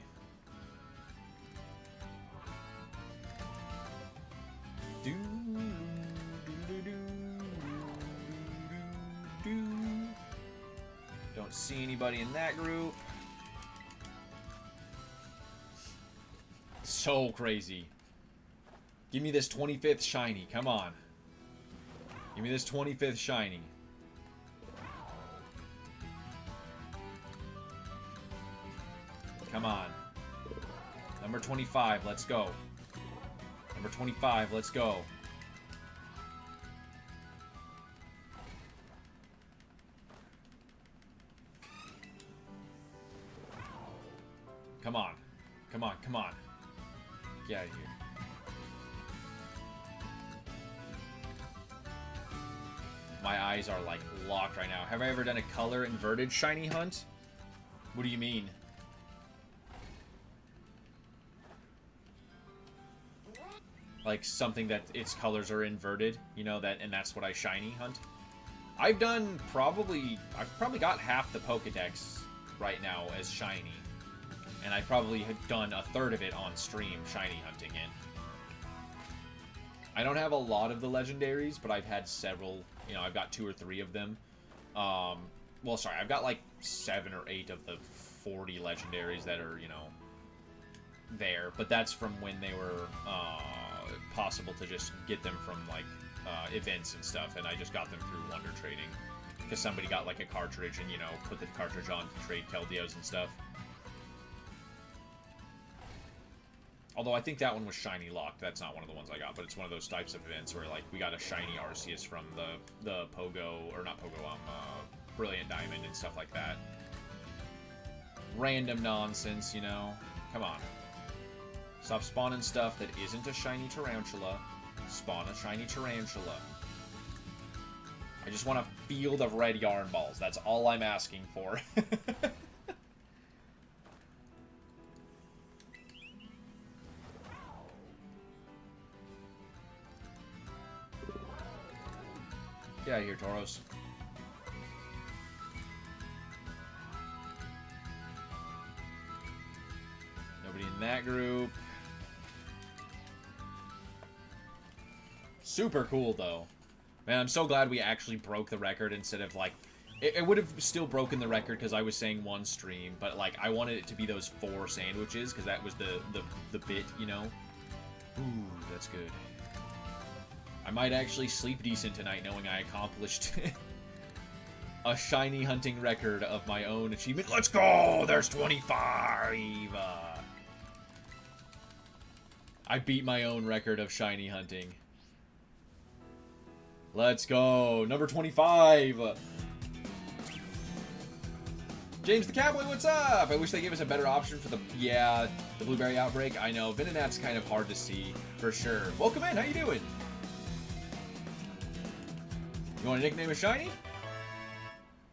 Don't see anybody in that group. So crazy. Give me this 25th shiny. Come on. Give me this 25th shiny. Come on. Number 25, let's go. Number 25, let's go. Come on. Come on, come on. Get out of here. My eyes are, like, locked right now. Have I ever done a color inverted shiny hunt? What do you mean? Like, something that its colors are inverted, you know, and that's what I shiny hunt? I've probably got half the Pokedex right now as shiny. And I probably have done a third of it on stream, shiny hunting it. I don't have a lot of the legendaries, but I've had several. You know, I've got 2 or 3 of them. Well, sorry, I've got like 7 or 8 of the 40 legendaries that are, you know, there. But that's from when they were possible to just get them from, like, events and stuff. And I just got them through Wonder Trading. Because somebody got, like, a cartridge and, you know, put the cartridge on to trade Keldeos and stuff. Although I think that one was shiny locked. That's not one of the ones I got, but it's one of those types of events where, like, we got a shiny Arceus from the Pogo, or not Pogo, Brilliant Diamond and stuff like that. Random nonsense, you know? Come on. Stop spawning stuff that isn't a shiny Tarantula. Spawn a shiny Tarantula. I just want a field of red yarn balls. That's all I'm asking for. Get out of here, Tauros. Nobody in that group. Super cool, though. Man, I'm so glad we actually broke the record instead of, like... It would have still broken the record because I was saying 1 stream, but, like, I wanted it to be those 4 sandwiches because that was the bit, you know? Ooh, that's good. I might actually sleep decent tonight knowing I accomplished a shiny hunting record of my own achievement. Let's go! There's 25! I beat my own record of shiny hunting. Let's go! Number 25! James the Cowboy, what's up? I wish they gave us a better option for the Blueberry Outbreak. I know, Venonat's kind of hard to see, for sure. Welcome in, how you doing? You want a nickname of shiny?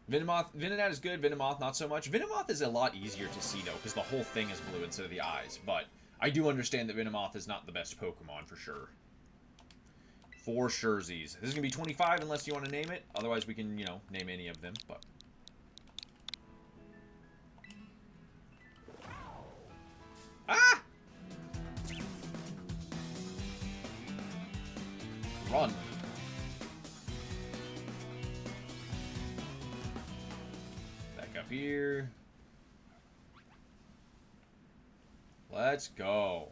Venonat is good, Venomoth not so much. Venomoth is a lot easier to see, though, because the whole thing is blue instead of the eyes. But I do understand that Venomoth is not the best Pokemon, for sure. For surezies. This is going to be 25 unless you want to name it. Otherwise, we can, you know, name any of them, but... Ah! Run. Back up here. Let's go.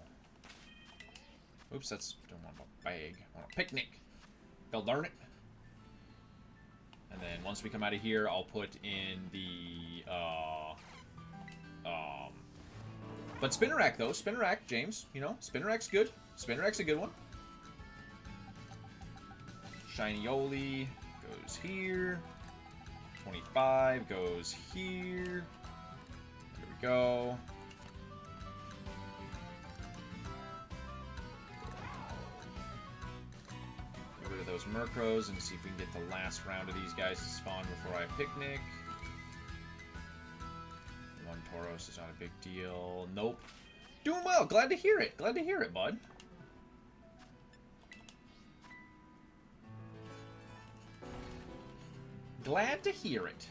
Oops, that's... don't want a bag. I want a picnic. God darn it. And then once we come out of here, I'll put in the... But Spinnerack, though. Spinnerack, James. You know, Spinnerack's good. Spinnerack's a good one. Shiny Yoli goes here. 25 goes here. There we go. Get rid of those Murkrows and see if we can get the last round of these guys to spawn before I picnic. One Tauros is not a big deal. Nope. Doing well. Glad to hear it. Glad to hear it, bud. Glad to hear it.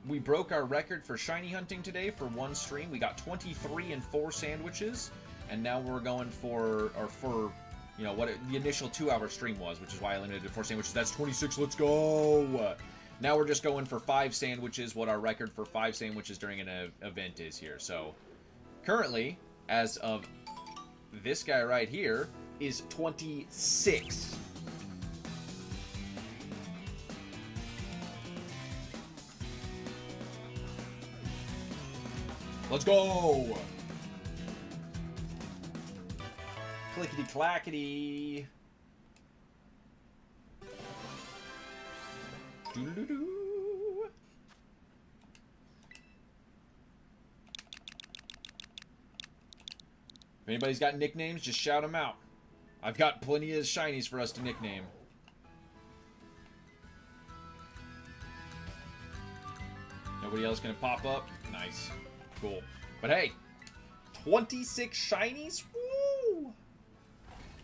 We broke our record for shiny hunting today for one stream. We got 23 and 4 sandwiches, and now we're going for you know what the initial 2-hour stream was, which is why I limited it to 4 sandwiches. That's 26. Let's go. Now we're just going for 5 sandwiches. What our record for 5 sandwiches during an event is here. So currently, as of this guy right here, is 26. Let's go! Clickety clackety. Doo-doo-doo. If anybody's got nicknames, just shout them out. I've got plenty of shinies for us to nickname. Nobody else gonna pop up? Nice. Cool. But hey, 26 shinies? Woo!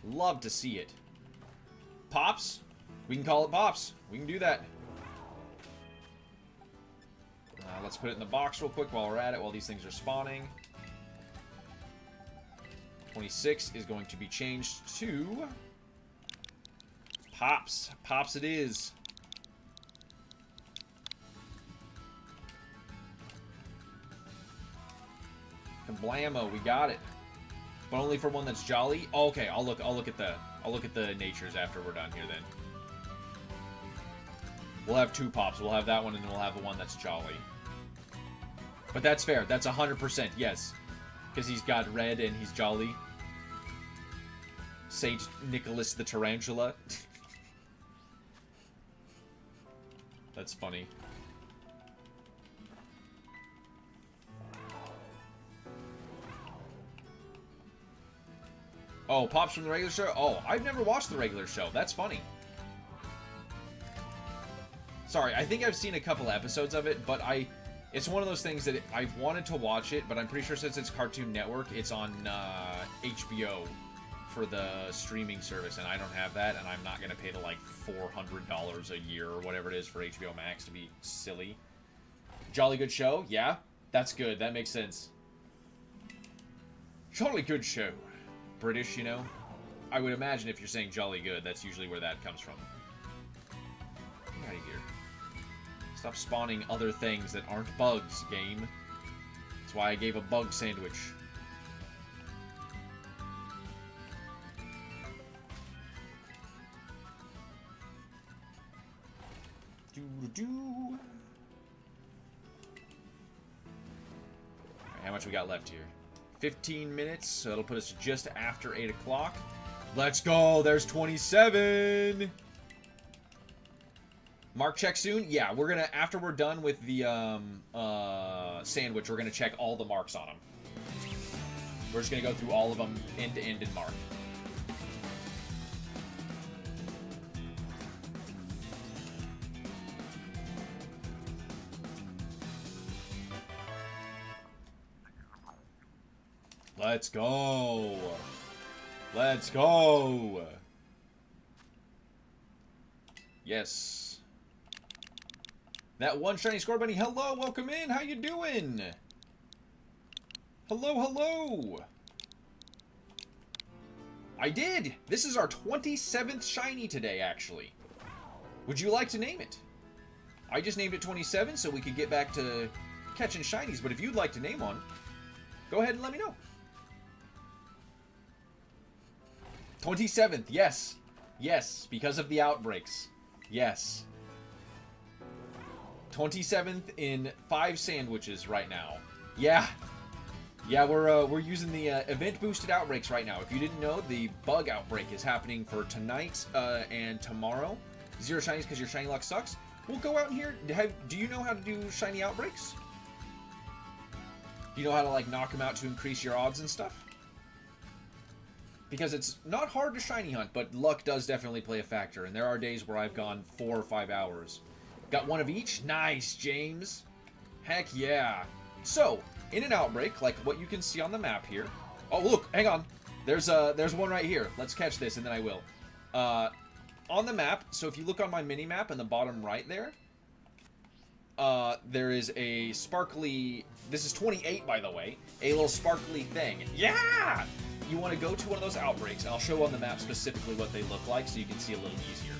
Love to see it. Pops? We can call it Pops. We can do that. Let's put it in the box real quick while we're at it, while these things are spawning. 26 is going to be changed to Pops. Pops it is. Blammo, we got it. But only for one that's jolly. Oh, okay, I'll look at the natures after we're done here then. We'll have 2 Pops. We'll have that one and then we'll have the one that's jolly. But that's fair. That's 100%, yes. Because he's got red and he's jolly. Saint Nicholas the Tarantula. That's funny. Oh, Pops from the regular show? Oh, I've never watched the regular show. That's funny. Sorry, I think I've seen a couple episodes of it, but it's one of those things that I've wanted to watch it, but I'm pretty sure since it's Cartoon Network, it's on HBO for the streaming service, and I don't have that, and I'm not going to pay the, like, $400 a year or whatever it is for HBO Max to be silly. Jolly good show? Yeah, that's good. That makes sense. Jolly good show. British, you know? I would imagine if you're saying jolly good, that's usually where that comes from. Get out of here. Stop spawning other things that aren't bugs, game. That's why I gave a bug sandwich. Doo-doo-doo. Alright, how much we got left here? 15 minutes, so that'll put us just after 8 o'clock. Let's go! There's 27! Mark check soon? Yeah, we're gonna, after we're done with the sandwich, we're gonna check all the marks on them. We're just gonna go through all of them end to end and mark. Let's go. Let's go. Yes. That one shiny score bunny. Hello, welcome in. How you doing? Hello, hello. I did. This is our 27th shiny today, actually. Would you like to name it? I just named it 27 so we could get back to catching shinies, but if you'd like to name one, go ahead and let me know. 27th, yes. Yes, because of the outbreaks. Yes. 27th in 5 sandwiches right now. Yeah. Yeah, we're using the event boosted outbreaks right now. If you didn't know, the bug outbreak is happening for tonight and tomorrow. 0 shinies because your shiny luck sucks? Well, go out in here. Do you know how to do shiny outbreaks? Do you know how to, like, knock them out to increase your odds and stuff? Because it's not hard to shiny hunt, but luck does definitely play a factor. And there are days where I've gone 4 or 5 hours. Got one of each? Nice, James. Heck yeah. So, in an outbreak, like what you can see on the map here. Oh, look, hang on. There's one right here. Let's catch this, and then I will. On the map, so if you look on my mini-map in the bottom right there, there is a sparkly... This is 28, by the way. A little sparkly thing. Yeah! You want to go to one of those outbreaks, and I'll show on the map specifically what they look like so you can see a little easier.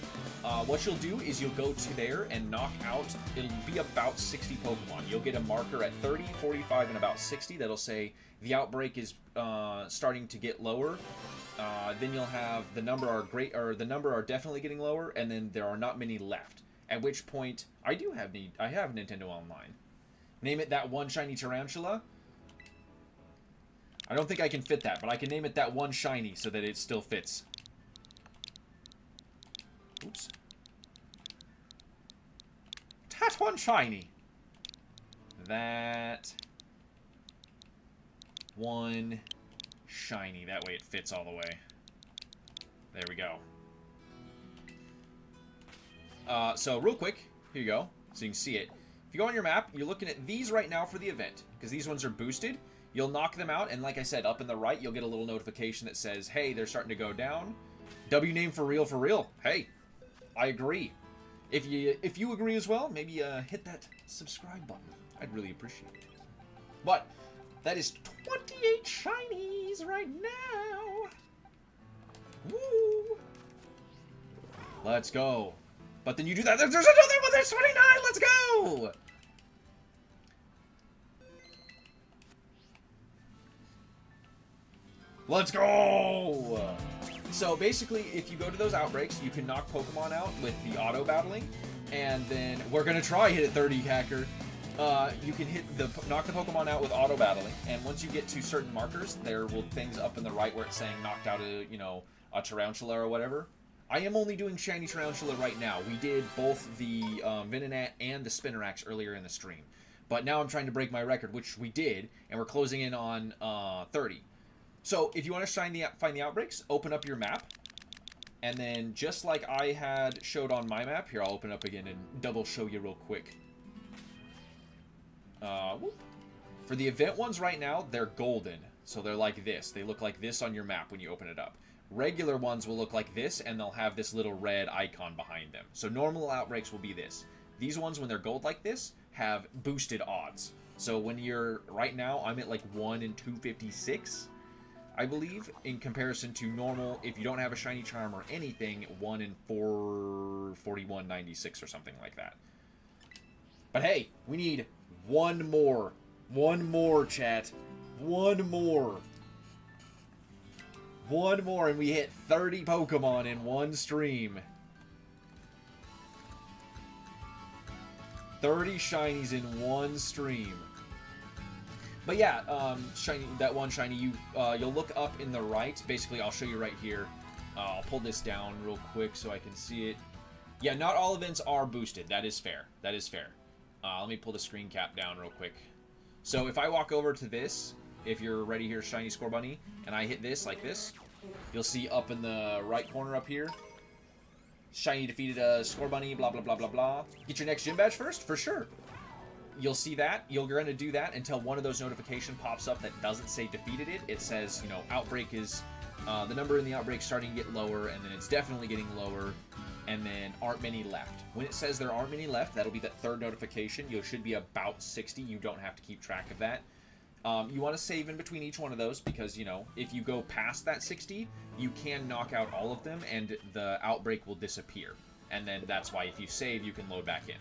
What you'll do is you'll go to there and knock out, it'll be about 60 Pokemon. You'll get a marker at 30, 45, and about 60 that'll say the outbreak is starting to get lower. Then you'll have the number are definitely getting lower, and then there are not many left. At which point, I have Nintendo Online. Name it that one shiny tarantula. I don't think I can fit that, but I can name it that one shiny so that it still fits. Oops. That one shiny. That one shiny. That way it fits all the way. There we go. So real quick, here you go, so you can see it. If you go on your map, you're looking at these right now for the event, because these ones are boosted. You'll knock them out, and like I said, up in the right, you'll get a little notification that says, hey, they're starting to go down. W name for real, for real. Hey, I agree. If you agree as well, maybe hit that subscribe button. I'd really appreciate it. But that is 28 shinies right now. Woo! Let's go. But then you do that. There's another one. There's 29. Let's go. Let's go. So basically, if you go to those outbreaks, you can knock Pokemon out with the auto battling, and then we're gonna try hit at 30, hacker. You can knock the Pokemon out with auto battling, and once you get to certain markers, there will things up in the right where it's saying knocked out a Tarantula or whatever. I am only doing shiny Tarantula right now. We did both the Venonat and the Spinarak earlier in the stream, but now I'm trying to break my record, which we did, and we're closing in on 30. So if you want to find the outbreaks, open up your map, and then just like I had showed on my map, here I'll open up again and double show you real quick. For the event ones right now, they're golden, so they're like this. They look like this on your map when you open it up. Regular ones will look like this, and they'll have this little red icon behind them. So normal outbreaks will be this. These ones, when they're gold like this, have boosted odds. So when you're, right now, I'm at like 1 in 256. I believe, in comparison to normal, if you don't have a shiny charm or anything, 1 in 441.96 or something like that. But hey, we need one more. One more, chat. One more. One more, and we hit 30 Pokemon in one stream. 30 shinies in one stream. But yeah, shiny, that one shiny, you'll look up in the right. Basically, I'll show you right here. I'll pull this down real quick so I can see it. Yeah, not all events are boosted. That is fair. That is fair. Let me pull the screen cap down real quick. So if I walk over to this, if you're ready here, Shiny Scorbunny, and I hit this like this, you'll see up in the right corner up here, Shiny defeated a Scorbunny, blah, blah, blah, blah, blah. Get your next gym badge first? For sure. You'll see that. You're going to do that until one of those notifications pops up that doesn't say defeated it. It says, you know, Outbreak is, the number in the Outbreak starting to get lower, and then it's definitely getting lower, and then aren't many left. When it says there aren't many left, that'll be that third notification. You should be about 60. You don't have to keep track of that. You want to save in between each one of those because, you know, if you go past that 60, you can knock out all of them and the Outbreak will disappear. And then that's why if you save, you can load back in.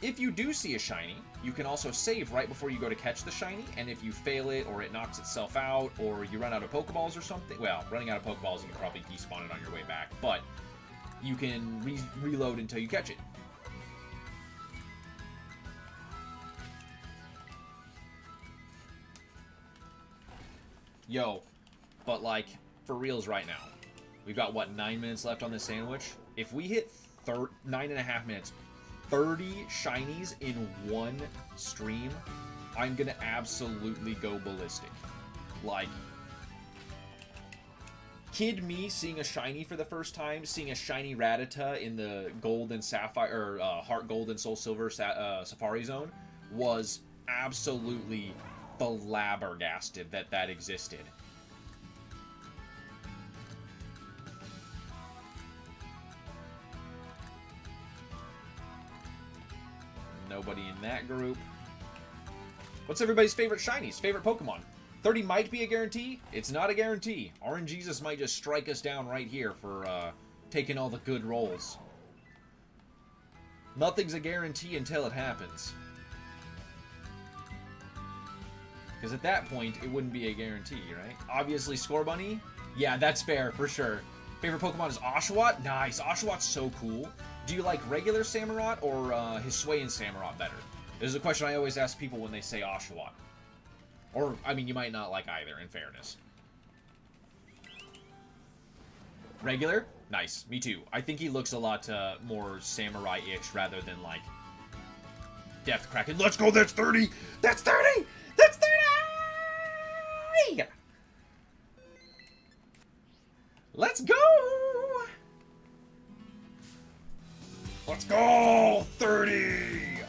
If you do see a shiny, you can also save right before you go to catch the shiny, and if you fail it, or it knocks itself out, or you run out of Pokeballs or something, well, running out of Pokeballs, you can probably despawn it on your way back, but you can reload until you catch it. Yo, but like, for reals right now, We've got, what, 9 minutes left on this sandwich? If we hit 9.5 minutes, 30 shinies in one stream, I'm going to absolutely go ballistic. Like, kid me seeing a shiny for the first time, seeing a shiny Rattata in the gold and sapphire, or heart gold and soul silver safari zone was absolutely flabbergasted that that existed. Nobody in that group. What's everybody's favorite shinies? Favorite Pokemon? 30 might be a guarantee. It's not a guarantee. RNGesus might just strike us down right here for taking all the good rolls. Nothing's a guarantee until it happens. Because at that point, it wouldn't be a guarantee, right? Obviously, Scorbunny? Yeah, that's fair, for sure. Favorite Pokemon is Oshawott? Nice. Oshawott's so cool. Do you like regular Samurott or Hisuian Samurott better? This is a question I always ask people when they say Oshawott. Or, I mean, you might not like either, in fairness. Regular? Nice. Me too. I think he looks a lot more samurai-ish rather than, like, Depth Kraken. Let's go! That's 30! That's 30! That's 30! Let's go! Let's go! 30!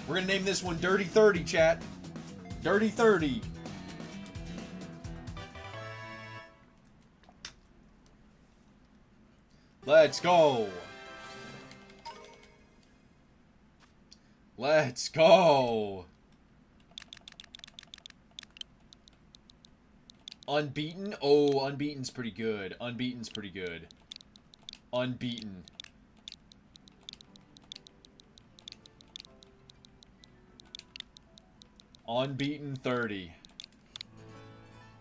We're gonna name this one Dirty 30, chat. Dirty 30. Let's go. Let's go. Unbeaten? Oh, Unbeaten's pretty good. Unbeaten's pretty good. Unbeaten. Unbeaten 30.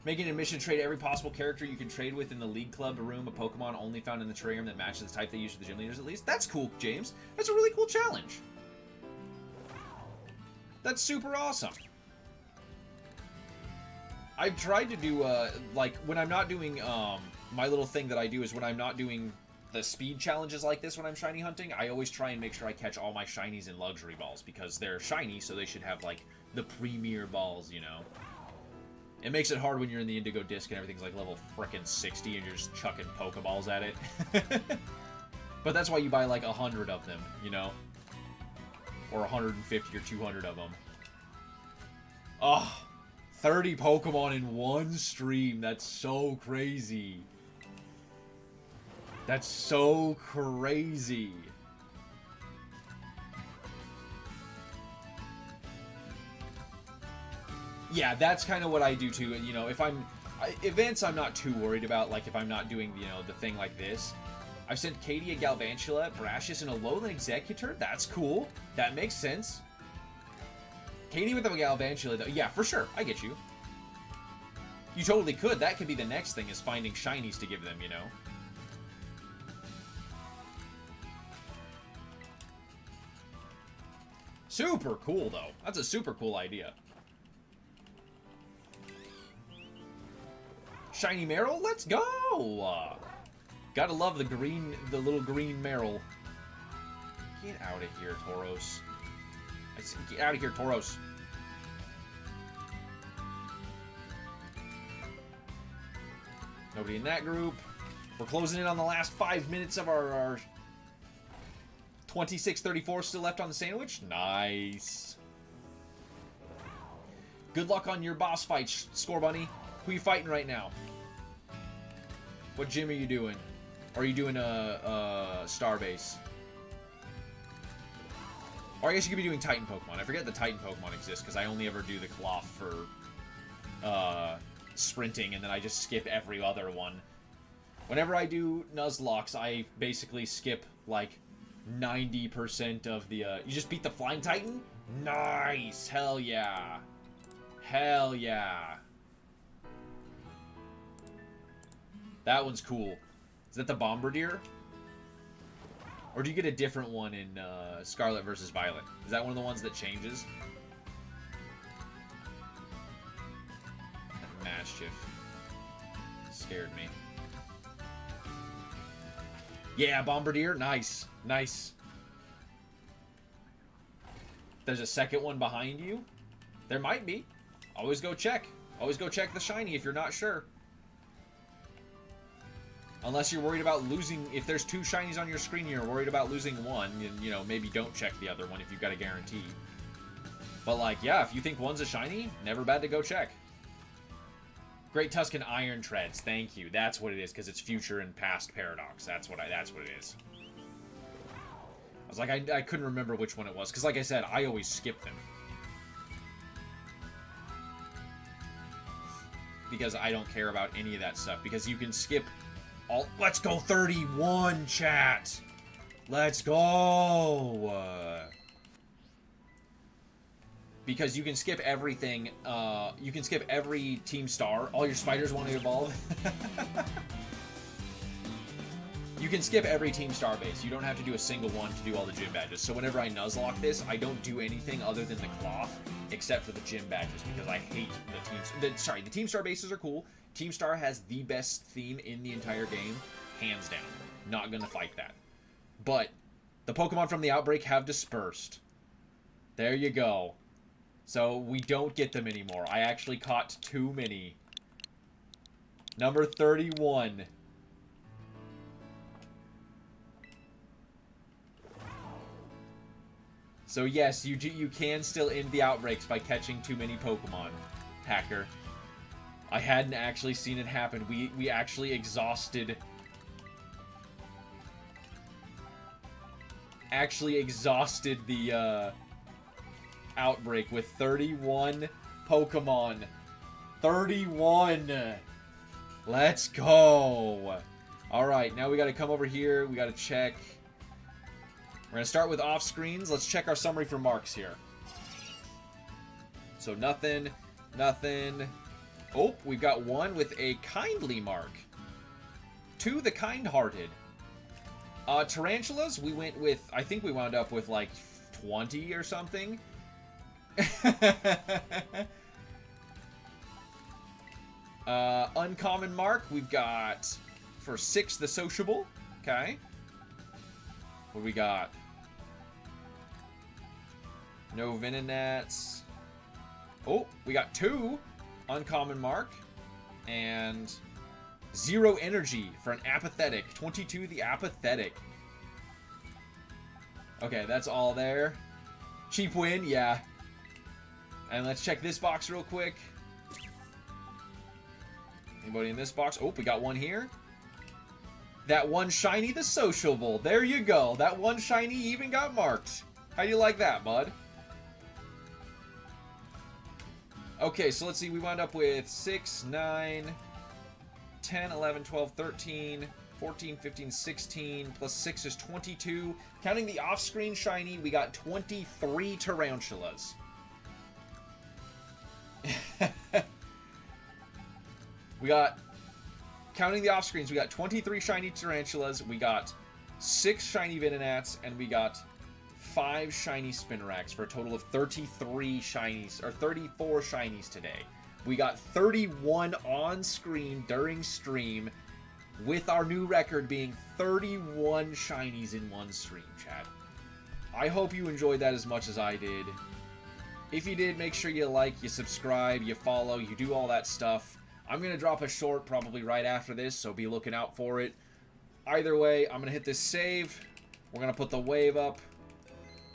Making an admission trade every possible character you can trade with in the League Club room, a Pokemon only found in the terrarium that matches the type they use for the gym leaders at least. That's cool, James. That's a really cool challenge. That's super awesome. I've tried to do, like, when I'm not doing, my little thing that I do is when I'm not doing the speed challenges like this when I'm shiny hunting, I always try and make sure I catch all my shinies in luxury balls, because they're shiny, so they should have, like, the premier balls, you know? It makes it hard when you're in the Indigo Disc and everything's, like, level frickin' 60 and you're just chucking Pokeballs at it. But that's why you buy, like, 100 of them, you know? Or 150 or 200 of them. Oh, 30 Pokemon in one stream. That's so crazy. That's so crazy. Yeah, that's kind of what I do too. You know, if events I'm not too worried about, like if I'm not doing, you know, the thing like this. I've sent Katie a Galvantula, Brashus, and a Alolan Executor. That's cool. That makes sense. Katie with a Galvantula, though. Yeah, for sure. I get you. You totally could. That could be the next thing, is finding shinies to give them, you know? Super cool, though. That's a super cool idea. Shiny Meryl? Let's go! Gotta love the little green Meryl. Get out of here, Tauros. I said, get out of here, Tauros. Nobody in that group. We're closing in on the last 5 minutes of our 26:34 still left on the sandwich. Nice. Good luck on your boss fight, Scorbunny. Who are you fighting right now? What gym are you doing? Or are you doing a Starbase? Or I guess you could be doing Titan Pokemon. I forget the Titan Pokemon exists because I only ever do the Cloth for sprinting, and then I just skip every other one. Whenever I do Nuzlocke, I basically skip like 90% of the... You just beat the Flying Titan? Nice! Hell yeah! Hell yeah! That one's cool. Is that the Bombardier? Or do you get a different one in Scarlet versus Violet? Is that one of the ones that changes? mischief. Scared me. Yeah, Bombardier. Nice. Nice. There's a second one behind you? There might be. Always go check. Always go check the shiny if you're not sure. Unless you're worried about losing... If there's 2 shinies on your screen, you're worried about losing one, and, you know, maybe don't check the other one if you've got a guarantee. But, like, yeah, if you think one's a shiny, never bad to go check. Great Tuscan Iron Treads. Thank you. That's what it is, because it's future and past paradox. That's what it is. I was like, I couldn't remember which one it was, because like I said, I always skip them. Because I don't care about any of that stuff, because you can skip all... Let's go 31, chat! Let's go! Because you can skip everything, you can skip every Team Star. All your spiders want to evolve. You can skip every Team Star base. You don't have to do a single one to do all the gym badges. So whenever I Nuzlocke this, I don't do anything other than the cloth, except for the gym badges, because I hate the Team... Sorry, the Team Star bases are cool. Team Star has the best theme in the entire game, hands down. Not gonna fight that. But the Pokemon from the Outbreak have dispersed. There you go. So we don't get them anymore. I actually caught too many. Number 31. So yes, you can still end the outbreaks by catching too many Pokemon, Hacker. I hadn't actually seen it happen. We actually exhausted... the, Outbreak with 31 Pokemon. 31! Let's go! Alright, now we gotta come over here. We gotta check... We're gonna start with off screens. Let's check our summary for marks here. So nothing, nothing. Oh, we've got one with a kindly mark. 2, the kind-hearted. Tarantulas, we went with, I think we wound up with like 20 or something. Uncommon mark, we've got for 6, the sociable. Okay. What do we got? No Venonats. Oh, we got 2 uncommon mark. And 0 energy for an apathetic. 22, the apathetic. Okay, that's all there. Cheap win, yeah. And let's check this box real quick. Anybody in this box? Oh, we got one here. That one shiny, the sociable. There you go. That one shiny even got marked. How do you like that, bud? Okay, so let's see. We wound up with 6, 9, 10, 11, 12, 13, 14, 15, 16. Plus 6 is 22. Counting the off-screen shiny, we got 23 tarantulas. We got... Counting the off-screens, we got 23 shiny tarantulas, we got 6 shiny Venonats, and we got 5 shiny Spinoraks for a total of 33 shinies, or 34 shinies today. We got 31 on screen during stream, with our new record being 31 shinies in one stream, chat. I hope you enjoyed that as much as I did. If you did, make sure you like, you subscribe, you follow, you do all that stuff. I'm going to drop a short probably right after this, so be looking out for it. Either way, I'm going to hit this save. We're going to put the wave up.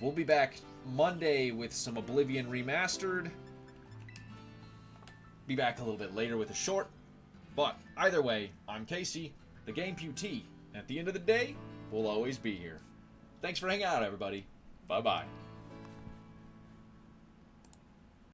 We'll be back Monday with some Oblivion Remastered. Be back a little bit later with a short. But either way, I'm Casey, the Game Putee. At the end of the day, we'll always be here. Thanks for hanging out, everybody. Bye-bye.